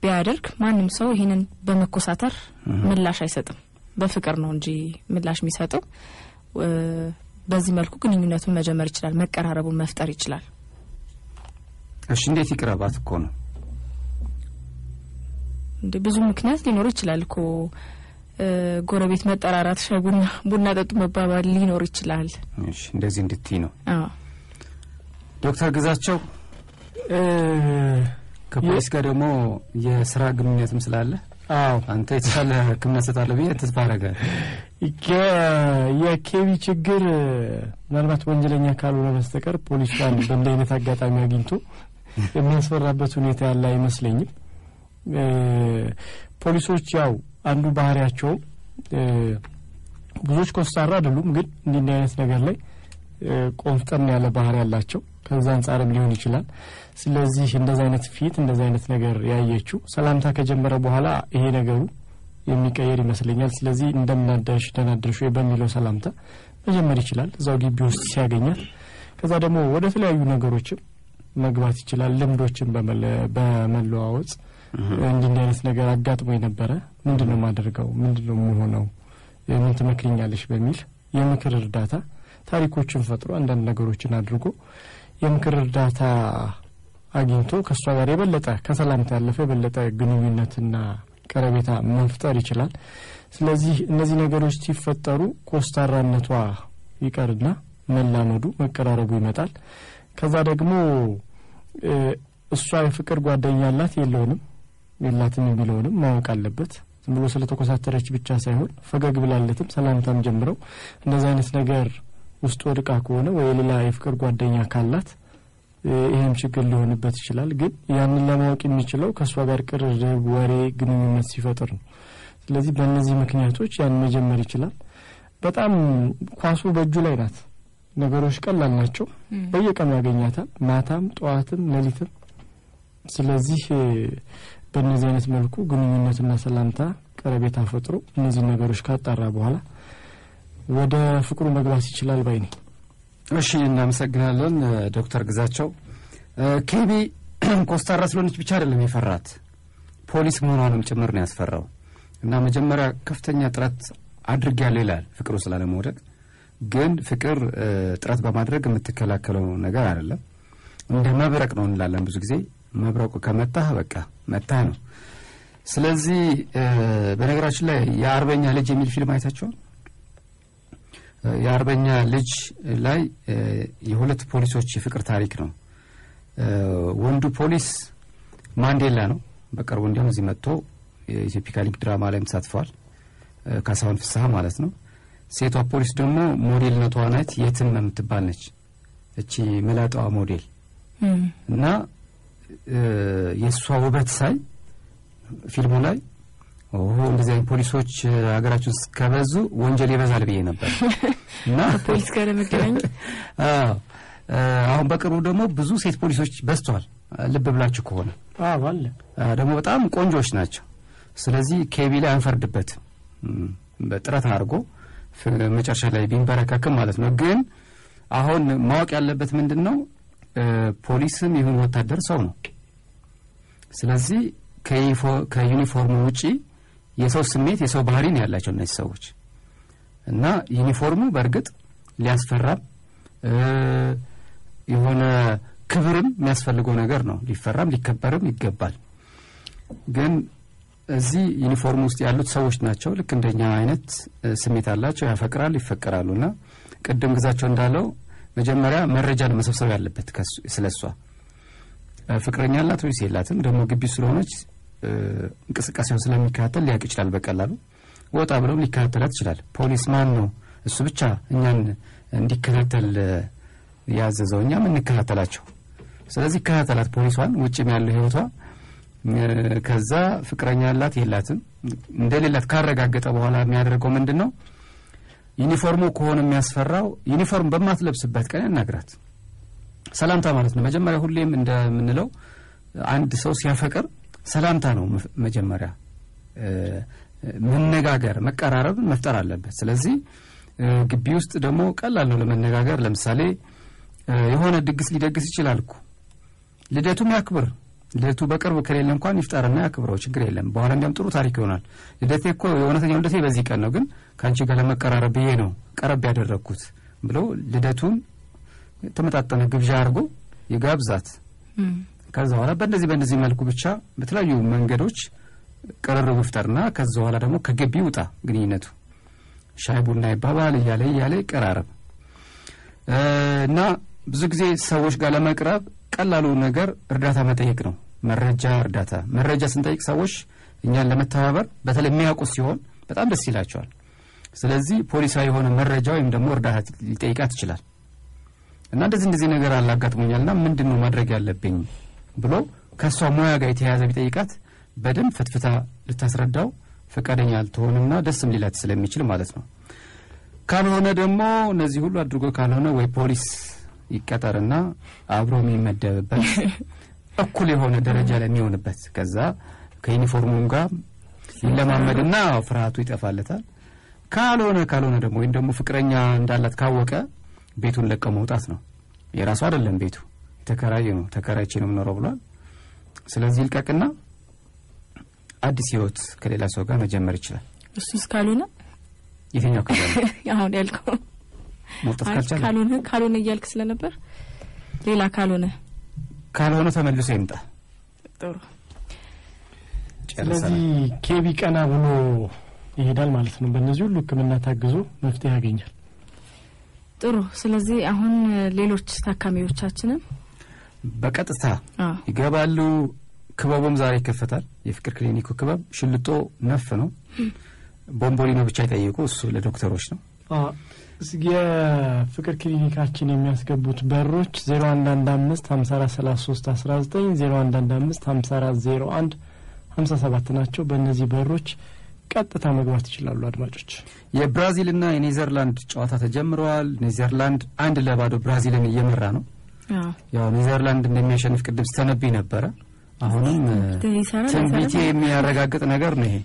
ቢያደርግ ማንም ሰው ይሄንን በመኮሳተር ምላሽ አይሰጥም። በፍቅር ነው እንጂ ምላሽ የሚሰጠው። በዚህ መልኩ ግንኙነቱን መጀመር ይችላል። መቀራረቡን መፍጠር ይችላል። እሺ እንዴት ይቅረባት እኮ ነው እንዴ? ብዙ ምክንያት ሊኖር ይችላል እኮ። ጎረቤት መጠራራት፣ ሻይ ቡና ጠጡ መባባል ሊኖር ይችላል። እሺ እንደዚህ እንድትይ ነው። ዶክተር ግዛቸው ከፖሊስ ጋር ደግሞ የሥራ ግንኙነትም ስላለ አንተ የተሻለ ህክምና ሰጣለህ ብዬ ተስፋ አደርጋለሁ። የኬቢ ችግር ምናልባት ወንጀለኛ ካልሆነ በስተቀር ፖሊስ ጋር በእንዲህ አይነት አጋጣሚ አግኝቶ የሚያስፈራበት ሁኔታ ያለ አይመስለኝም። ፖሊሶች ያው አንዱ ባህሪያቸው ብዙዎች ኮስታራ አይደሉም፣ ግን እንዲህ አይነት ነገር ላይ ቆንጠን ያለ ባህሪ ያላቸው ከዛ አንፃርም ሊሆን ይችላል። ስለዚህ እንደዛ አይነት ፊት እንደዛ አይነት ነገር ያየችው ሰላምታ ከጀመረ በኋላ ይሄ ነገሩ የሚቀየር ይመስለኛል። ስለዚህ እንደምናደርሽ ተናደርሽ በሚለው ሰላምታ መጀመር ይችላል እዛው ግቢ ውስጥ ሲያገኛት። ከዛ ደግሞ ወደ ተለያዩ ነገሮችም መግባት ይችላል። ልምዶችን በመለዋወጥ እንዲህ አይነት ነገር አጋጥሞኝ ነበረ፣ ምንድነው ማደርገው፣ ምንድነው መሆነው፣ ምን ትመክሪኛለሽ በሚል የምክር እርዳታ ታሪኮችን ፈጥሮ አንዳንድ ነገሮችን አድርጎ የምክር እርዳታ አግኝቶ ከሷ ጋር የበለጠ ከሰላምታ ያለፈ የበለጠ ግንኙነትና ቀረቤታ መፍጠር ይችላል። ስለዚህ እነዚህ ነገሮች ሲፈጠሩ ኮስታራነቷ ይቀርና መላመዱ መቀራረቡ ይመጣል። ከዛ ደግሞ እሷ የፍቅር ጓደኛ አላት የላትም የሚለውንም ማወቅ አለበት። ዝም ብሎ ስለተኮሳተረች ብቻ ሳይሆን ፈገግ ብላለትም ሰላምታም ጀምረው እንደዛ አይነት ነገር ውስጥ ወድቃ ከሆነ ወይ ሌላ የፍቅር ጓደኛ ካላት ይሄም ችግር ሊሆንበት ይችላል። ግን ያንን ለማወቅ የሚችለው ከሷ ጋር ቅርርብ፣ ወሬ፣ ግንኙነት ሲፈጥር ነው። ስለዚህ በእነዚህ ምክንያቶች ያን መጀመር ይችላል። በጣም ኳሱ በእጁ ላይ ናት። ነገሮች ቀላል ናቸው። በየቀኑ ያገኛታል፣ ማታም ጠዋትም ሌሊትም። ስለዚህ በእነዚህ አይነት መልኩ ግንኙነትና ሰላምታ ቀረቤታ ፈጥሮ እነዚህ ነገሮች ካጣራ በኋላ ወደ ፍቅሩ መግባት ይችላል ባይ ነኝ። እሺ እናመሰግናለን ዶክተር ግዛቸው። ኬቢ ኮስታራ ስለሆነች ብቻ አይደለም የፈራት፣ ፖሊስ መሆኗንም ጭምር ነው ያስፈራው። እና መጀመሪያ ከፍተኛ ጥረት አድርጋለሁ ይላል ፍቅሩ ስላለመውደቅ። ግን ፍቅር ጥረት በማድረግ የምትከላከለው ነገር አይደለም። እንደ መብረቅ ነው እንላለን ብዙ ጊዜ። መብረቁ ከመታህ በቃ መታህ ነው። ስለዚህ በነገራችን ላይ የአርበኛ ልጅ የሚል ፊልም አይታችኋል? የአርበኛ ልጅ ላይ የሁለት ፖሊሶች የፍቅር ታሪክ ነው። ወንዱ ፖሊስ ማንዴላ ነው። በቅርቡ እንዲያውም እዚህ መጥቶ የኢትዮፒካ ሊንክ ድራማ ላይ ተሳትፏል። ካሳሁን ፍስሐ ማለት ነው። ሴቷ ፖሊስ ደግሞ ሞዴል ነው ተዋናይት የትም የምትባል ነች። እቺ መላጣዋ ሞዴል እና የሷ ውበት ሳይ ፊልሙ ላይ እንደዚህ አይነት ፖሊሶች ሀገራችን ከበዙ ወንጀል ይበዛል ብዬ ነበር እና ፖሊስ ጋር ለመገናኝ አሁን በቅርቡ ደግሞ ብዙ ሴት ፖሊሶች በዝተዋል። ልብ ብላችሁ ከሆነ አለ ደግሞ በጣም ቆንጆች ናቸው። ስለዚህ ኬቢ ላይ አንፈርድበት በጥረት አድርጎ መጨረሻ ላይ ቢንበረከክም ማለት ነው። ግን አሁን ማወቅ ያለበት ምንድነው ፖሊስም ይሁን ወታደር ሰው ነው። ስለዚህ ከዩኒፎርሙ ውጪ የሰው ስሜት የሰው ባህሪ ነው ያላቸው እነዚህ ሰዎች እና ዩኒፎርሙ በርግጥ ሊያስፈራም የሆነ ክብርም የሚያስፈልገው ነገር ነው። ሊፈራም ሊከበርም ይገባል። ግን እዚህ ዩኒፎርም ውስጥ ያሉት ሰዎች ናቸው። ልክ እንደኛ አይነት ስሜት አላቸው፣ ያፈቅራሉ፣ ይፈቀራሉና ቅድም ግዛቸው እንዳለው መጀመሪያ መረጃ ለመሰብሰብ ያለበት ስለሷ ፍቅረኛ አላት ወይስ የላትም፣ ደግሞ ግቢ ስለሆነች እንቅስቃሴው ስለሚከታተል ሊያውቅ ይችላል። በቀላሉ ወጣ ብለው ሊከታተላት ይችላል። ፖሊስ ማን ነው እሱ ብቻ እኛን እንዲከታተል ያዘዘው፣ እኛም እንከታተላቸው። ስለዚህ ከታተላት ፖሊሷን ውጭም ያለው ህይወቷ ከዛ ፍቅረኛ አላት የላትም እንደሌላት ካረጋገጠ በኋላ የሚያደርገው ምንድነው ዩኒፎርሙ ከሆነ የሚያስፈራው ዩኒፎርም በማትለብስበት ቀን ያናግራት ሰላምታ ማለት ነው። መጀመሪያ ሁሌም እንደምንለው አንድ ሰው ሲያፈቅር ሰላምታ ነው መጀመሪያ መነጋገር መቀራረብ መፍጠር አለበት። ስለዚህ ግቢ ውስጥ ደግሞ ቀላል ነው ለመነጋገር። ለምሳሌ የሆነ ድግስ ሊደግስ ይችላል እኮ ልደቱም ያክብር። ልደቱ በቅርብ ከሌለ እንኳን ይፍጠርና ያክብረው፣ ችግር የለም። በኋላ እንዲያም ጥሩ ታሪክ ይሆናል። ልደቴ እኮ የእውነተኛው ልደቴ በዚህ ቀን ነው፣ ግን ካንቺ ጋር ለመቀራረብ ብዬ ነው ቀረብ ያደረኩት ብሎ ልደቱን ተመጣጣነ ግብዣ አድርጎ ይጋብዛት። ከዛ በኋላ በእንደዚህ መልኩ ብቻ በተለያዩ መንገዶች ቀረሩ ይፍጠርና ከዛ በኋላ ደግሞ ከግቢ ውጣ ግንኙነቱ ሻይ ቡና ይባባል እያለ ይቀራረብ እና ብዙ ጊዜ ሰዎች ጋር ለመቅረብ ቀላሉ ነገር እርዳታ መጠየቅ ነው። መረጃ ስንጠይቅ ሰዎች እኛን ለመተባበር በተለይ የሚያውቁ ሲሆን በጣም ደስ ይላቸዋል። ስለዚህ ፖሊሳዊ የሆነ መረጃ ወይም ደግሞ እርዳታ ሊጠይቃት ይችላል እና እንደዚህ ነገር አላጋጥሞኛልና ምንድነው ማድረግ ያለብኝ ብሎ ከሷ ሙያ ጋር የተያያዘ ቢጠይቃት በደንብ ፍትፍታ ልታስረዳው ፈቃደኛ አልተሆነና ደስም ሊላት ስለሚችል ማለት ነው። ካልሆነ ደግሞ እነዚህ ሁሉ አድርጎ ካልሆነ ወይ ፖሊስ ይቀጠርና አብሮ የሚመደብበት እኩል የሆነ ደረጃ ላይ የሚሆንበት ከዛ ከዩኒፎርሙም ጋር ይለማመድና ፍርሃቱ ይጠፋለታል። ካልሆነ ደግሞ ወይም ደግሞ ፍቅረኛ እንዳላት ካወቀ ቤቱን ለቀው መውጣት ነው። የራሱ አይደለም ቤቱ ተከራይ ነው፣ ተከራይቼ ነው የምኖረው ብሏል። ስለዚህ ይልቀቅና አዲስ ህይወት ከሌላ ሰው ጋር መጀመር ይችላል። እሱስ ካልሆነ የትኛው ካልሆነ አሁን ያልከው ሞጣ ካልሆነ እያልክ ስለነበር ሌላ ካልሆነ ተመልሶ ይምጣ። ጥሩ። ስለዚህ ኬቢ ቀና ብሎ ይሄዳል ማለት ነው። በእነዚህ ሁሉ ህክምና ታግዞ መፍትሄ ያገኛል። ጥሩ። ስለዚህ አሁን ሌሎች ታካሚዎቻችንን በቀጥታ ይገባሉ። ክበቡም ዛሬ ይከፈታል። የፍቅር ክሊኒኩ ክበብ ሽልጦ ነፍ ነው። ቦምቦሊኖ ብቻ ይጠይቁ፣ እሱ ለዶክተሮች ነው። የፍቅር ክሊኒካችን የሚያስገቡት በሮች 0115 5433 19 0115 5401 57 ናቸው። በእነዚህ በሮች ቀጥታ መግባት ይችላሉ አድማጮች። የብራዚልና የኔዘርላንድ ጨዋታ ተጀምሯል። ኔዘርላንድ 1-0 ብራዚልን እየመራ ነው። ያው ኔዘርላንድ እንደሚያሸንፍ ቅድም ስተነብይ ነበረ። አሁንም ትንቢቴ የሚያረጋግጥ ነገር ነው ይሄ።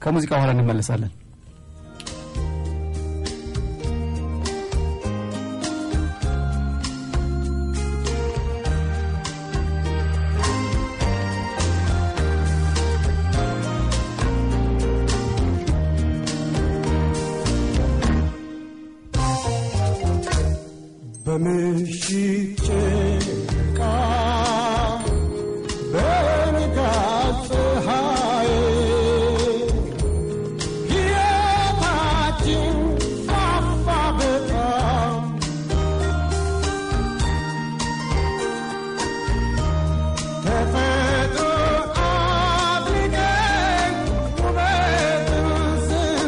ከሙዚቃ በኋላ እንመለሳለን። በምሽት ጭቃ በንጋት ፀሐይ ሕይወታችን ፋፋ በጣም ተፈጥሮ አድርገን ውበትን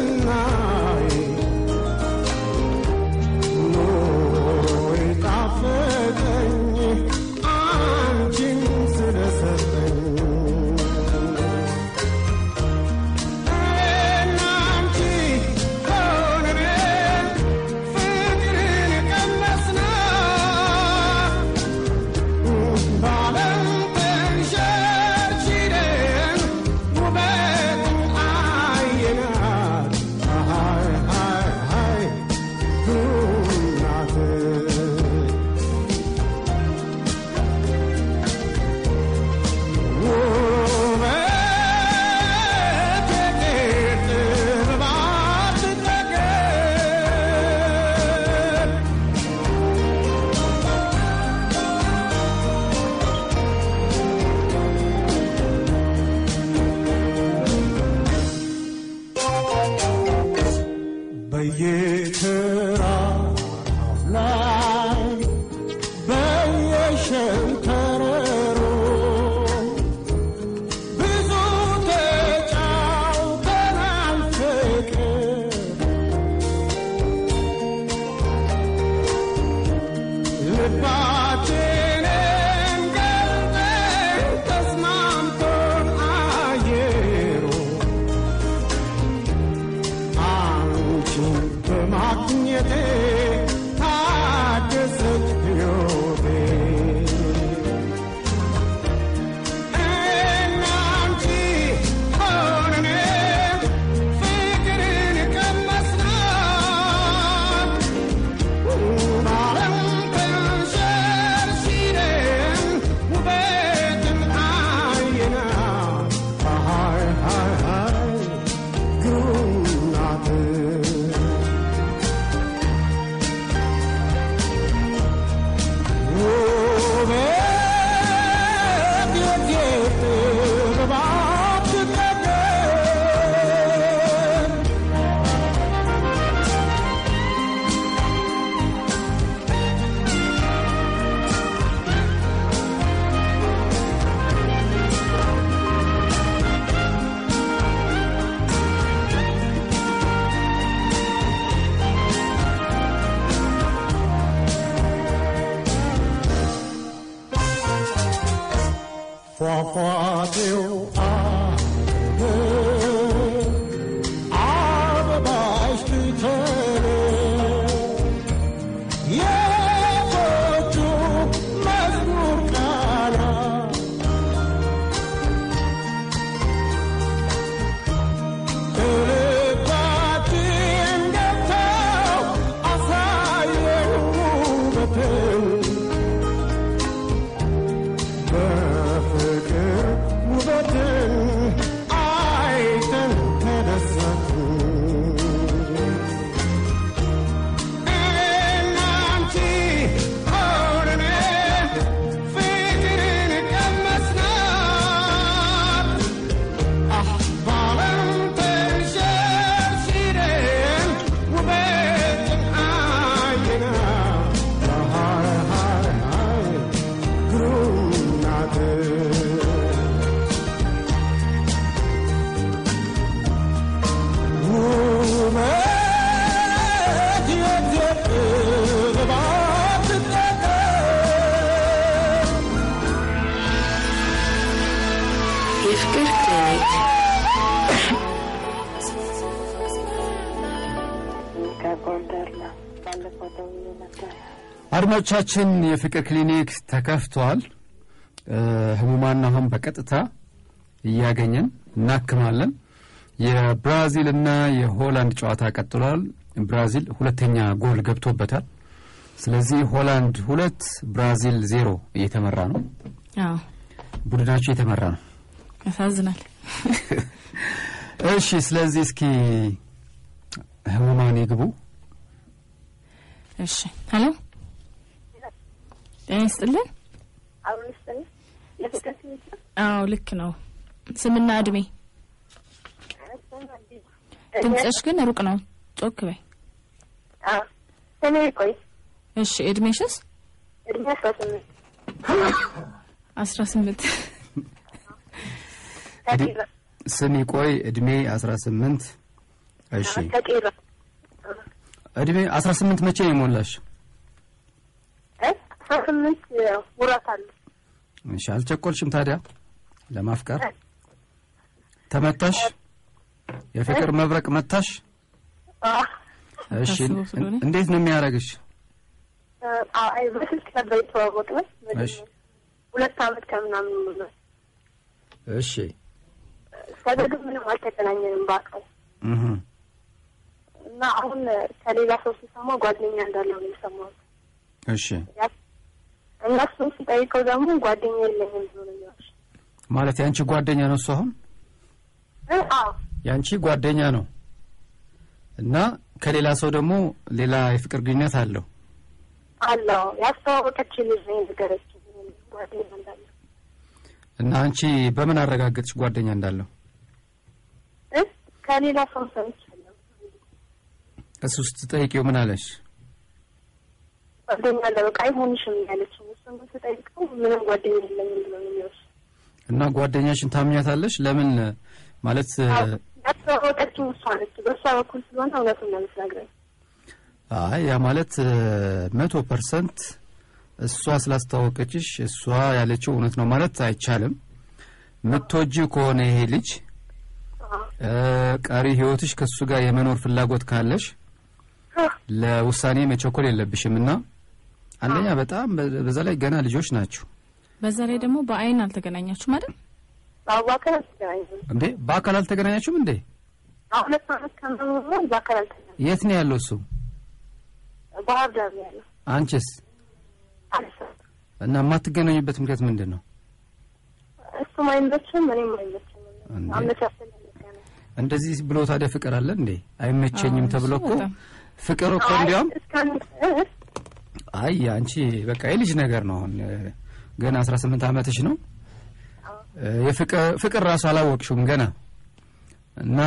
በየተራራው ላይ በየሸንተረሩ ብዙ ተጫውተናል ፍቅር ልባችንን ገልጠን ተስማምቶን አየሩ አንቺን በማግኘቴ ታደሰች ሕይወቴ እና አንቺ ሆነን ፍቅርን ቀመስናት በዓለም ተንሸርሽረን ውበትን አየናት ሃይ ሃይ ሃይ ግሩም ናት ፏፏቴው አበባሽ ትተን የወፎቹ መዝሙር ቃና ልባችን ገብተው አሳየን ውበትን በፍቅር ውበትን አይተን ተደሰትን እና አንቺ ሆነን ፍቅርን ቀመስናት በዓለም ተንሸርሽረን ውበትን አየናት ሃይ ሃይ ሃይ ግሩም ናት ውበት የእግዚአብሔር ጥበባት ትጠቀም የፍቅር ክሊኒክ ከጎንደር ነው። ባለፈው ደውዬ ነበር። አድማጮቻችን የፍቅር ክሊኒክ ተከፍቷል። ህሙማን አሁን በቀጥታ እያገኘን እናክማለን። የብራዚልና የሆላንድ ጨዋታ ቀጥሏል። ብራዚል ሁለተኛ ጎል ገብቶበታል። ስለዚህ ሆላንድ 2 ብራዚል 0 እየተመራ ነው። አዎ ቡድናቸው እየተመራ ነው። ያሳዝናል። እሺ ስለዚህ እስኪ ህሙማን ይግቡ። እሺ ሄሎ ጤና ይስጥልን። አውልስተን ለፍቅር ክሊኒክ አዎ ልክ ነው። ስምና እድሜ ድምፅሽ ግን ሩቅ ነው። ጮክ በይ። ስሜ ቆይ እሺ እድሜሽስ? እድሜ 18 ተቂራ ስሚ ቆይ እድሜ 18 እሺ ተቂራ እድሜ 18 መቼ ይሞላሽ? 18 ወራት አለ። እሺ አልቸኮልሽም ታዲያ ለማፍቀር? ተመታሽ? የፍቅር መብረቅ መታሽ? እሺ እንዴት ነው የሚያረግሽ? አይ በስልክ ነበር የተዋወቅነው። እሺ 2 አመት ከምናምን ነው። እሺ ሰደዱ ምንም አልተገናኘንም በአካል እና አሁን ከሌላ ሰው ሲሰማ ጓደኛ እንዳለው ነው የሰማሁት። እሺ እና እሱን ሲጠይቀው ደግሞ ጓደኛ የለኝም ብሎ ነው ያልሽ። ማለት ያንቺ ጓደኛ ነው እሱ አሁን? አዎ ያንቺ ጓደኛ ነው እና ከሌላ ሰው ደግሞ ሌላ የፍቅር ግንኙነት አለው? አለው። ያስተዋወቀችኝ ልጅ ነው የነገረችኝ ጓደኛ እንዳለው። እና አንቺ በምን አረጋግጥሽ ጓደኛ እንዳለው? ከሌላ ሰው ሰምቻለሁ። እሱስ ትጠይቂው ምን አለሽ? ጓደኛ ለበቃ አይሆንሽም ያለችው እሱን ተጠይቀው ምንም ጓደኛ የለኝም ብሎ ነው የሚወስ እና ጓደኛሽን ታምኛታለሽ? ለምን ማለት ያስተዋወቀችው እሷ ነች። በእሷ በኩል ስለሆነ እውነቱን ነው የምትነግረኝ። አይ ያ ማለት 100% እሷ ስላስተዋወቀችሽ እሷ ያለችው እውነት ነው ማለት አይቻልም። ምትወጂው ከሆነ ይሄ ልጅ ቀሪ ህይወትሽ ከሱ ጋር የመኖር ፍላጎት ካለሽ ለውሳኔ መቸኮል የለብሽምና አንደኛ በጣም በዛ ላይ ገና ልጆች ናችሁ። በዛ ላይ ደግሞ በአይን አልተገናኛችሁም አይደል? በአካል አልተገናኘንም እንዴ? በአካል አልተገናኛችሁም እንዴ? አሁን ተመረመረ በአካል አልተገናኘንም። የት ነው ያለው እሱ? ባህር ዳር ነው ያለው። አንቺስ? እና የማትገናኙበት ምክንያት ምንድን ነው? እሱ ማይመችም እኔም አይመችም። አመቻችተን እንደዚህ ብሎ ታዲያ ፍቅር አለ እንዴ? አይመቸኝም ተብሎ እኮ ፍቅር እኮ እንዲያውም አይ አንቺ በቃ የልጅ ነገር ነው። አሁን ገና 18 ዓመትሽ ነው። የፍቅር ራሱ አላወቅሽውም ገና እና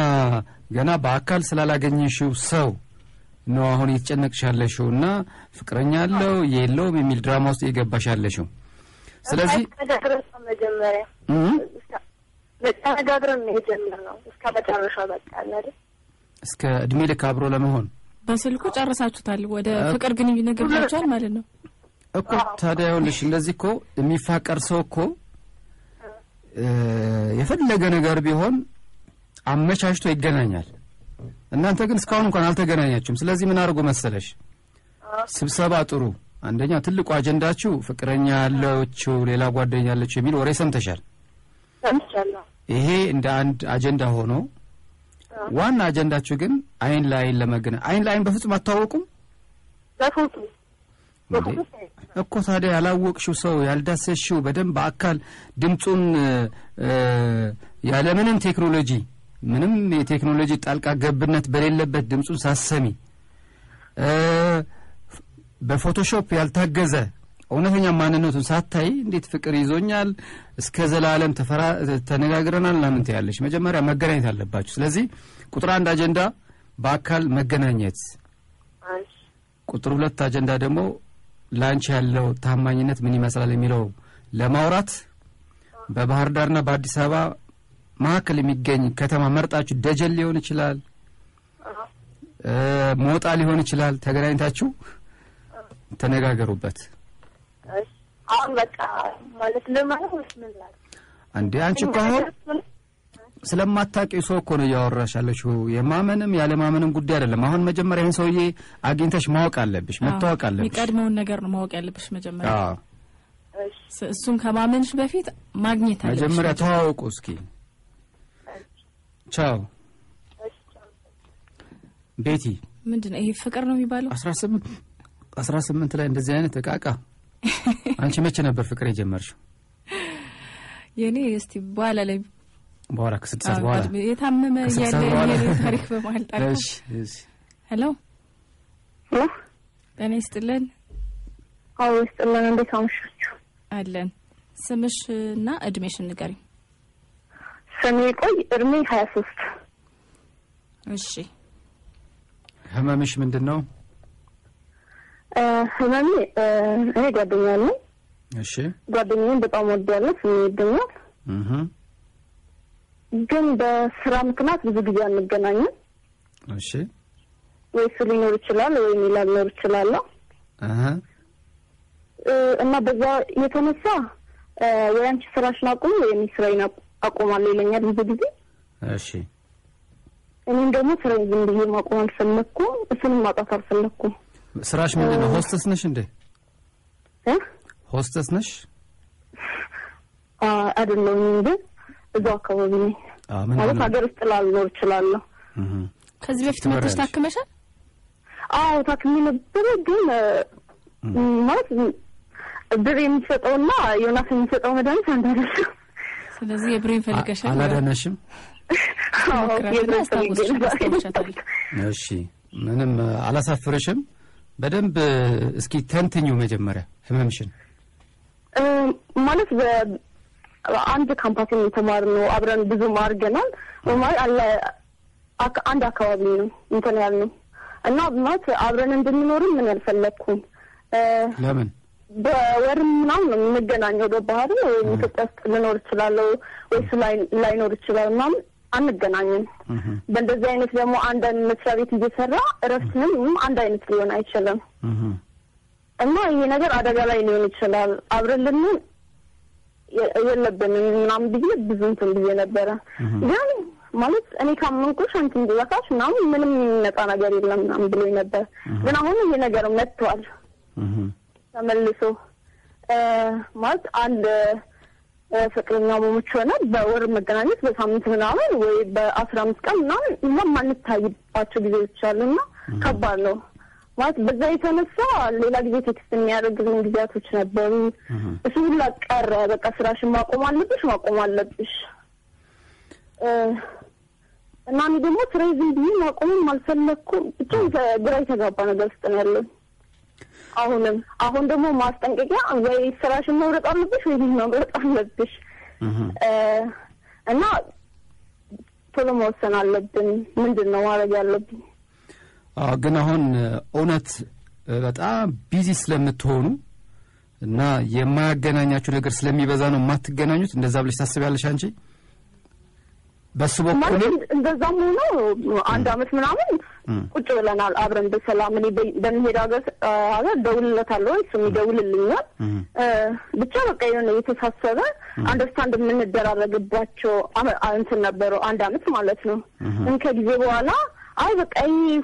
ገና በአካል ስላላገኘሽው ሰው ነው አሁን እየተጨነቅሽ ያለሽውና ፍቅረኛ አለው የለውም የሚል ድራማ ውስጥ እየገባሽ ያለሽው። ስለዚህ መጀመሪያ ለተነጋግረን ነው የጀመርነው እስከ መጨረሻ በቃ አይደል? እስከ እድሜ ልክ አብሮ ለመሆን በስልኩ ጨርሳችሁታል። ወደ ፍቅር ግንኙነት ገብታችኋል ማለት ነው እኮ። ታዲያ ይኸውልሽ እንደዚህ እኮ የሚፋቀር ሰው እኮ የፈለገ ነገር ቢሆን አመቻችቶ ይገናኛል። እናንተ ግን እስካሁን እንኳን አልተገናኛችሁም። ስለዚህ ምን አድርጎ መሰለሽ ስብሰባ ጥሩ። አንደኛ ትልቁ አጀንዳችሁ ፍቅረኛ ያለችው ሌላ ጓደኛ ያለችው የሚል ወሬ ሰምተሻል። ይሄ እንደ አንድ አጀንዳ ሆኖ ዋና አጀንዳችሁ ግን አይን ለአይን ለመገናኘት። አይን ለአይን በፍጹም አታወቁም እኮ። ታዲያ ያላወቅሽው ሰው ያልዳሰሽው በደንብ በአካል ድምጹን ያለምንም ቴክኖሎጂ ምንም የቴክኖሎጂ ጣልቃ ገብነት በሌለበት ድምጹን ሳሰሚ በፎቶሾፕ ያልታገዘ እውነተኛ ማንነቱን ሳታይ እንዴት ፍቅር ይዞኛል እስከ ዘላለም ተነጋግረናል ለምን ትያለሽ? መጀመሪያ መገናኘት አለባችሁ። ስለዚህ ቁጥር 1 አጀንዳ በአካል መገናኘት፣ ቁጥር 2 አጀንዳ ደግሞ ላንቺ ያለው ታማኝነት ምን ይመስላል የሚለው ለማውራት በባህር ዳርና በአዲስ አበባ ማከል የሚገኝ ከተማ መርጣችሁ ደጀል ሊሆን ይችላል፣ ሞጣ ሊሆን ይችላል። ተገናኝታችሁ ተነጋገሩበት። አሁን በቃ ማለት ለማለት ምን ማለት አንዴ አንቺ እኮ አሁን ስለማታውቂው ሰው እኮ ነው እያወራሽ ያለሽው። የማመንም ያለማመንም ጉዳይ አይደለም። አሁን መጀመሪያ ይሄን ሰውዬ አግኝተሽ ማወቅ አለብሽ፣ መታወቅ አለብሽ። የሚቀድመውን ነገር ነው ማወቅ ያለብሽ መጀመሪያ። እሱን ከማመንሽ በፊት ማግኘት አለብሽ። መጀመሪያ ተዋወቁ እስኪ። ቻው ቤቲ። ምንድነው ይሄ ፍቅር ነው የሚባለው? 18 ላይ እንደዚህ አይነት እቃቃ። አንቺ መቼ ነበር ፍቅር የጀመርሽው? የኔ እስቲ በኋላ ከ6 ሰዓት በኋላ የታመመ ያለ የኔ ታሪክ በመሃል ጣልኩ። እሺ ሄሎ ጤና ይስጥልን። አዎ ይስጥልን። እንዴት አመሻችሁ? አለን። ስምሽና እድሜሽን ንገሪኝ። ስሜ ቆይ እድሜ 23። እሺ ህመምሽ ምንድነው? ህመሜ እኔ ጓደኛ ነኝ። እሺ ጓደኛዬን በጣም ወዳለሁ፣ ይወደኛል። ግን በስራ ምክንያት ብዙ ጊዜ አንገናኝም። እሺ ወይ እሱ ሊኖር ይችላል ወይ እኔ ላልኖር እችላለሁ። እና በዛ የተነሳ ወይ አንቺ ስራሽን አቁም ወይ እኔ ስራዬን አቆማለሁ ይለኛል ብዙ ጊዜ። እሺ እኔም ደግሞ ስራዬን ዝም ብዬ ማቆም አልፈለኩም፣ እሱንም ማጣት አልፈለኩም። ስራሽ ምንድነው? ሆስተስ ነሽ እንዴ? ሆስተስ ነሽ? አይደለም እንዴ? እዛው አካባቢ ነኝ። ማለት ሀገር ውስጥ ላልኖር እችላለሁ። ከዚህ በፊት መጥተሽ ታክመሻል? አዎ ታክሜ ነበር። ግን ማለት ብር የሚሰጠውና ዮናስ የሚሰጠው መድኃኒት አንድ አይደለም። ስለዚህ የብሬን ፈልገሻል? አላዳነሽም? እሺ ምንም አላሳፍረሽም? በደንብ እስኪ ተንትኙ መጀመሪያ ህመምሽን። ማለት አንድ ካምፓስ የተማርነው አብረን ብዙ ማርገናል። ማለት አንድ አካባቢ ነው እንትን ያልነው እና ማለት አብረን እንድንኖር ምን ያልፈለኩም ለምን በወር ምናምን ነው የምንገናኘው በባህሪ ኢትዮጵያ ውስጥ ልኖር እችላለሁ ወይስ ላይኖር ይችላል ምናምን አንገናኝም በእንደዚህ አይነት ደግሞ አንድ አይነት መስሪያ ቤት እየሰራ እረፍትንም አንድ አይነት ሊሆን አይችልም እና ይሄ ነገር አደጋ ላይ ሊሆን ይችላል አብረን የለብንም ምናምን ብዬ ብዙ እንትን ብዬ ነበረ ግን ማለት እኔ ካመንኩሽ አንቺ እንደዛካሽ ምንም ነፃ ነገር የለም ምናምን ብሎ ነበር ግን አሁን ይሄ ነገር መጥቷል ተመልሶ ማለት አንድ ፍቅረኛው ሞች ሆነ በወር መገናኘት በሳምንት ምናምን ወይ በ15 ቀን ምናምን ማንታይባቸው ጊዜዎች አሉና ከባድ ነው ማለት በዛ የተነሳ ሌላ ጊዜ ቴክስት የሚያደርግልኝ ጊዜያቶች ነበሩ እሱ ሁሉ ቀረ በቃ ስራሽን ማቆም አለብሽ እና እኔ ደግሞ ትሬዚንግ ቢሆን ማቆም አልፈለኩም ብቻ ግራ የተጋባ ነገር ውስጥ ነው ያለው አሁን ደግሞ ማስጠንቀቂያ ወይ ስራሽን መውረጥ አለብሽ ወይ መውረጥ አለብሽ እና ቶሎ መወሰን አለብን ምንድነው ማድረግ ያለብን ግን አሁን እውነት በጣም ቢዚ ስለምትሆኑ እና የማያገናኛችሁ ነገር ስለሚበዛ ነው የማትገናኙት እንደዛ ብለሽ ታስቢያለሽ አንቺ በስበኩል እንደዛም ሆኖ አንድ አመት ምናምን ቁጭ ብለናል አብረን በሰላም እኔ በሚሄድ ሀገር ደውልለታለሁ እሱም ይደውልልኛል ብቻ በቃ የሆነ የተሳሰበ አንደርስታንድ የምንደራረግባቸው እንትን ነበረው አንድ አመት ማለት ነው ከጊዜ በኋላ አይ በቃ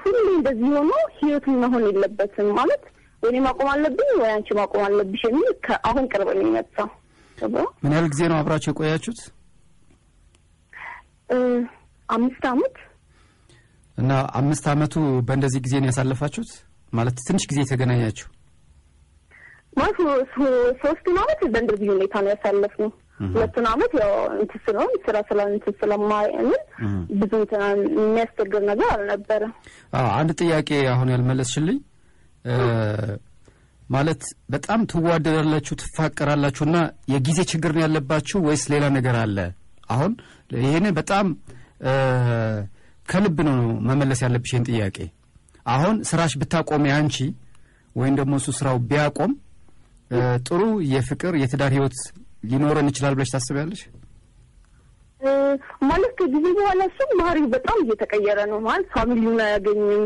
ሁሉ እንደዚህ ሆኖ ህይወት መሆን የለበትም ማለት ወኔ ማቆም አለብኝ ወይ አንቺ ማቆም አለብሽ የሚል አሁን ቅርብ ነው የመጣው ምን ያህል ጊዜ ነው አብራችሁ የቆያችሁት 5 አመት እና 5 አመቱ በእንደዚህ ጊዜ ነው ያሳለፋችሁት ማለት ትንሽ ጊዜ ተገናኛችሁ ማለት 3 አመት በእንደዚህ ሁኔታ ነው ያሳለፍነው 2 አመት ያው እንትስለው ስለማይሆን ብዙ የሚያስቸግር ነገር አልነበረ አንድ ጥያቄ አሁን ያልመለስሽልኝ ማለት በጣም ትዋደዳላችሁ ትፋቀራላችሁና የጊዜ ችግር ነው ያለባችሁ ወይስ ሌላ ነገር አለ አሁን ይሄኔ በጣም ከልብ ነው መመለስ ያለብሽን ጥያቄ አሁን ስራሽ ብታቆም ያንቺ ወይም ደግሞ እሱ ስራው ቢያቆም ጥሩ የፍቅር የትዳር ህይወት ሊኖረን ይችላል ብለሽ ታስቢያለሽ ማለት ከጊዜ በኋላ እሱ ባህሪው በጣም እየተቀየረ ነው ማለት ፋሚሊውን አያገኝም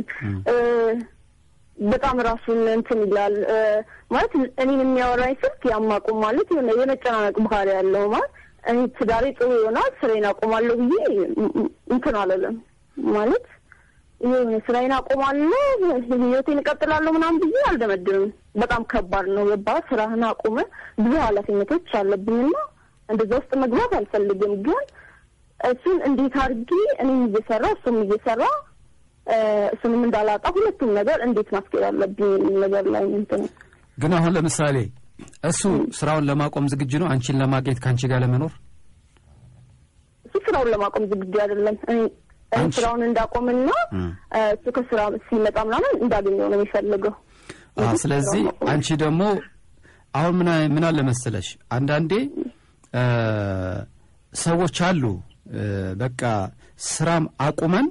በጣም ራሱን እንትን ይላል ማለት እኔን የሚያወራኝ ስልክ ያማቁም ማለት የመጨናነቅ ባህሪ ያለው ማለት እኔ ትዳሬ ጥሩ ይሆናል ስራዬን አቆማለሁ ብዬ እንትን አለለም ማለት ይሄ ስራዬን አቆማለሁ ህይወቴን እቀጥላለሁ ምናምን ብዬ አልደመድም በጣም ከባድ ነው ስራህን አቆመ ብዙ ኃላፊነቶች አለብኝና እንደዛ ውስጥ መግባት አልፈልግም ግን እሱን እንዴት አድርጌ እኔም እየሰራ እሱም እየሰራ እሱንም እንዳላጣ ሁለቱም ነገር እንዴት ማስኬድ አለብኝ ነገር ላይ እንትን ግን አሁን ለምሳሌ እሱ ስራውን ለማቆም ዝግጁ ነው አንቺን ለማግኘት ካንቺ ጋር ለመኖር እሱ ስራውን ለማቆም ዝግጁ አይደለም እኔ ስራውን እንዳቆምና እሱ ከስራ ሲመጣ ምናምን እንዳገኘው ነው የሚፈልገው ስለዚህ አንቺ ደግሞ አሁን ምን አለ መሰለሽ አንዳንዴ ሰዎች አሉ በቃ ስራም አቁመን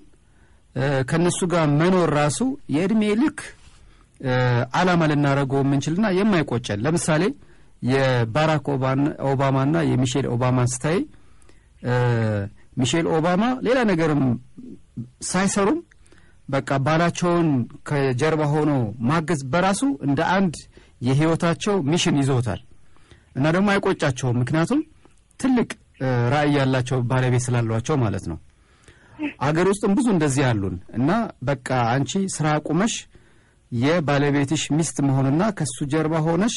ከነሱ ጋር መኖር ራሱ የእድሜ ልክ አላማ ለናረገው ምንችልና የማይቆጨን ለምሳሌ የባራክ ኦባማና የሚሼል ኦባማ ስታይ ሚሼል ኦባማ ሌላ ነገርም ሳይሰሩም በቃ ባላቸውን ከጀርባ ሆኖ ማገዝ በራሱ እንደ አንድ የህይወታቸው ሚሽን ይዘውታል እና ደግሞ አይቆጫቸውም ምክንያቱም ትልቅ ራዕይ ያላቸው ባለቤት ስላሏቸው ማለት ነው አገር ውስጥም ብዙ እንደዚህ ያሉን እና በቃ አንቺ ስራ አቁመሽ የባለቤትሽ ሚስት መሆንና ከሱ ጀርባ ሆነሽ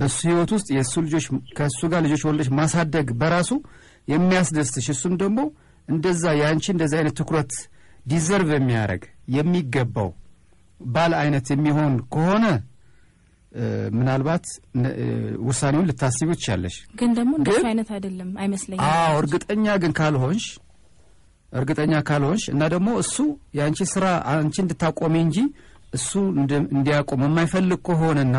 በሱ ህይወት ውስጥ የሱ ልጆች ከሱ ጋር ልጆች ወልደሽ ማሳደግ በራሱ የሚያስደስትሽ እሱም ደግሞ እንደዛ ያንቺ እንደዛ አይነት ትኩረት ዲዘርቭ የሚያደርግ የሚገባው ባል አይነት የሚሆን ከሆነ ምናልባት ውሳኔውን ልታስቢው ትችያለሽ ግን ደግሞ እንደሱ አይነት አይደለም አይመስለኝም እርግጠኛ ካልሆንሽ እና ደግሞ እሱ ያንቺ ስራ አንቺ እንድታቆሚ እንጂ እሱ እንዲያቆም የማይፈልግ ከሆነና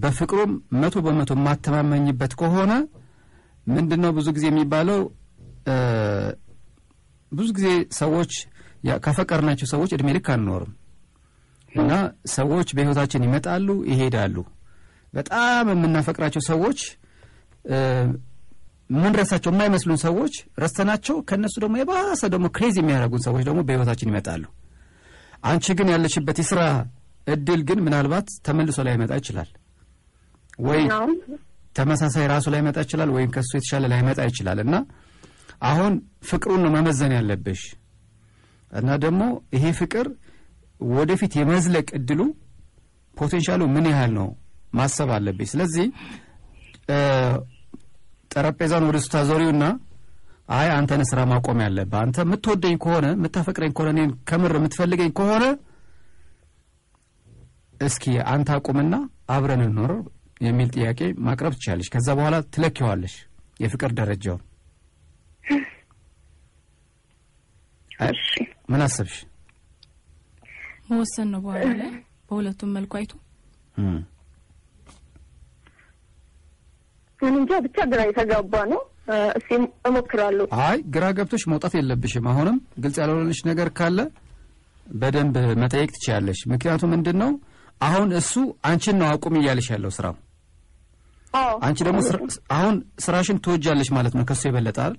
በፍቅሩም 100% ማተማመኝበት ከሆነ ምንድነው ብዙ ጊዜ የሚባለው ብዙ ጊዜ ሰዎች ካፈቀርናቸው ሰዎች እድሜ ልክ አንኖርም እና ሰዎች በህይወታችን ይመጣሉ ይሄዳሉ በጣም የምናፈቅራቸው ሰዎች ምን ረሳቸው የማይመስሉን ሰዎች ረስተናቸው ከነሱ ደግሞ የባሰ ደግሞ ክሬዚ የሚያደርጉን ሰዎች ደግሞ በህይወታችን ይመጣሉ አንቺ ግን ያለሽበት የሥራ እድል ግን ምናልባት ተመልሶ ላይ መጣ ይችላል ወይ ተመሳሳይ ራሱ ላይ መጣ ይችላል ወይ ከሱ የተሻለ ላይ መጣ ይችላልና አሁን ፍቅሩን ነው መመዘን ያለብሽ እና ደግሞ ይሄ ፍቅር ወደፊት የመዝለቅ እድሉ ፖቴንሻሉ ምን ያህል ነው ማሰብ አለብሽ ስለዚህ ጠረጴዛን ወደ ስታዞሪውና አይ አንተን ስራ ማቆም ያለበት አንተ የምትወደኝ ከሆነ የምታፈቅረኝ ከሆነ እኔን ከምር የምትፈልገኝ ከሆነ እስኪ አንተ አቁምና አብረን እንኖር የሚል ጥያቄ ማቅረብ ትችላለሽ ከዛ በኋላ ትለኪዋለሽ የፍቅር ደረጃው እሺ ምን አሰብሽ መወሰን ነው በኋላ ላይ በሁለቱም መልኩ አይቶ እንጃ ብቻ ግራ የተጋባ ነው እስኪ እሞክራለሁ አይ ግራ ገብቶሽ መውጣት የለብሽም አሁንም ግልጽ ያልሆነልሽ ነገር ካለ በደንብ መጠየቅ ትችያለሽ ምክንያቱም ምንድነው አሁን እሱ አንቺን ነው አቁም ይያልሽ ያለው ስራው አንቺ ደግሞ አሁን ስራሽን ትወጃለሽ ማለት ነው ከሱ ይበልጣል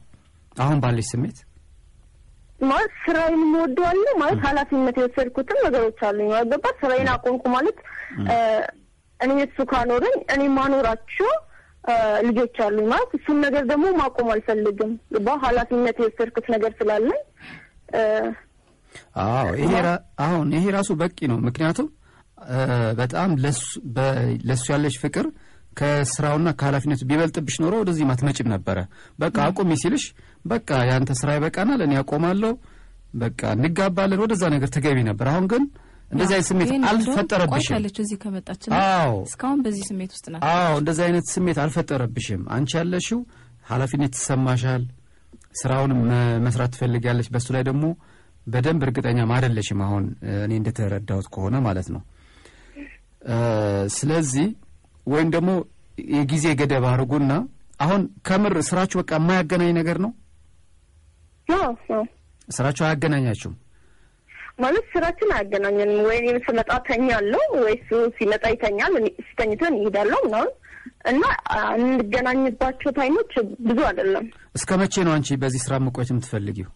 አሁን ባለሽ ስሜት ማለት ስራዬን የምወደዋለሁ ማለት ኃላፊነት የወሰድኩትን ነገሮች አሉኝ ያገባ ስራዬን አቆምኩ ማለት እኔ እሱ ካኖረኝ እኔ ማኖራቸው ልጆች አሉኝ ማለት እሱን ነገር ደግሞ ማቆም አልፈልግም በኃላፊነት የወሰድኩት ነገር ስላለኝ ይሄ ራሱ በቂ ነው ምክንያቱም በጣም ለሱ ያለሽ ፍቅር ከስራውና ከኃላፊነቱ ቢበልጥብሽ ኖሮ ወደዚህ ማትመጭም ነበር በቃ አቁም ሲልሽ በቃ ያንተ ስራ ይበቃናል እኔ አቆማለሁ በቃ እንጋባለን ወደዛ ነገር ተገቢ ነበር አሁን ግን እንደዚህ አይነት ስሜት አልፈጠረብሽም ቆይታለች እዚህ ከመጣችና እስካሁን በዚህ ስሜት ውስጥ ናት እንደዚህ አይነት ስሜት አልፈጠረብሽም አንቺ ያለሽው ኃላፊነት ተሰማሻል ስራውን መስራት ትፈልጊያለሽ በሱ ላይ ደግሞ በደንብ እርግጠኛ ማደለሽም አሁን እኔ እንደተረዳሁት ከሆነ ማለት ነው ስለዚህ ወይም ደግሞ የጊዜ ገደብ አድርጉና አሁን ከምር ስራችሁ በቃ የማያገናኝ ነገር ነው ስራችሁ አያገናኛችሁም ማለት ስራችን አያገናኘንም ወይ እኔ ስመጣ ተኛለሁ ወይ እሱ ሲመጣ ይተኛል እኔ ሲተኝተን ይሄዳለሁ ነው እና እንገናኝባቸው ታይሞች ብዙ አይደለም እስከ መቼ ነው አንቺ በዚህ ስራ መቆየት የምትፈልጊው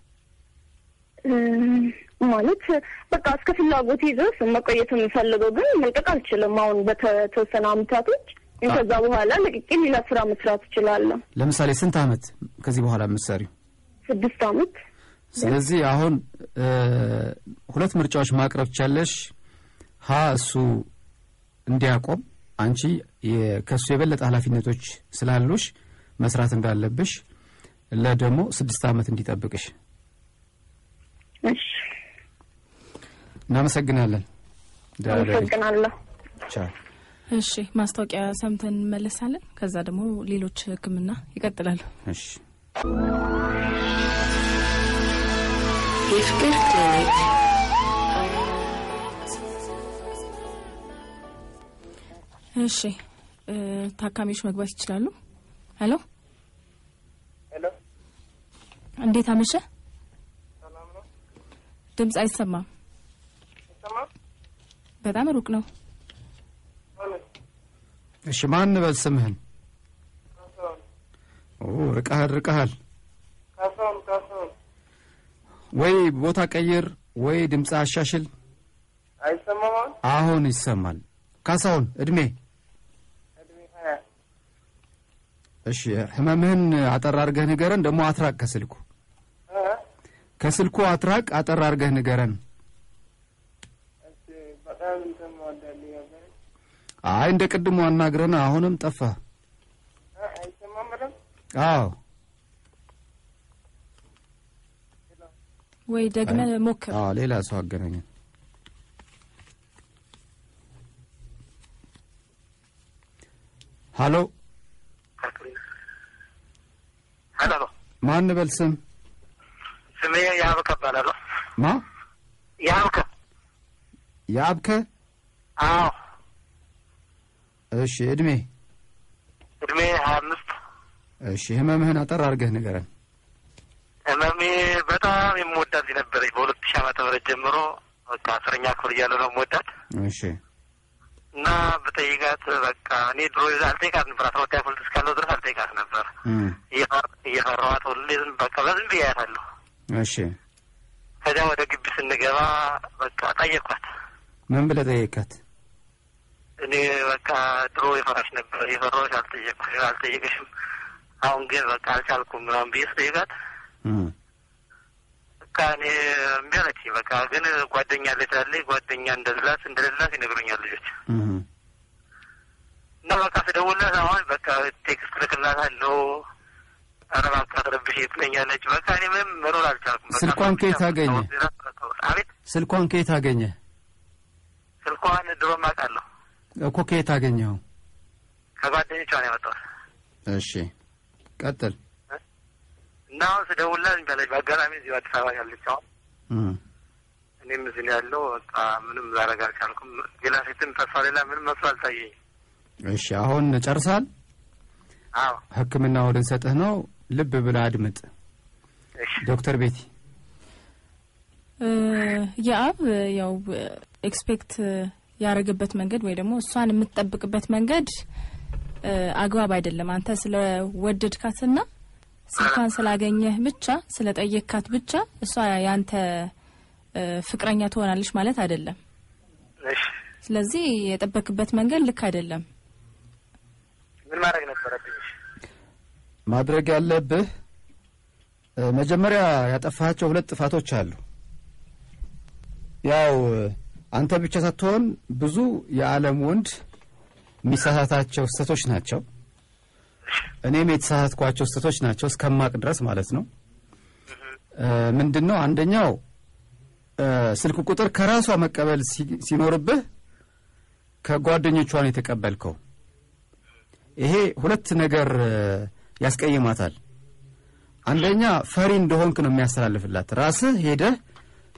ማለት በቃ እስከ ፍላጎት ይዘስ መቆየት የምፈልገው ግን መልቀቅ አልችልም አሁን በተወሰነ አመታቶች ከዛ በኋላ ለቅቄ ሌላ ስራ መስራት እችላለሁ ለምሳሌ ስንት አመት ከዚህ በኋላ የምትሰሪው 6 አመት ስለዚህ አሁን ሁለት ምርጫዎች ማቅረብ ቻለሽ እሱ እንዲያቆም አንቺ ከሱ የበለጠ ኃላፊነቶች ስላሉሽ መስራት እንዳለብሽ ለደሞ 6 አመት እንዲጠብቅሽ እሺ እናመሰግናለን ቻው እሺ ማስታወቂያ ሰምተን እንመለሳለን ከዛ ደግሞ ሌሎች ህክምና ይቀጥላሉ እሺ የፍቅር ክሊኒክ እሺ ታካሚዎች መግባት ይችላሉ ሄሎ እንዴት አመሸ ሰላም ነው ድምጽ አይሰማም በጣም ሩቅ ነው እሺ ማን በስምህን ርቀሃል ካሳውን ወይ ቦታ ቀይር ወይ ድምጽ አሻሽል አይሰማም አሁን ይሰማል ካሳውን እድሜ 20 እሺ ህመምህን አጠር አድርገህ ንገረን ደግሞ አትራቅ ከስልኩ አትራቅ አጠር አድርገህ ንገረን እሺ በጣም እንተማዳለኝ አይ እንደ ቅድሙ አናግረና አሁንም ጠፋ አይሰማም ማለት አዎ ወይ ደግመ ሞክር ሌላ ሰው አገናኘ ሃሎ ማን በልስም ስሜ ያብከ ባላለው ያብከ አዎ እሺ እድሜ 25 እሺ ህመምህን አጠር አድርገህ ንገረን ህመሜ በጣም የምወዳት ነበረች በ2000 ዓመተ ምህረት ጀምሮ በቃ 10ኛ ክፍል እያለሁ ነው የምወዳት። እሺ እና በጠይቃት በቃ እኔ ድሮ አልጠይቃት ነበር 12ኛ ክፍል እስካለሁ ድረስ አልጠይቃት ነበር። እየፈራኋት ሁሌ በቃ በዝም ብዬ አያታለሁ። እሺ ከዛ ወደ ግቢ ስንገባ በቃ ጠየቅኳት። ምን ብለህ ጠየቃት? እኔ በቃ ድሮ የፈራሽ ነበር የፈራሁሽ አልጠየቅሽም አሁን ግን በቃ አልቻልኩም ምናምን ብዬ ስጠይቃት በቃ እኔ እምቢ አለችኝ። በቃ ግን ጓደኛ አለች ጓደኛ እንደሌላት ይነግሩኛል ልጆች እና በቃ ስደውልላት አሁን በቃ ቴክስት ልክላታለሁ። ኧረ እባክህ አትረብሽ ትለኛለች። በቃ እኔ ምንም መኖር አልቻልኩም። ስልኳን ከየት አገኘ? አቤት ስልኳን ከየት አገኘ? ስልኳን ድሮም አውቃለሁ እኮ ከየት አገኘኸው? ከጓደኞቿ ነው ያወጣሁት። እሺ ቀጥል። እና አሁን ስደውልላት እንጃለች በአጋጣሚ እዚሁ አዲስ አበባ ያለች አሁን እኔም እዚህ ነው ያለው። በቃ ምንም ላደርግ አልቻልኩም። ሌላ ሴትም ተስፋ ሌላ ምንም መስሎ አልታየኝም። እሺ አሁን ጨርሳል? አዎ ሕክምና ወደ ሰጠህ ነው። ልብ ብለህ አድምጥ። እሺ ዶክተር ቤቲ የአብ ያው ኤክስፔክት ያረጋበት መንገድ ወይ ደግሞ እሷን የምትጠብቅበት መንገድ አግባብ አይደለም። አንተ ስለወደድካትና ስልኳን ስላገኘህ ብቻ ስለጠየቅካት ብቻ እሷ ያንተ ፍቅረኛ ትሆናለች ማለት አይደለም። እሺ ስለዚህ የጠበቅበት መንገድ ልክ አይደለም። ምን ማድረግ ነበረብኝ? ማድረግ ያለብህ መጀመሪያ ያጠፋቸው 2 ጥፋቶች አሉ። ያው አንተ ብቻ ሳትሆን ብዙ የዓለም ወንድ የሚሳሳታቸው ስህተቶች ናቸው። እኔም የተሳሳትኳቸው ስህተቶች ናቸው እስከማቅ ድረስ ማለት ነው። ምንድነው? አንደኛው ስልክ ቁጥር ከራሷ መቀበል ሲኖርብህ ከጓደኞቿ ነው የተቀበልከው። ይሄ 2 ነገር ያስቀይማታል። አንደኛ ፈሪ እንደሆንክ ነው የሚያስተላልፍላት። ራስህ ሄደህ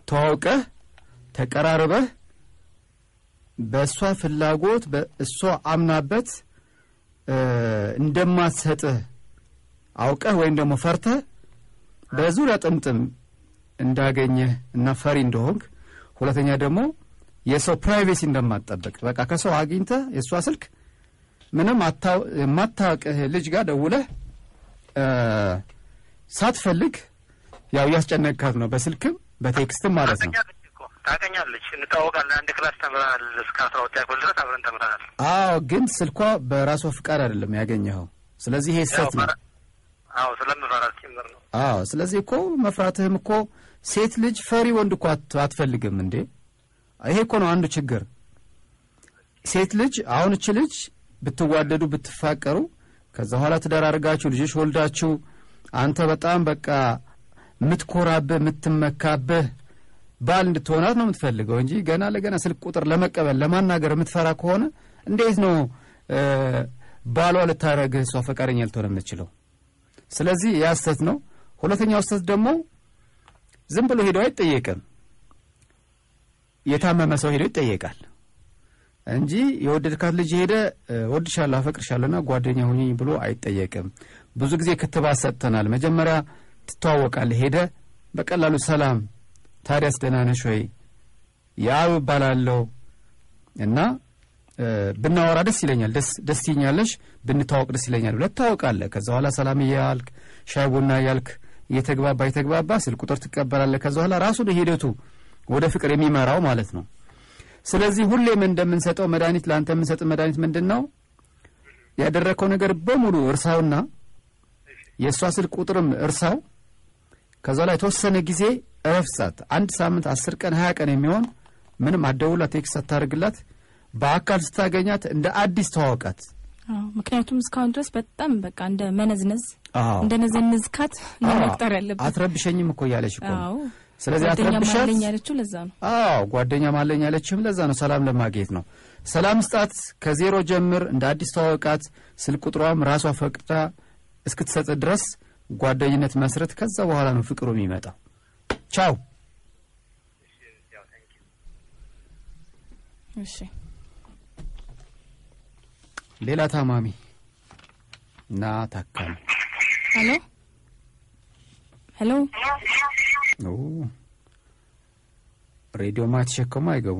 ተዋውቀህ ተቀራርበህ በእሷ ፍላጎት በእሷ አምናበት እንደማትሰጥህ አውቀህ ወይም ደግሞ ፈርተህ በዙሪያ ጥምጥም እንዳገኘህ እና ፈሪ እንደሆንክ። ሁለተኛ ደግሞ የሰው ፕራይቬሲ እንደማትጠብቅ በቃ ከሰው አግኝተህ የእሷ ስልክ ምንም የማታውቅህ ልጅ ጋር ደውለህ ሳትፈልግ ያው ያስጨነቅካት ነው። በስልክም በቴክስትም ማለት ነው። ታገኛለች እንታወቃለን። አንድ ክላስ ተምረናል እስከ 12ኛ ክፍል ድረስ አብረን ተምረናል። አዎ ግን ስልኳ በራሷ ፍቃድ አይደለም ያገኘኸው። ስለዚህ ይሄ ስህተት ነው። አዎ ስለምፈራት ጭምር ነው። አዎ ስለዚህ እኮ መፍራትህም እኮ ሴት ልጅ ፈሪ ወንድ እኮ አትፈልግም እንዴ? ይሄ እኮ ነው አንዱ ችግር። ሴት ልጅ አሁን እቺ ልጅ ብትዋደዱ ብትፋቀሩ ከዛ ኋላ ተደራርጋችሁ ልጅሽ ወልዳችሁ አንተ በጣም በቃ ምትኮራብህ ምትመካብህ ባል እንድትሆናት ነው የምትፈልገው እንጂ ገና ለገና ስልክ ቁጥር ለመቀበል ለማናገር የምትፈራ ከሆነ እንዴት ነው ባሏ ልታረግህ እሷ ፈቃደኛ ልትሆን የምትችለው? ስለዚህ ያ ስህተት ነው። ሁለተኛው ስህተት ደግሞ ዝም ብሎ ሄዶ አይጠየቅም። የታመመ ሰው ሄዶ ይጠየቃል እንጂ የወደድካት ልጅ ሄደ ወድሻለሁ አፈቅርሻለሁና ጓደኛ ሁኚ ብሎ አይጠየቅም። ብዙ ጊዜ ክትባት ሰጥተናል። መጀመሪያ ትተዋወቃለህ። ሄደ በቀላሉ ሰላም ታዲያስ ደህና ነሽ ወይ ያው ባላለው እና ብናወራ ደስ ይለኛል ደስ ይኛለሽ ብንታወቅ ደስ ይለኛል ብለህ ታወቃለህ። ከዛ በኋላ ሰላም እያልክ ሻይ ቡና እያልክ እየተግባባ ስልክ ቁጥር ትቀበላለህ። ከዛ በኋላ ራሱ ሂደቱ ወደ ፍቅር የሚመራው ማለት ነው። ስለዚህ ሁሌም እንደምንሰጠው መድኃኒት ለአንተ የምንሰጥ መድኃኒት ምንድነው? ያደረከው ነገር በሙሉ እርሳውና የእሷ ስልክ ቁጥርም እርሳው። ከዛ ላይ ተወሰነ ጊዜ እረፍት 1 ሳምንት 10 ቀን 20 ቀን የሚሆን ምንም አደውላት ቴክስት አታርግላት። በአካል ስታገኛት እንደ አዲስ ተዋወቃት። ምክንያቱም እስካሁን ድረስ በጣም በቃ እንደ መነዝነዝ እንደ ነዘንዝካት ነው መቅጠር ያለበት። አትረብሸኝም እኮ ያለሽ እኮ። ስለዚህ ጓደኛ አትረብሻት። ማለኝ ያለችው ለዛ ነው። ጓደኛ ማለኝ ያለችም ለዛ ነው። ሰላም ለማግኘት ነው። ሰላም ስጣት። ከዜሮ ጀምር። እንደ አዲስ ተዋወቃት። ስልክ ቁጥሯም ራሷ ፈቅዳ እስክትሰጥ ድረስ ጓደኝነት መስረት። ከዛ በኋላ ነው ፍቅሩ የሚመጣው። ቻው። እሺ ሌላ ታማሚ እና ታካሚ። ሄሎ ሬዲዮ ማትሸከሙ አይገቡ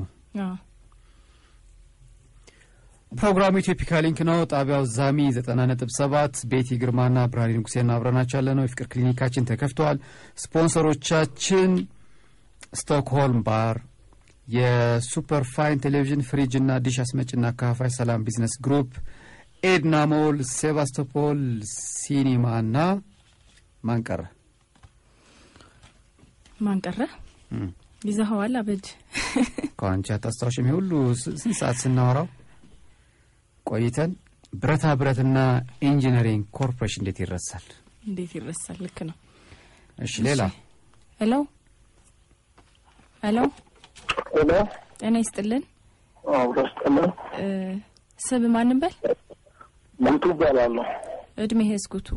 ፕሮግራሙ ኢትዮፒካ ሊንክ ነው ጣቢያው ዛሚ 90.7 ቤቲ ግርማና ብርሃኔ ንጉሴና አብረናችሁ ያለነው የፍቅር ክሊኒካችን ተከፍቷል ስፖንሰሮቻችን ስቶክሆልም ባር የሱፐር ፋይን ቴሌቪዥን ፍሪጅ እና ዲሽ አስመጭና አካፋይ ሰላም ቢዝነስ ግሩፕ ኤድና ሞል ሴባስቶፖል ሲኒማና ማንቀረ ይዘኸዋል አበድ ኳንቻ ታስታውሽም ሁሉ ስንት ሰዓት ስናወራው ቆይተን ብረታ ብረትና ኢንጂነሪንግ ኮርፖሬሽን እንዴት ይረሳል ልክ ነው እሺ ሌላ ሄሎ ጤና ይስጥልን አውራስተልን ስም ማንን በል ጉቱ ባላለው እድሜህስ ጉቱ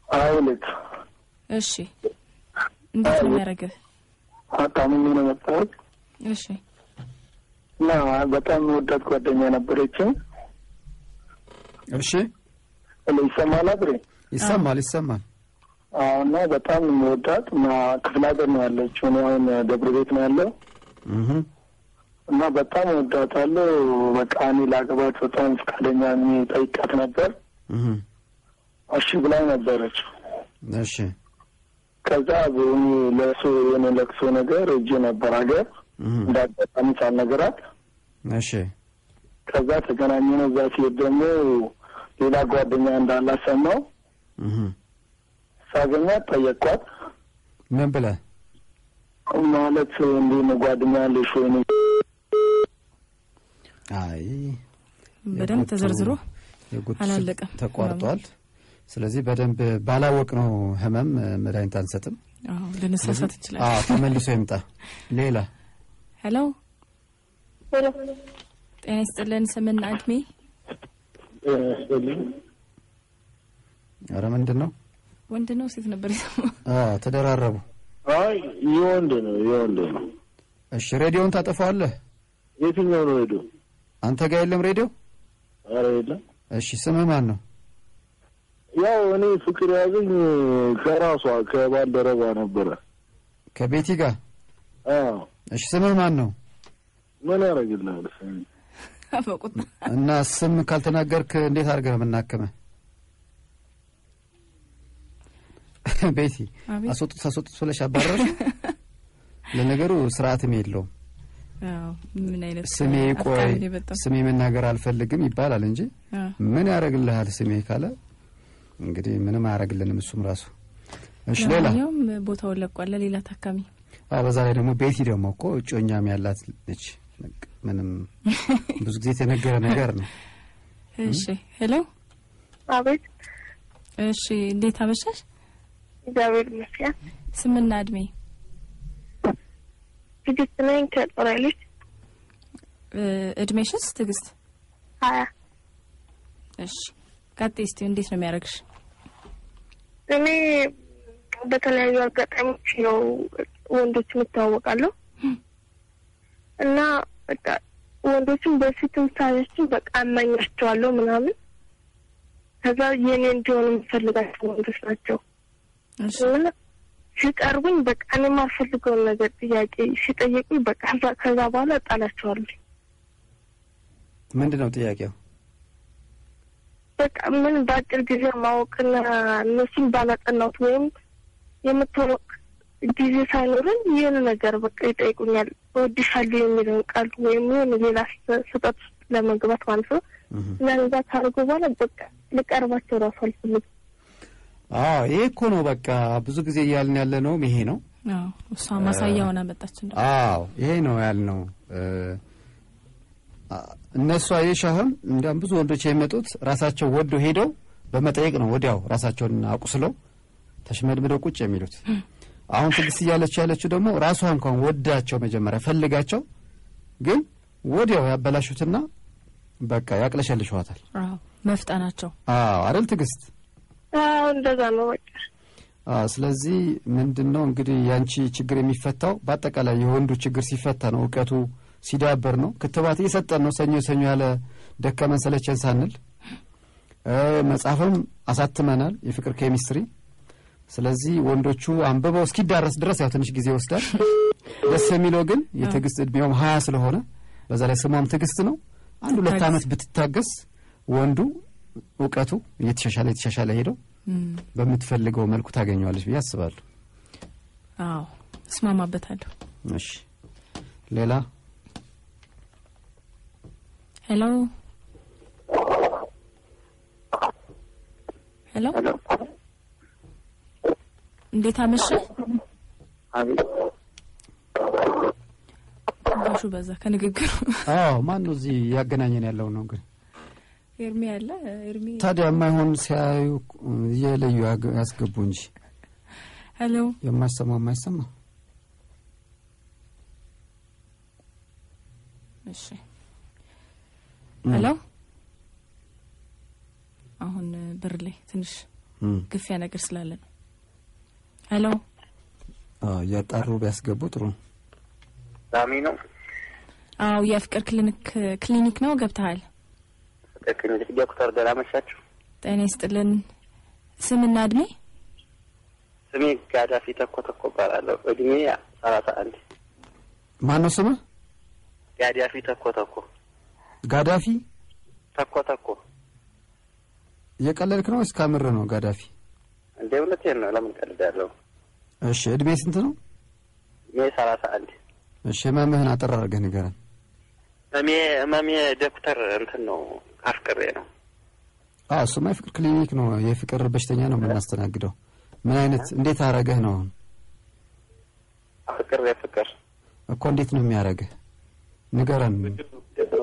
አይልክ እሺ እንዴት ነው ያረገ አጣሙ ምን መጣው እሺ እና በጣም ወዳት ጓደኛ ነበረችኝ እሺ ለይሰማል አብሬ ይሰማል እና በጣም ወዳት እና ክፍላገር ነው ያለችው ነው ደብረ ቤት ነው ያለው እና በጣም ወዳታለሁ በቃ እኔ ላገባት በጣም ፍቃደኛ ነኝ ጠይቃት ነበር እሺ ብላኝ ነበረች እሺ ከዛ ለቅሶ ነገር እጄ ነበር አገር እንዳጣጣም ሳልነግራት እሺ ከዛ ተገናኘን እዛ ሲሄድ ደግሞ ሌላ ጓደኛ እንዳላት ሰማሁ ሳገኛት ጠየቅኳት ምን ብላ ማለት እንዴ ነው ጓደኛ አለሽ ወይ ነው አይ በደንብ ተዘርዝሮ አላለቀም ተቋርጧል ስለዚህ በደንብ ባላወቅ ነው ህመም መድኃኒት አንሰጥም ልንሳሳት ይችላል ተመልሶ ይምጣ ሌላ ሄሎ ጤና ይስጥልን ስምና እድሜ ኧረ ምንድነው ወንድ ነው ሴት ነበር ተደራረቡ አይ ይወንድ ነው እሺ ሬዲዮን ታጠፋለህ የትኛው ነው ሬዲዮ አንተ ጋር የለም ሬዲዮ ኧረ የለም እሺ ስምህ ማን ነው ያው እኔ ፍቅር ያዘኝ ከራሷ ከባልደረባ ነበር ከቤቲ ጋር እሺ ስምህ ማን ነው ምን ያረጋግላል እና ስም ካልተናገርክ እንዴት አድርገህ መናከመ ቤቲ አስወጡት ስለሽ አባረር ለነገሩ ስርዓትም የለውም ምን አይነት ስሜ መናገር አልፈልግም ይባላል እንጂ ምን ያረጋግልሃል ስሜ ካለ እንግዲህ ምንም አያረግልንም እሱም ራሱ እሺ ሌላ ያውም ቦታው ለቋል ሌላ ታካሚ በዛ ላይ ደግሞ ቤቲ ደግሞ እኮ እጮኛም ያላት ነች ምንም ብዙ ጊዜ ተነገረ ነገር ነው እሺ ሄሎ አቤት እሺ እንዴት አመሻሽ እግዚአብሔር ይመስገን ስምና እድሜ ትግስት ነኝ ከጦራይልሽ እድሜሽስ ትግስት 20 እሺ ካቴስቲ እንዴት ነው የሚያረግሽ እኔ በተለያዩ አጋጣሚዎች ነው ወንዶች የምታወቃለሁ እና በቃ ወንዶችን በፊትም ሳያችን በቃ አማኛቸዋለሁ ምናምን ከዛ የኔ እንዲሆኑ የምፈልጋቸው ወንዶች ናቸው እና ሲቀርቡኝ በቃ እኔ የማልፈልገውን ነገር ጥያቄ ሲጠይቁኝ በቃ ከዛ በኋላ እጣላቸዋለሁ ምንድነው ጥያቄው በቃ ምን በአጭር ጊዜ ማወቅና እነሱን ባላጠናሁት ወይም የምትወቅ ጊዜ ሳይኖረን ይህን ነገር በቃ ይጠይቁኛል እወድሻለሁ የሚለውን ቃል ወይም ሌላ ስህተት ለመግባት ማለት ነው እና እዛ ካደረጉ በኋላ በቃ ልቀርባቸው ራሱ አልፈልግም ይሄ እኮ ነው በቃ ብዙ ጊዜ እያልን ያለ ነው ይሄ ነው እሷ ማሳያውን አመጣች እንዴ ይሄ ነው ያልነው እነሱ አይሻህም እንደም ብዙ ወንዶች የመጡት ራሳቸው ወዶ ሄደው በመጠየቅ ነው ወዲያው ራሳቸውን አቁስለው ተሽመድምደው ቁጭ የሚሉት አሁን ትግስት ያለችው ደግሞ ራሷ እንኳን ወዳቸው መጀመሪያ ፈልጋቸው ግን ወዲያው ያበላሹትና በቃ ያቅለሸልሽዋታል መፍጣናቸው አይደል ትግስት እንደዛ ነው በቃ ስለዚህ ምንድነው እንግዲህ ያንቺ ችግር የሚፈታው በአጠቃላይ የወንዱ ችግር ሲፈታ ነው እውቀቱ ሲዳበር ነው ክትባት እየሰጠን ነው ሰኞ ያለ ደከመን ሰለቸን ሳንል መጽሐፍም አሳትመናል የፍቅር ኬሚስትሪ ስለዚህ ወንዶቹ አንበበው እስኪዳረስ ድረስ ያው ትንሽ ጊዜ ወስዳል ደስ የሚለው ግን የትዕግስት እድሜውም 20 ስለሆነ በዛ ላይ ስሟም ትዕግስት ነው። 1-2 አመት ብትታገስ ወንዱ ዕውቀቱ እየተሻሻለ ሄደው በምትፈልገው መልኩ ታገኘዋለች ብዬ አስባለሁ። አዎ እስማማበታለሁ። እሺ ሌላ ሄሎ እንዴት አመሸ? ባሹ በዛ ከንግግሩ ማን ነው እዚህ ያገናኘን ያለው ነው ግን ኤርሚ አለ። ኤርሚ ታዲያ የማይሆን ሲያዩ የለዩ ያስገቡ እንጂ ሄሎ የማይሰማ እሺ ሄሎ አሁን ብር ላይ ትንሽ ግፊያ ነገር ስላለ ነው። ሄሎ ያጣሩ ቢያስገቡ ጥሩ ዳሚ ነው። የፍቅር ክሊኒክ ነው ገብተሃል? ክሊኒክ ዶክተር ደራመሻችሁ ጤና ይስጥልን። ስምና እድሜ? ስሜ ጋዳፊ ተኮተኮ እባላለሁ። እድሜ 31። ማን ነው ስምህ? ጋዳፊ ተኮተኮ። ጋዳፊ ተኮተኮ። የቀለልክ ነው እስከ ምር ነው ጋዳፊ? እንደ እውነቴን ነው። ለምን ቀልዳለሁ? እሺ እድሜ ስንት ነው? እድሜ 31። እሺ መምህን አጠር አድርገህ ንገረን። እመሜ ዶክተር እንትን ነው አፍቅሬ ነው። እሱማ የፍቅር ክሊኒክ ነው። የፍቅር በሽተኛ ነው የምናስተናግደው። ምን አይነት እንዴት አረገህ ነው? ፍቅር እኮ እንዴት ነው የሚያረገህ? ንገረን።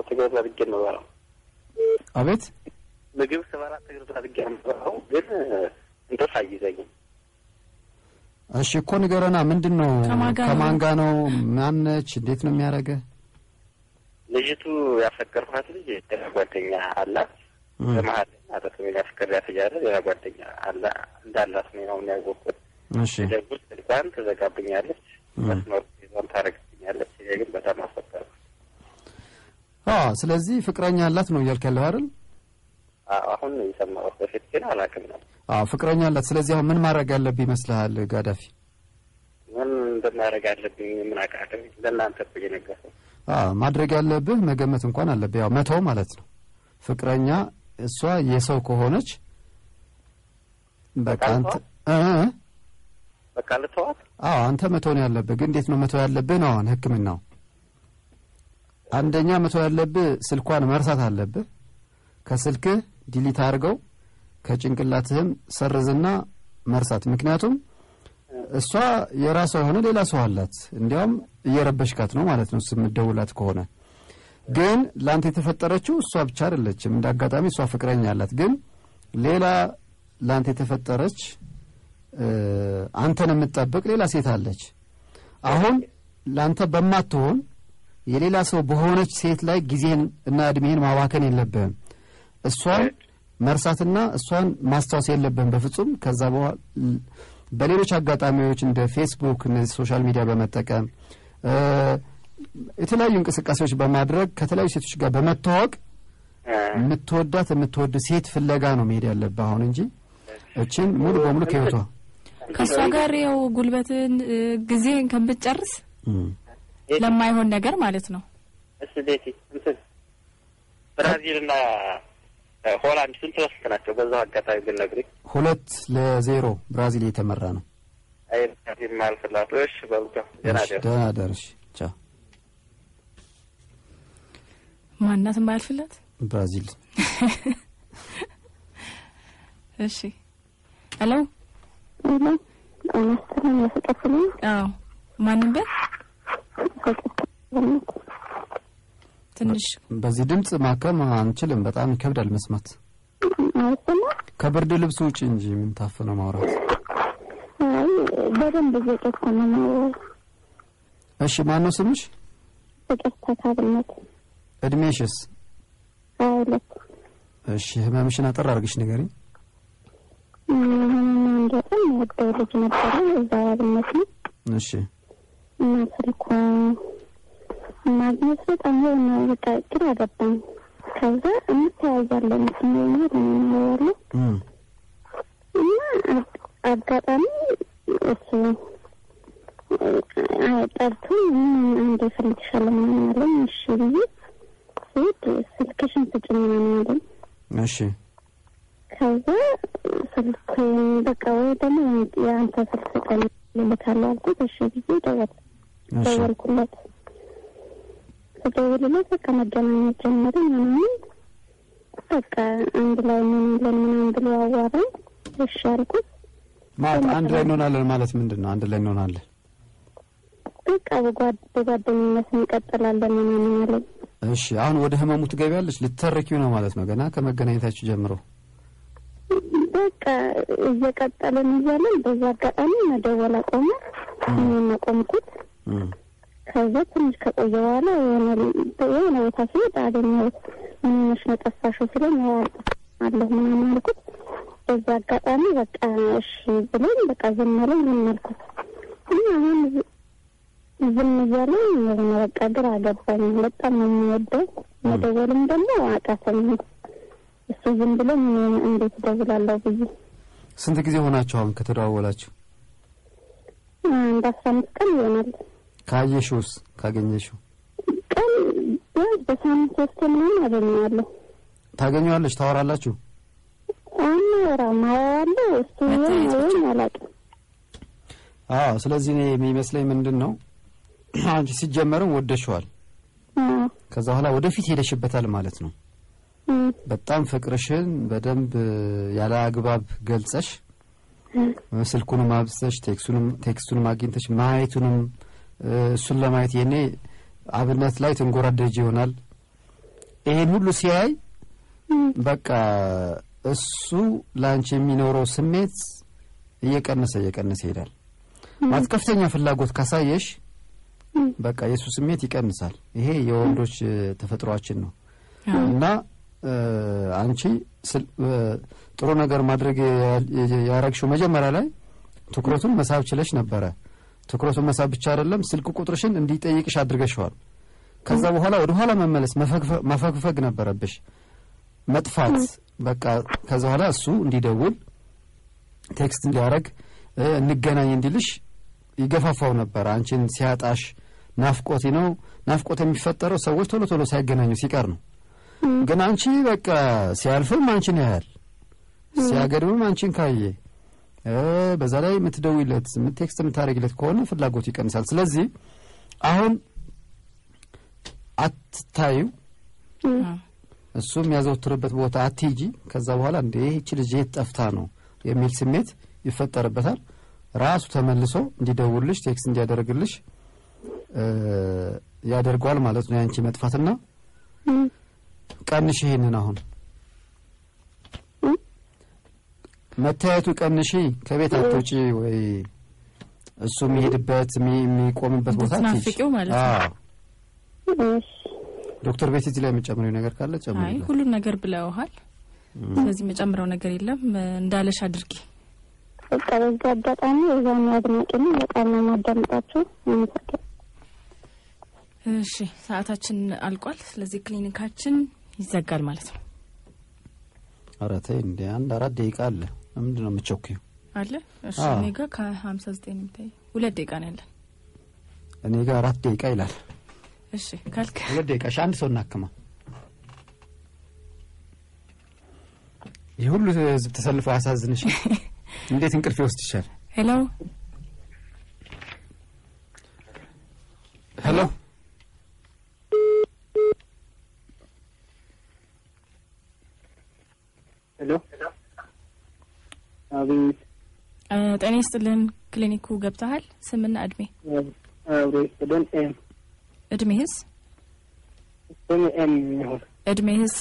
ትግል አድርጌ ነው ባለው። አቤት ምግብ ሰባራ ትግል አድርጌ ነው ባለው ግን እንትን አይዘኝም። እሺ እኮ ንገረና። ምንድነው? ከማን ጋር ነው? ማነች? እንዴት ነው የሚያረገህ? ልጅቱ ያፈቀርኳት ልጅ ጓደኛ አላት። በመሀል አጠገቤ ያፈቀርያት እያለ ሌላ ጓደኛ አለ እንዳላት ነው ያወቅሁት። እሺ ደግሞ ስልኳን ትዘጋብኛለች፣ መስመር ይዟን ታረግብኛለች። ይሄ ግን በጣም አስፈቀረ። ስለዚህ ፍቅረኛ አላት ነው እያልክ ያለው አይደል? አሁን የሰማሁት በፊት ግን አላውቅም ነው። ፍቅረኛ አላት። ስለዚህ አሁን ምን ማድረግ ያለብህ ይመስልሃል ጋዳፊ? ምን እንደማድረግ አለብኝ? ምን አውቃለሁ? ለእናንተ በየነገሰው ማድረግ ያለብህ መገመት እንኳን አለብህ። ያው መተው ማለት ነው። ፍቅረኛ እሷ የሰው ከሆነች በቃ አንተ በቃ ልተዋት። አንተ መተው ነው ያለብህ። ግን እንዴት ነው መተው ያለብህ ነው አሁን ህክምናው። አንደኛ መተው ያለብህ ስልኳን መርሳት አለብህ። ከስልክህ ዲሊት አድርገው ከጭንቅላትህም ሰርዝና መርሳት። ምክንያቱም እሷ የራሷ የሆነ ሌላ ሰው አላት። እንዲያውም እየረበሽካት ነው ማለት ነው ስምደውላት ከሆነ። ግን ላንተ የተፈጠረችው እሷ ብቻ አይደለችም። እንዳጋጣሚ እሷ ፍቅረኛ አላት። ግን ሌላ ላንተ የተፈጠረች አንተን የምትጠብቅ ሌላ ሴት አለች። አሁን ላንተ በማትሆን የሌላ ሰው በሆነች ሴት ላይ ጊዜን እና እድሜህን ማዋከን የለብህም። እሷን መርሳትና እሷን ማስታወስ የለብህም በፍጹም። ከዛ በኋላ በሌሎች አጋጣሚዎች እንደ ፌስቡክ እነዚህ ሶሻል ሚዲያ በመጠቀም የተለያዩ እንቅስቃሴዎች በማድረግ ከተለያዩ ሴቶች ጋር በመተዋወቅ የምትወድ ሴት ፍለጋ ነው መሄድ ያለብህ አሁን እንጂ እቺን ሙሉ በሙሉ ከህይወቷ ከሷ ጋር ያው ጉልበትን ጊዜን ከምትጨርስ ለማይሆን ነገር ማለት ነው። እሺ ቤቲ እንትን ብራዚልና ሆላንድ ስንት ወስት ናቸው? በዛው አጋጣሚ ብነግርህ 2-0 ብራዚል የተመራ ነው። አይ ብራዚል ማልፈላቱ። እሺ በልጋ ደህና ደርሽ። ቻው። ማናት ማልፈላት? ብራዚል። እሺ ሄሎ ማንን በል ትንሽ በዚህ ድምጽ ማከም አንችልም። በጣም ይከብዳል መስማት። ከብርድ ልብስ ውጪ እንጂ ምን ታፈነው ማውራት። በደንብ እየጨከነ ነው። እሺ ማን ነው ስምሽ? ተከታታይነት። እድሜሽስ? 22። እሺ ህመምሽን አጠር አድርግሽ ንገሪኝ። እንደውም ወደ ልጅ ነበር እዛ ያለበት። እሺ ስልኩ ማግኘት በጣም ነው በጣም አገባኝ። ከዛ እንተያያለን ስንል ነው ያለው። እና አጋጣሚ እሱ ጠርቶኝ አንዴ እፈልግሻለሁ ምናምን አለኝ። እሺ ብዬ ስሄድ ስልክሽን ስጭኝ ምናምን አለኝ። እሺ ከዛ ስልክ በቃ ወይ ደግሞ የአንተ ስልክ ስጠኝ ልልካለሁ አልኩት። እሺ ብዬ ደወልኩለት። ስደውልለት በቃ መገናኘት ጀመርን ምናምን በቃ አንድ ላይ ምናምን ብሎ አዋራኝ። እሺ አልኩት። ማለት አንድ ላይ እንሆናለን ማለት ምንድን ነው? አንድ ላይ እንሆናለን በቃ በጓደኝነት እንቀጥላለን ምናምን አለኝ። እሺ አሁን ወደ ህመሙ ትገቢያለሽ? ልትተርኪው ነው ማለት ነው ገና ከመገናኘታችሁ ጀምሮ? በቃ እየቀጠልን እያለን በዛ አጋጣሚ መደወል አቆመ። እኔም አቆምኩት። ከዛ ትንሽ ከቆየ በኋላ የሆነ ቦታ ሲሄድ አገኘሁት። ምን ሆነሽ ነው ጠፋሽው ሲለኝ አለሁ ምናምን አልኩት። በዛ አጋጣሚ በቃ እሺ ብሎኝ በቃ ዝም አለኝ። ምን አልኩት እና አሁን ዝም እያለኝ የሆነ በቃ ግራ ገባኝ። በጣም ነው የሚወደው። መደወልም ደግሞ አቃተኝ። እሱ ዝም ብሎ እንዴት እደውላለሁ ብዬ። ስንት ጊዜ ሆናችሁ አሁን ከተደዋወላችሁ? አንድ 15 ቀን ይሆናል። ካየሽውስ? ካገኘሽው? ቀን በሳምንት 3 ምናምን አገኘዋለሁ። ታገኘዋለሽ? ታወራላችሁ? ማዋለሁ እሱ ነው አላውቅም። ስለዚህ እኔ የሚመስለኝ ምንድን ነው አንቺ ሲጀመርም ወደሽዋል። ከዛ በኋላ ወደፊት ሄደሽበታል ማለት ነው። በጣም ፍቅርሽን በደንብ ያለ አግባብ ገልጸሽ ስልኩንም አብዝተሽ ቴክስቱንም አግኝተሽ ማየቱንም እሱን ለማየት የኔ አብነት ላይ ትንጎራደጅ ይሆናል። ይሄን ሁሉ ሲያይ በቃ እሱ ላንቺ የሚኖረው ስሜት እየቀነሰ ይሄዳል። ማለት ከፍተኛ ፍላጎት ካሳየሽ በቃ የሱ ስሜት ይቀንሳል። ይሄ የወንዶች ተፈጥሯችን ነው። እና አንቺ ጥሩ ነገር ማድረግ ያረግሽው መጀመሪያ ላይ ትኩረቱን መሳብ ችለሽ ነበር። ትኩረቱን መሳብ ብቻ አይደለም ስልክ ቁጥርሽን እንዲጠይቅሽ አድርገሽዋል። ከዛ በኋላ ወደ ኋላ መመለስ መፈግፈግ ነበረብሽ። መጥፋት በቃ ከዛ በኋላ እሱ እንዲደውል ቴክስት እንዲያረግ እንገናኝ እንዲልሽ ይገፋፋው ነበር። አንቺን ሲያጣሽ ናፍቆት ነው። ናፍቆት የሚፈጠረው ሰዎች ቶሎ ቶሎ ሳይገናኙ ሲቀር ነው። ግን አንቺ በቃ ሲያልፍም አንቺን ያያል፣ ሲያገድምም አንቺን ካየ በዛ ላይ የምትደውይለት ቴክስት የምታደርጊለት ከሆነ ፍላጎት ይቀንሳል። ስለዚህ አሁን አትታዩ፣ እሱም ያዘውትርበት ቦታ አትጂ። ከዛ በኋላ እንደ ይህች ልጅ የት ጠፍታ ነው የሚል ስሜት ይፈጠርበታል። ራሱ ተመልሶ እንዲደውልሽ ቴክስት እንዲያደርግልሽ ያደርጓል ማለት ነው። ያንቺ መጥፋትና ቀንሽ ይሄንን አሁን መታየቱ ቀንሽ፣ ከቤት አትወጪ ወይ እሱ የሚሄድበት የሚቆምበት ቦታ ትናፍቂው ማለት ነው። ዶክተር ቤት እዚህ ላይ የምጨምረው ነገር ካለ ጨምሪ። አይ ሁሉ ነገር ብለውሃል። ስለዚህ መጨምረው ነገር የለም እንዳለሽ አድርጊ። በቃ በዚህ አጋጣሚ የዛን አድናቂና በጣም ነው የማዳምጣቸው። እሺ ሰዓታችን አልቋል። ስለዚህ ክሊኒካችን ይዘጋል ማለት ነው። ኧረ ተይ እንደ 4 ደቂቃ አለ። ምንድን ነው የምትቸኩይው? አለ እሺ እኔ ጋር ከ59 ነው 2 ደቂቃ ነው ያለን። እኔ ጋር 4 ደቂቃ ይላል። እሺ ካልከ 2 ደቂቃ አንድ ሰው እናክማ። ይሁሉ ህዝብ ተሰልፎ ያሳዝንሽ። እንዴት እንቅልፍ ይወስድሻል? ሄሎ ሄሎ ሄሎ አቤት። ጤና ይስጥልን። ክሊኒኩ ገብተሃል? ስምና እድሜ? አቤት። እድሜህስ? እድሜህስ?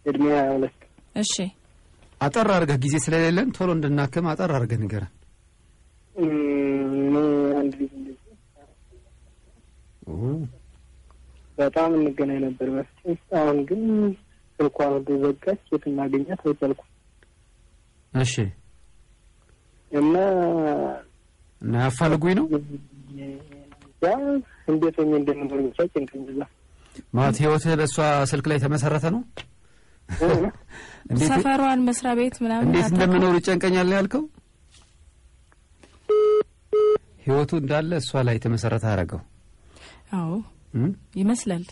እድሜ 22። እሺ አጠር አድርገህ ጊዜ ስለሌለን ቶሎ እንድናከም አጠር አድርገህ ንገረን። በጣም እንገናኝ ነበር በፊት። አሁን ግን ስልኳን ወደ ዘጋች፣ የት እናገኛት አልቻልኩም። እሺ እና ያፋልጉኝ ነው ያ እንዴት ሆኜ እንደምኖር ብቻ ጭንቅኝ ብዛ ማለት ህይወትህ በእሷ ስልክ ላይ ተመሰረተ ነው። ሰፈሯን መስሪያ ቤት ምናምን እንዴት እንደምኖር ይጨንቀኛል ያልከው ህይወቱ እንዳለ እሷ ላይ ተመሰረተ አረጋው አዎ ይመስላል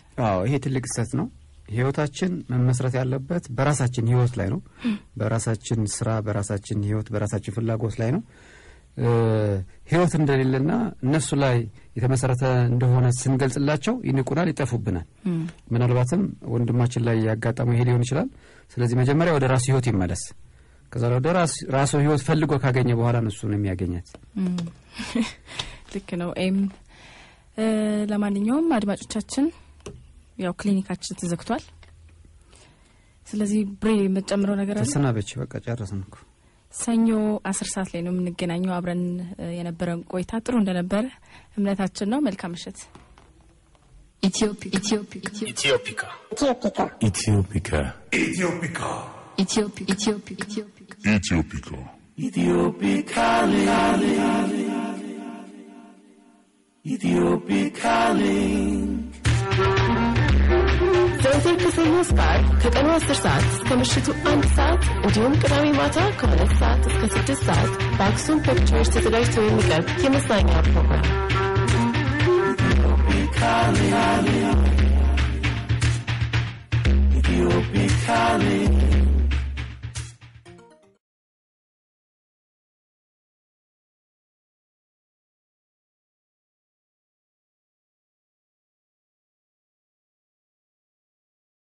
ይሄ ትልቅ ስህተት ነው ህይወታችን መመስረት ያለበት በራሳችን ህይወት ላይ ነው በራሳችን ስራ በራሳችን ህይወት በራሳችን ፍላጎት ላይ ነው ህይወት እንደሌለና እነሱ ላይ የተመሰረተ እንደሆነ ስንገልጽላቸው ይንቁናል ይጠፉብናል ምናልባትም ወንድማችን ላይ ያጋጠመው ይሄ ሊሆን ይችላል ስለዚህ መጀመሪያ ወደ ራሱ ህይወት ይመለስ ከዛ ወደ ራሱ ህይወት ፈልጎ ካገኘ በኋላ እሱ ነው የሚያገኛት ልክ ነው ለማንኛውም አድማጮቻችን ያው ክሊኒካችን ተዘግቷል ስለዚህ ብሬ መጨመረው ነገር አለ ተሰናበች በቃ ጨረስን እኮ ሰኞ 10 ሰዓት ላይ ነው የምንገናኘው አብረን የነበረን ቆይታ ጥሩ እንደነበረ እምነታችን ነው መልካም ምሽት ኢትዮፒካ ዘወትር ከሰኞ እስከ ዓርብ ከቀኑ 10 ሰዓት እስከ ምሽቱ 1 ሰዓት እንዲሁም ቅዳሜ ማታ ከ2 ሰዓት እስከ 6 ሰዓት በአክሱም ፒክቸርስ ተዘጋጅቶ የሚቀርብ የመዝናኛ ፕሮግራም ኢትዮፒካ